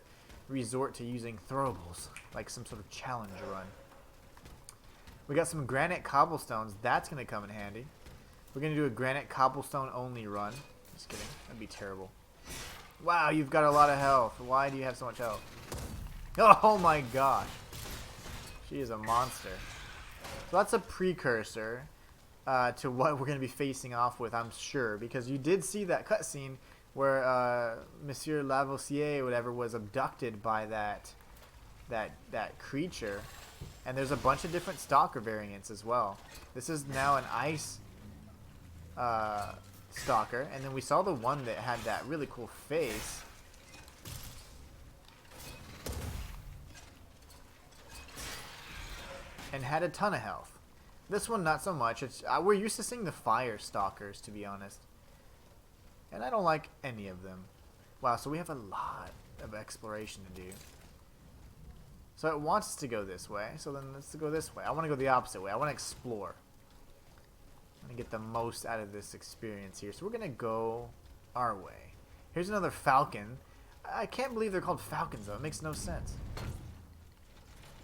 resort to using throwables, like some sort of challenge run. We got some granite cobblestones. That's going to come in handy. We're going to do a granite cobblestone only run. Just kidding. That'd be terrible. Wow, you've got a lot of health. Why do you have so much health? Oh my gosh. She is a monster. So that's a precursor to what we're going to be facing off with, I'm sure. Because you did see that cutscene where Monsieur Lavoisier or whatever was abducted by that creature. And there's a bunch of different stalker variants as well. This is now an ice stalker. And then we saw the one that had that really cool face. And had a ton of health. This one, not so much. It's we're used to seeing the fire stalkers, to be honest. And I don't like any of them. Wow, so we have a lot of exploration to do. So it wants us to go this way, so then let's go this way. I want to go the opposite way. I want to explore. I want to get the most out of this experience here. So we're going to go our way. Here's another falcon. I can't believe they're called falcons, though. It makes no sense.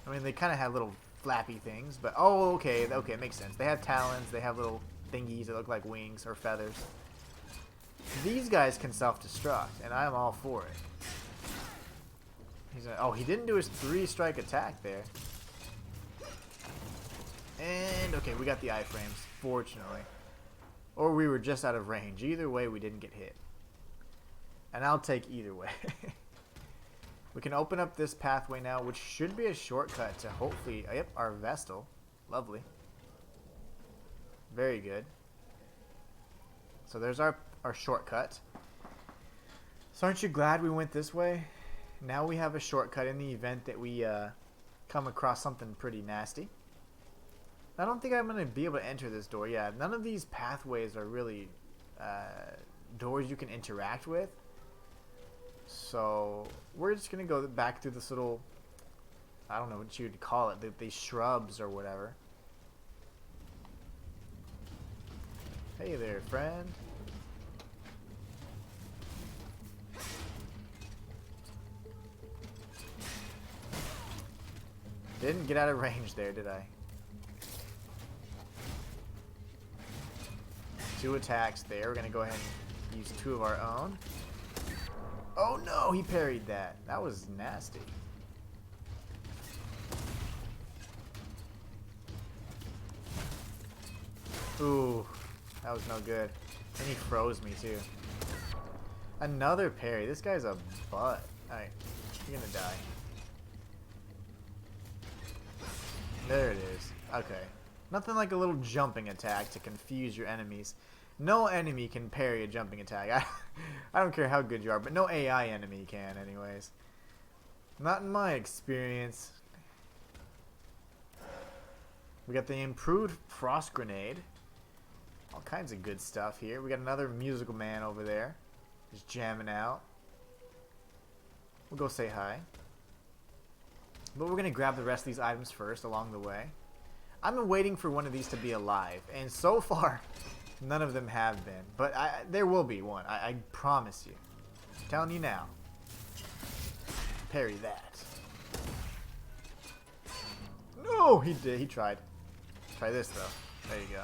I mean, they kind of have little flappy things, but oh, okay, it makes sense. They have talons, they have little thingies that look like wings or feathers. These guys can self-destruct, and I'm all for it. Oh, he didn't do his 3-strike attack there. And, okay, we got the iframes, fortunately. Or we were just out of range. Either way, we didn't get hit. And I'll take either way. We can open up this pathway now, which should be a shortcut to hopefully... Yep, our Vestal. Lovely. Very good. So there's our shortcut. So aren't you glad we went this way? Now we have a shortcut in the event that we come across something pretty nasty. I don't think I'm going to be able to enter this door. Yeah, none of these pathways are really doors you can interact with. So we're just going to go back through this little, I don't know what you'd call it, these shrubs or whatever. Hey there, friend. Didn't get out of range there, did I? 2 attacks there. We're going to go ahead and use 2 of our own. Oh no, he parried that. That was nasty. Ooh, that was no good. And he froze me too. Another parry. This guy's a butt. Alright, you're gonna die. There it is. Okay. Nothing like a little jumping attack to confuse your enemies. No enemy can parry a jumping attack. I don't care how good you are, but no AI enemy can anyways. Not in my experience. We got the improved frost grenade. All kinds of good stuff here. We got another musical man over there. Just jamming out. We'll go say hi. But we're going to grab the rest of these items first along the way. I've been waiting for one of these to be alive. And so far, none of them have been. But there will be one. I promise you. I'm telling you now. Parry that. No, he did. He tried. Try this, though. There you go.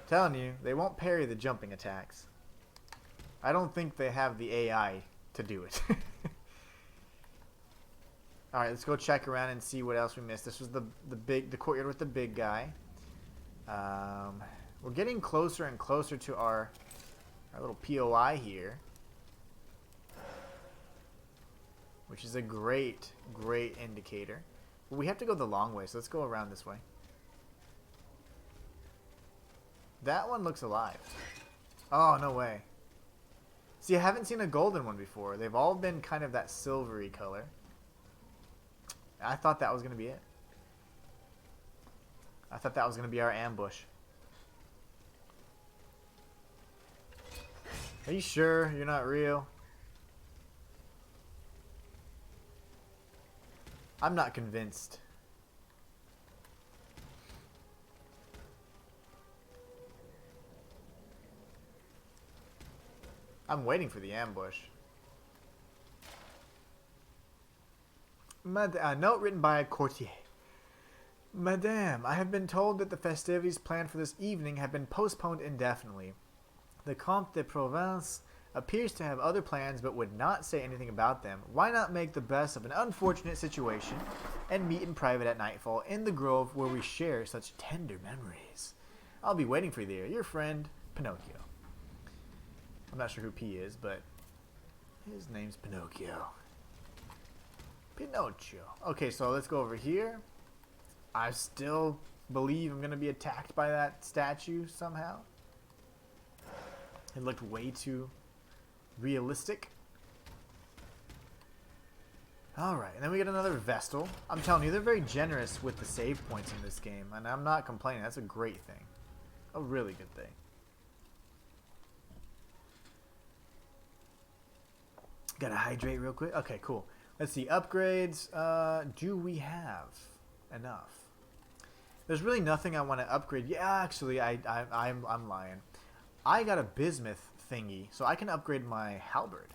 Telling you, they won't parry the jumping attacks. I don't think they have the AI to do it. Alright, let's go check around and see what else we missed. This was the courtyard with the big guy. We're getting closer and closer to our little POI here. Which is a great, great indicator. But we have to go the long way, so let's go around this way. That one looks alive. Oh, no way. See, I haven't seen a golden one before. They've all been kind of that silvery color. I thought that was going to be it. I thought that was going to be our ambush. Are you sure you're not real? I'm not convinced. I'm waiting for the ambush. A note written by a courtier. Madame, I have been told that the festivities planned for this evening have been postponed indefinitely. The Comte de Provence appears to have other plans but would not say anything about them. Why not make the best of an unfortunate situation and meet in private at nightfall in the grove where we share such tender memories? I'll be waiting for you there. Your friend, Pinocchio. I'm not sure who P is, but his name's Pinocchio. Pinocchio. Okay, so let's go over here. I still believe I'm going to be attacked by that statue somehow. It looked way too realistic. Alright, and then we get another Vestal. I'm telling you, they're very generous with the save points in this game, and I'm not complaining. That's a great thing. A really good thing. Gotta hydrate real quick. Okay, cool. Let's see. Upgrades. Do we have enough? There's really nothing I want to upgrade. Yeah, actually, I'm lying. I got a bismuth thingy, so I can upgrade my halberd.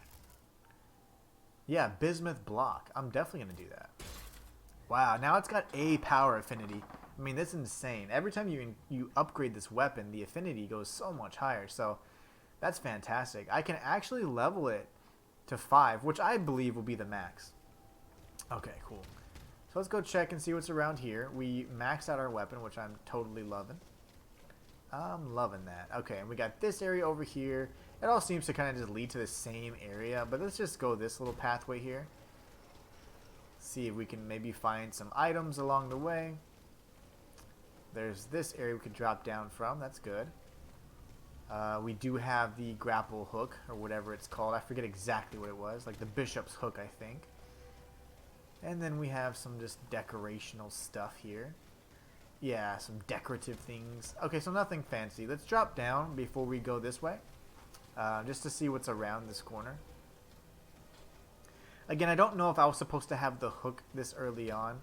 Yeah, bismuth block. I'm definitely going to do that. Wow, now it's got a power affinity. I mean, that's insane. Every time you upgrade this weapon, the affinity goes so much higher. So that's fantastic. I can actually level it to 5, which I believe will be the max. Okay, cool. So let's go check and see what's around here. We maxed out our weapon, which I'm totally loving. I'm loving that. Okay, and we got this area over here. It all seems to kind of just lead to the same area, but let's just go this little pathway here. See if we can maybe find some items along the way. There's this area we could drop down from. That's good. We do have the grapple hook, or whatever it's called. I forget exactly what it was. Like the bishop's hook, I think. And then we have some just decorational stuff here. Yeah, some decorative things. Okay, so nothing fancy. Let's drop down before we go this way. Just to see what's around this corner. Again, I don't know if I was supposed to have the hook this early on.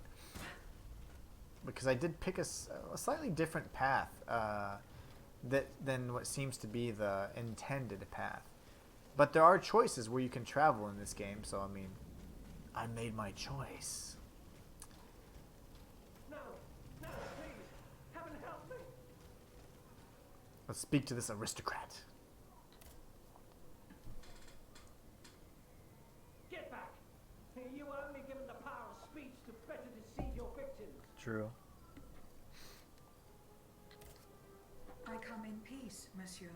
Because I did pick a slightly different path than what seems to be the intended path. But there are choices where you can travel in this game, so I mean, I made my choice. No, no, please, heaven help me. Let's speak to this aristocrat. Get back. You were only given the power of speech to better deceive your victims. True. I come in peace, monsieur.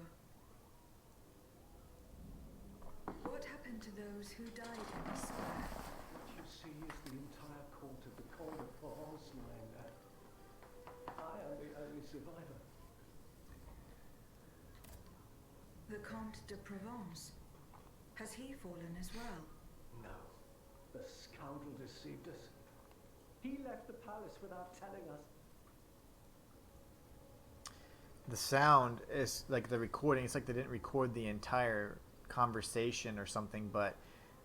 What happened to those who died in the square? What you see is the entire court of the Comte de France lying there. I am the only survivor. The Comte de Provence. Has he fallen as well? No, the scoundrel deceived us. He left the palace without telling us. The sound is like the recording. It's like they didn't record the entire conversation or something, but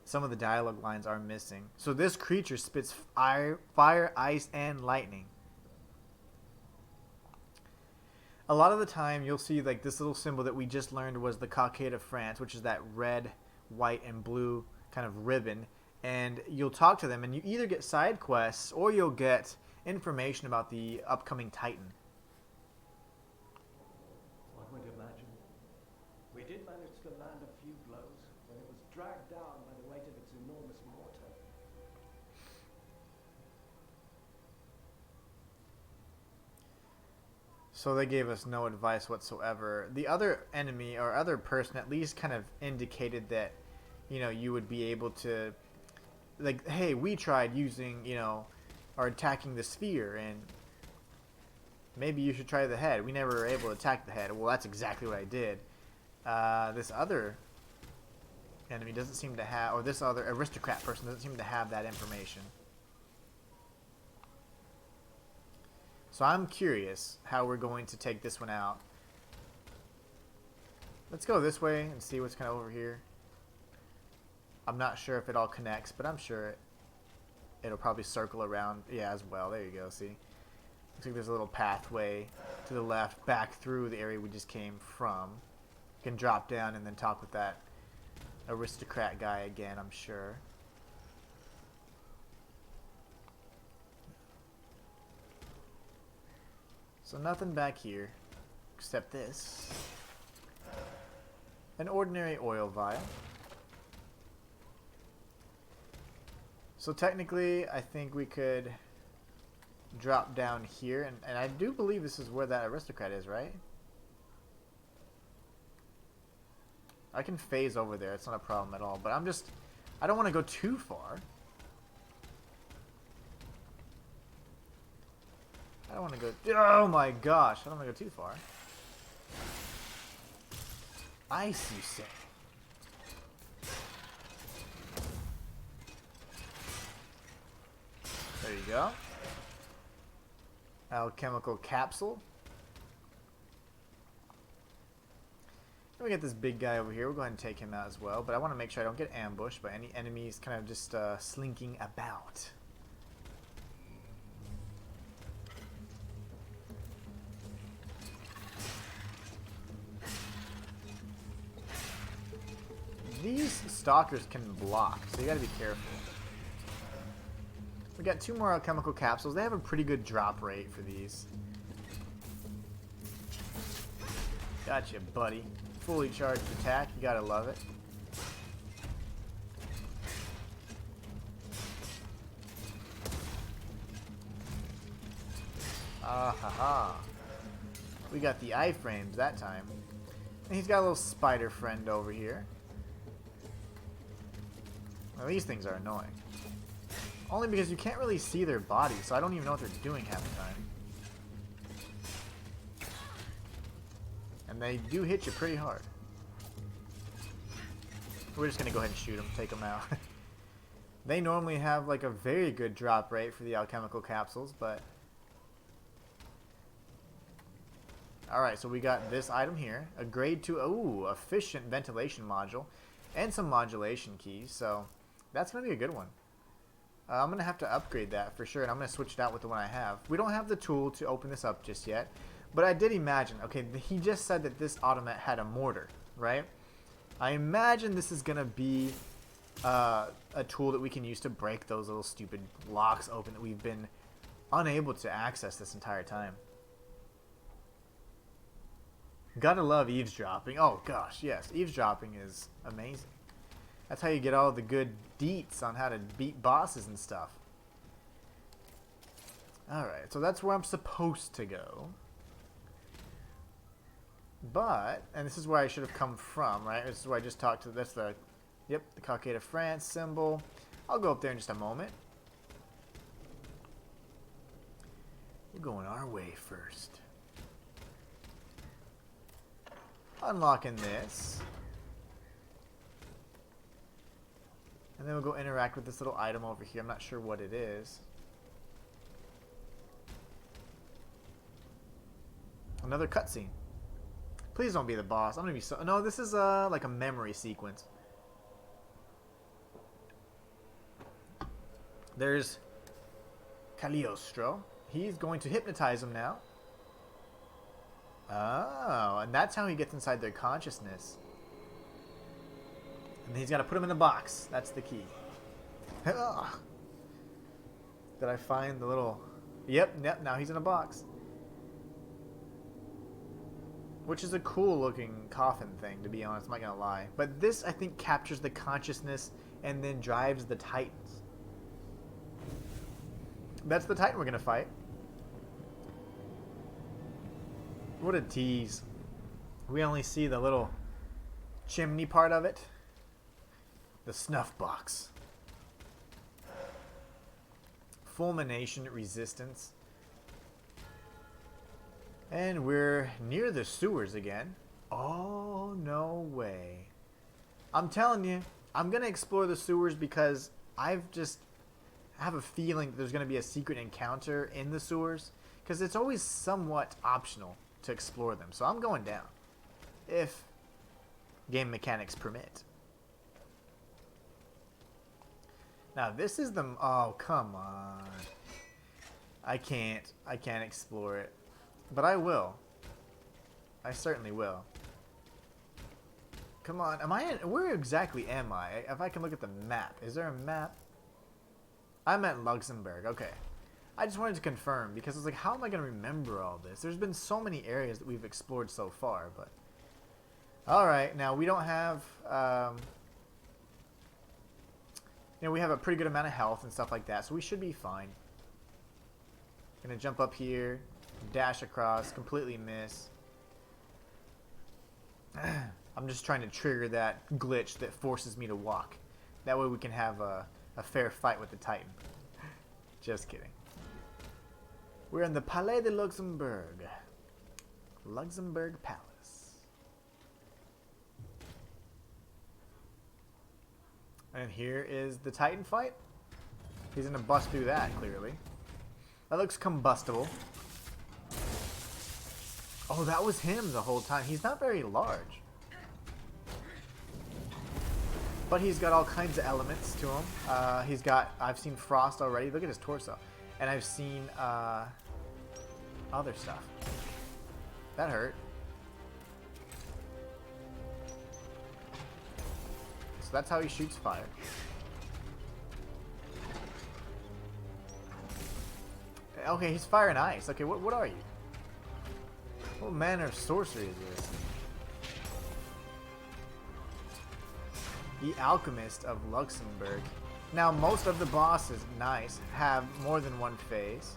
some of the dialogue lines are missing. So this creature spits fire, ice, and lightning. A lot of the time you'll see like this little symbol that we just learned was the cockade of France, which is that red, white, and blue kind of ribbon. And you'll talk to them and you either get side quests or you'll get information about the upcoming Titan. One would imagine. We did manage to land a few blows, but it was dragged down by the weight of its enormous mortar. So they gave us no advice whatsoever. The other enemy or other person at least kind of indicated that, you know, you would be able to, like, hey, we tried using, you know, or attacking the sphere, and maybe you should try the head. We never were able to attack the head. Well, that's exactly what I did. This other enemy doesn't seem to have, or this other aristocrat person doesn't seem to have that information. So I'm curious how we're going to take this one out. Let's go this way and see what's kind of over here. I'm not sure if it all connects, but I'm sure it'll probably circle around. Yeah, as well. There you go, see? Looks like there's a little pathway to the left back through the area we just came from. You can drop down and then talk with that aristocrat guy again, I'm sure. So nothing back here except this. An ordinary oil vial. So technically, I think we could drop down here, and I do believe this is where that aristocrat is, right? I can phase over there, it's not a problem at all, but I don't want to go too far. I don't want to go, oh my gosh, I don't want to go too far. Ice, you say? There you go. Alchemical capsule. Then we get this big guy over here. We'll go ahead and take him out as well. But I want to make sure I don't get ambushed by any enemies kind of just slinking about. These stalkers can block, so you gotta be careful. We got 2 more alchemical capsules. They have a pretty good drop rate for these. Gotcha, buddy. Fully charged attack. You gotta love it. Ah ha ha. We got the iframes that time. And he's got a little spider friend over here. Well, these things are annoying. Only because you can't really see their bodies, so I don't even know what they're doing half the time. And they do hit you pretty hard. We're just gonna go ahead and shoot them, take them out. They normally have like a very good drop rate for the alchemical capsules, but... Alright, so we got this item here. A grade 2, ooh, efficient ventilation module. And some modulation keys, so that's gonna be a good one. I'm going to have to upgrade that for sure, and I'm going to switch it out with the one I have. We don't have the tool to open this up just yet, but I did imagine, okay, he just said that this automat had a mortar, right? I imagine this is going to be a tool that we can use to break those little stupid locks open that we've been unable to access this entire time. Gotta love eavesdropping. Oh gosh, yes, eavesdropping is amazing. That's how you get all the good deets on how to beat bosses and stuff. Alright, so that's where I'm supposed to go. But, and this is where I should have come from, right? This is where I just talked to, that's the, yep, the Cockade of France symbol. I'll go up there in just a moment. We're going our way first. Unlocking this. And then we'll go interact with this little item over here. I'm not sure what it is. Another cutscene. Please don't be the boss. I'm gonna be so... No, this is like a memory sequence. There's Cagliostro. He's going to hypnotize him now. Oh, and that's how he gets inside their consciousness. And he's got to put him in the box. That's the key. Did I find the little... Yep, now he's in a box. Which is a cool looking coffin thing, to be honest, I'm not going to lie. But this, I think, captures the consciousness and then drives the Titans. That's the Titan we're going to fight. What a tease. We only see the little chimney part of it. The snuff box. Fulmination resistance. And we're near the sewers again. Oh, no way. I'm telling you, I'm going to explore the sewers because I have a feeling that there's going to be a secret encounter in the sewers. Because it's always somewhat optional to explore them. So I'm going down. If game mechanics permit. Now this is the... Oh, come on. I can't explore it. But I will. I certainly will. Come on. Am I in... Where exactly am I? If I can look at the map. Is there a map? I'm at Luxembourg. Okay. I just wanted to confirm because I was like, how am I going to remember all this? There's been so many areas that we've explored so far, but... Alright, now we don't have... you know, we have a pretty good amount of health and stuff like that, so we should be fine. Gonna jump up here, dash across, completely miss. I'm just trying to trigger that glitch that forces me to walk. That way we can have a fair fight with the Titan. Just kidding. We're in the Palais de Luxembourg. Luxembourg Palace. And here is the Titan fight. He's gonna bust through that, clearly. That looks combustible. Oh, that was him the whole time. He's not very large. But he's got all kinds of elements to him. He's got... I've seen frost already. Look at his torso. And I've seen other stuff. That hurt. So that's how he shoots fire. Okay, he's firing ice. Okay, what are you? What manner of sorcery is this? The Alchemist of Luxembourg. Now, most of the bosses, nice, have more than one phase.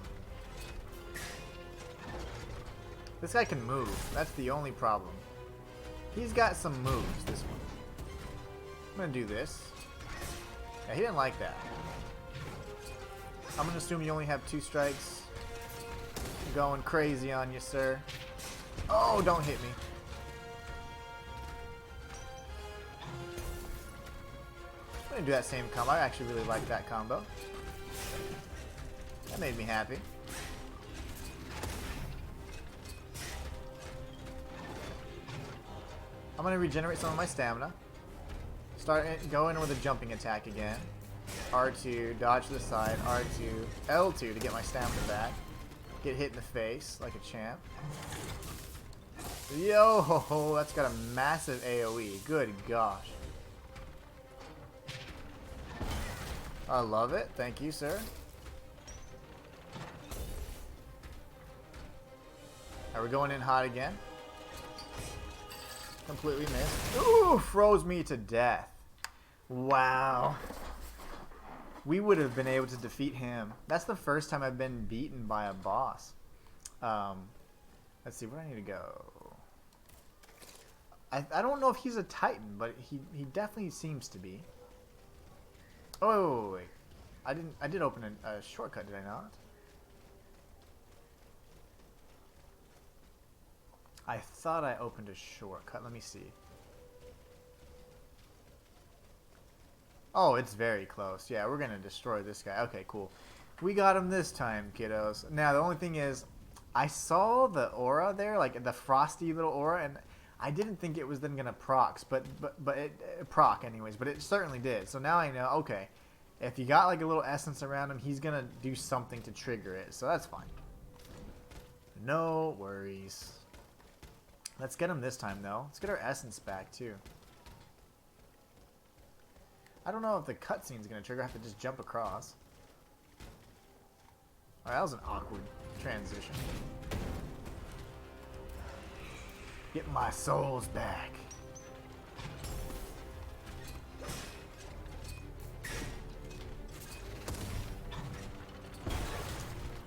This guy can move. That's the only problem. He's got some moves, this one. I'm gonna do this. Yeah, he didn't like that. I'm gonna assume you only have 2 strikes. Going crazy on you, sir. Oh, don't hit me. I'm gonna do that same combo. I actually really like that combo. That made me happy. I'm gonna regenerate some of my stamina. Start going with a jumping attack again. R2, dodge to the side, R2, L2 to get my stamina back. Get hit in the face like a champ. Yo, that's got a massive AoE. Good gosh. I love it. Thank you, sir. Are we going in hot again? Completely missed. Ooh, froze me to death. Wow. We would have been able to defeat him. That's the first time I've been beaten by a boss. Let's see, where do I need to go? I don't know if he's a Titan, but he definitely seems to be. Oh, wait. I did open a shortcut, did I not? I thought I opened a shortcut. Let me see. Oh, it's very close. Yeah, we're gonna destroy this guy. Okay, cool. We got him this time, kiddos. Now, the only thing is, I saw the aura there, like the frosty little aura, and I didn't think it was then gonna proc, but it proc anyways, but it certainly did. So now I know, okay, if you got like a little essence around him, he's gonna do something to trigger it, so that's fine. No worries. Let's get him this time, though. Let's get our essence back, too. I don't know if the cutscene's going to trigger. I have to just jump across. Alright, that was an awkward transition. Get my souls back.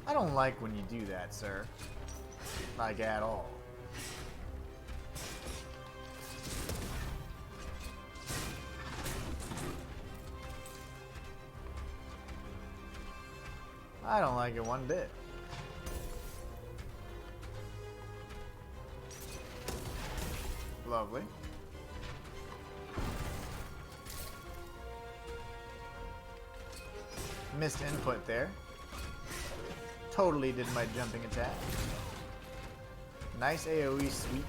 I don't like when you do that, sir. Like, at all. I don't like it one bit. Lovely. Missed input there. Totally did my jumping attack. Nice AoE sweep.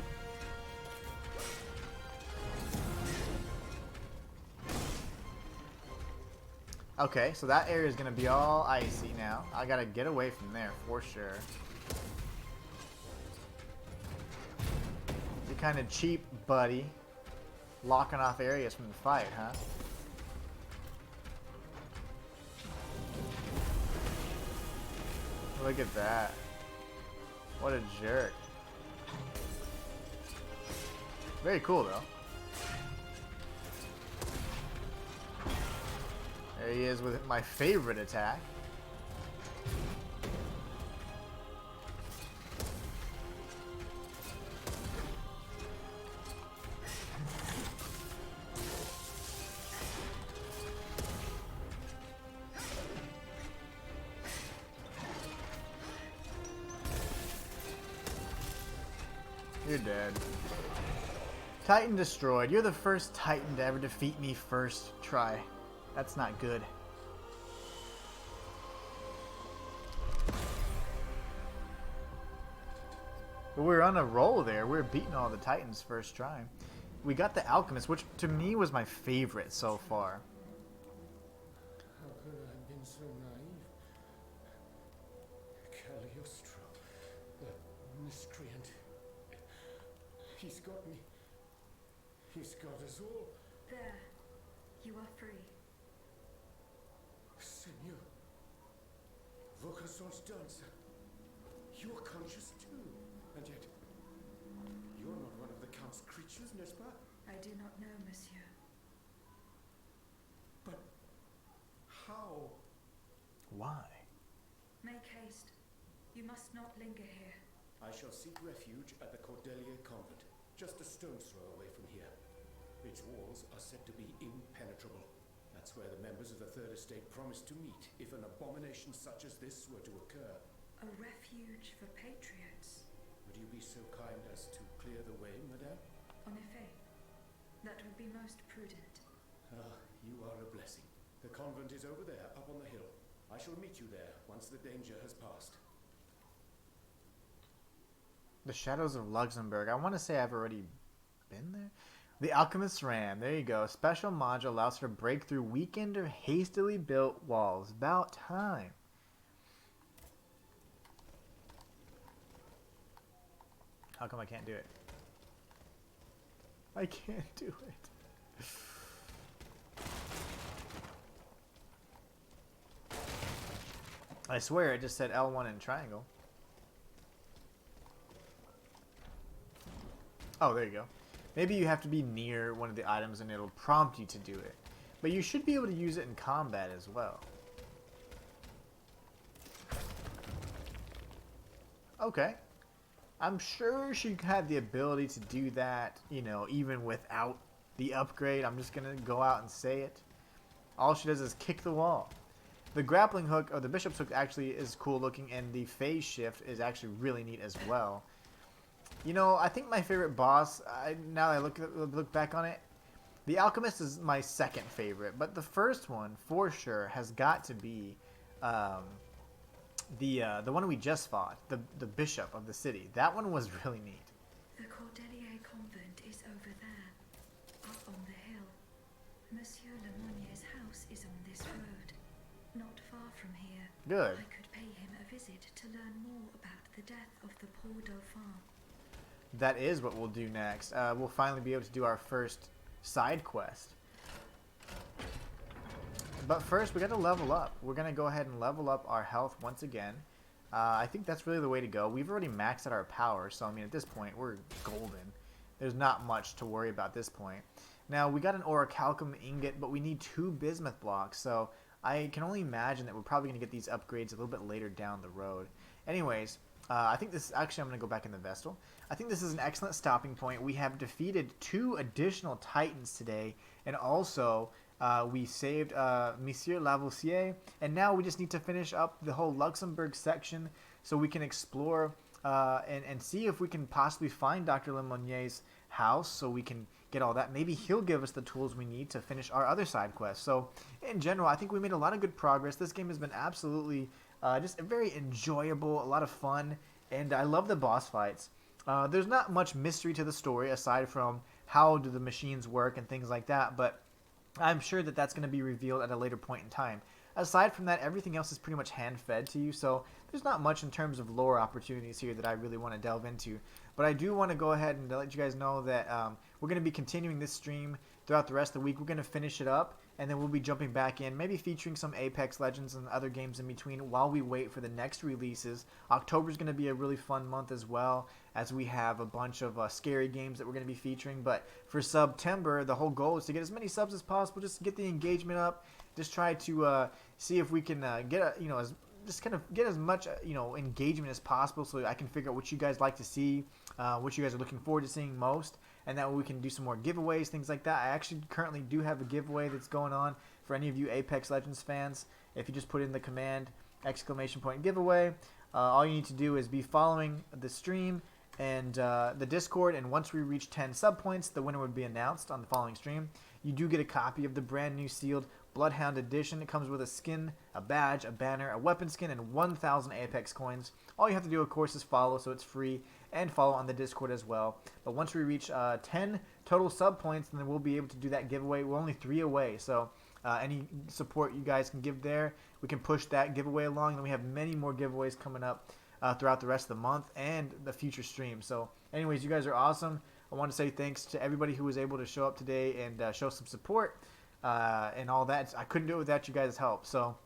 Okay, so that area is going to be all icy now. I got to get away from there for sure. You're kind of cheap, buddy. Locking off areas from the fight, huh? Look at that. What a jerk. Very cool though. There he is with my favorite attack. You're dead. Titan destroyed. You're the first Titan to ever defeat me first try. That's not good. But we're on a roll there. We're beating all the Titans first try. We got the Alchemist, which to me was my favorite so far. How could I have been so naive? Cagliostro, the miscreant. He's got me. He's got us all. There. You are free. Senor. Vocasons dancer. You're conscious too. And yet, you're not one of the Count's creatures, n'est-ce pas? I do not know, monsieur. But how? Why? Make haste. You must not linger here. I shall seek refuge at the Cordelier Convent, just a stone's throw away from here. Its walls are said to be impenetrable. That's where the members of the Third Estate promised to meet if an abomination such as this were to occur. A refuge for patriots. Would you be so kind as to clear the way, madame? En effet. That would be most prudent. Ah, you are a blessing. The convent is over there, up on the hill. I shall meet you there once the danger has passed. The Shadows of Luxembourg. I want to say I've already been there. The Alchemist's Ram. There you go. Special module allows her to break through weakened or hastily built walls. About time. How come I can't do it? I can't do it. I swear it just said L1 in triangle. Oh, there you go. Maybe you have to be near one of the items and it'll prompt you to do it. But you should be able to use it in combat as well. Okay. I'm sure she had the ability to do that, you know, even without the upgrade. I'm just going to go out and say it. All she does is kick the wall. The grappling hook, or the bishop's hook, actually is cool looking, and the phase shift is actually really neat as well. You know, I think my favorite boss, now that I look back on it, the Alchemist is my second favorite, but the first one, for sure, has got to be the one we just fought, the bishop of the city. That one was really neat. The Cordelier Convent is over there, up on the hill. Monsieur Lemonier's house is on this road, not far from here. Good. I could pay him a visit to learn more about the death of the poor Dauphin. That is what we'll do next. We'll finally be able to do our first side quest. But first, we got to level up. We're going to go ahead and level up our health once again. I think that's really the way to go. We've already maxed out our power, so I mean, at this point, we're golden. There's not much to worry about at this point. Now, we got an orichalcum ingot, but we need 2 bismuth blocks, so I can only imagine that we're probably going to get these upgrades a little bit later down the road. Anyways, I think this... Actually, I'm going to go back in the Vestal. I think this is an excellent stopping point. We have defeated 2 additional Titans today, and also... we saved Monsieur Lavoisier, and now we just need to finish up the whole Luxembourg section so we can explore and see if we can possibly find Dr. Lemonier's house so we can get all that. Maybe he'll give us the tools we need to finish our other side quests. So, in general, I think we made a lot of good progress. This game has been absolutely just very enjoyable, a lot of fun, and I love the boss fights. There's not much mystery to the story aside from how do the machines work and things like that, but I'm sure that that's going to be revealed at a later point in time. Aside from that, everything else is pretty much hand-fed to you, so there's not much in terms of lore opportunities here that I really want to delve into. But I do want to go ahead and let you guys know that we're going to be continuing this stream throughout the rest of the week. We're going to finish it up, and then we'll be jumping back in, maybe featuring some Apex Legends and other games in between while we wait for the next releases. October is going to be a really fun month as well, as we have a bunch of scary games that we're going to be featuring. But for September, the whole goal is to get as many subs as possible, just to get the engagement up, just try to see if we can just kind of get as much engagement as possible, so I can figure out what you guys like to see, what you guys are looking forward to seeing most, and that way we can do some more giveaways, things like that. I actually currently do have a giveaway that's going on for any of you Apex Legends fans. If you just put in the command !giveaway, all you need to do is be following the stream and the Discord, and once we reach 10 sub points, the winner would be announced on the following stream. You do get a copy of the brand new sealed Bloodhound Edition. It comes with a skin, a badge, a banner, a weapon skin, and 1,000 Apex coins. All you have to do, of course, is follow, so it's free, and follow on the Discord as well. But once we reach 10 total sub points, then we'll be able to do that giveaway. We're only 3 away, so any support you guys can give there, we can push that giveaway along. And we have many more giveaways coming up throughout the rest of the month and the future streams. So anyways, you guys are awesome. I want to say thanks to everybody who was able to show up today and show some support and all that. I couldn't do it without you guys' help. So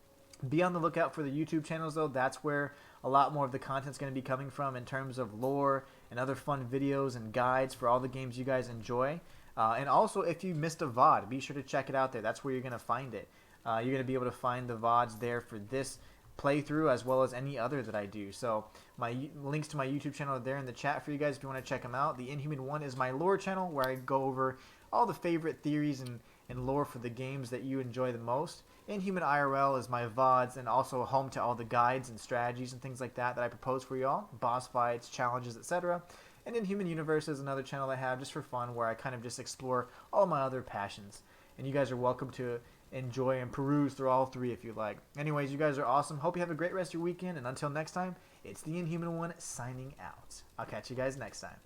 be on the lookout for the YouTube channels, though. That's where a lot more of the content's going to be coming from in terms of lore and other fun videos and guides for all the games you guys enjoy. And also, if you missed a VOD, be sure to check it out there. That's where you're going to find it. You're going to be able to find the VODs there for this playthrough as well as any other that I do. So my links to my YouTube channel are there in the chat for you guys if you want to check them out. The Inhuman one is my lore channel, where I go over all the favorite theories and lore for the games that you enjoy the most. Inhuman IRL is my VODs, and also home to all the guides and strategies and things like that I propose for y'all, boss fights, challenges, etc. And Inhuman Universe is another channel I have just for fun, where I kind of just explore all my other passions. And you guys are welcome to enjoy and peruse through all 3 if you like. Anyways, you guys are awesome. Hope you have a great rest of your weekend, and until next time, it's the Inhuman one signing out. I'll catch you guys next time.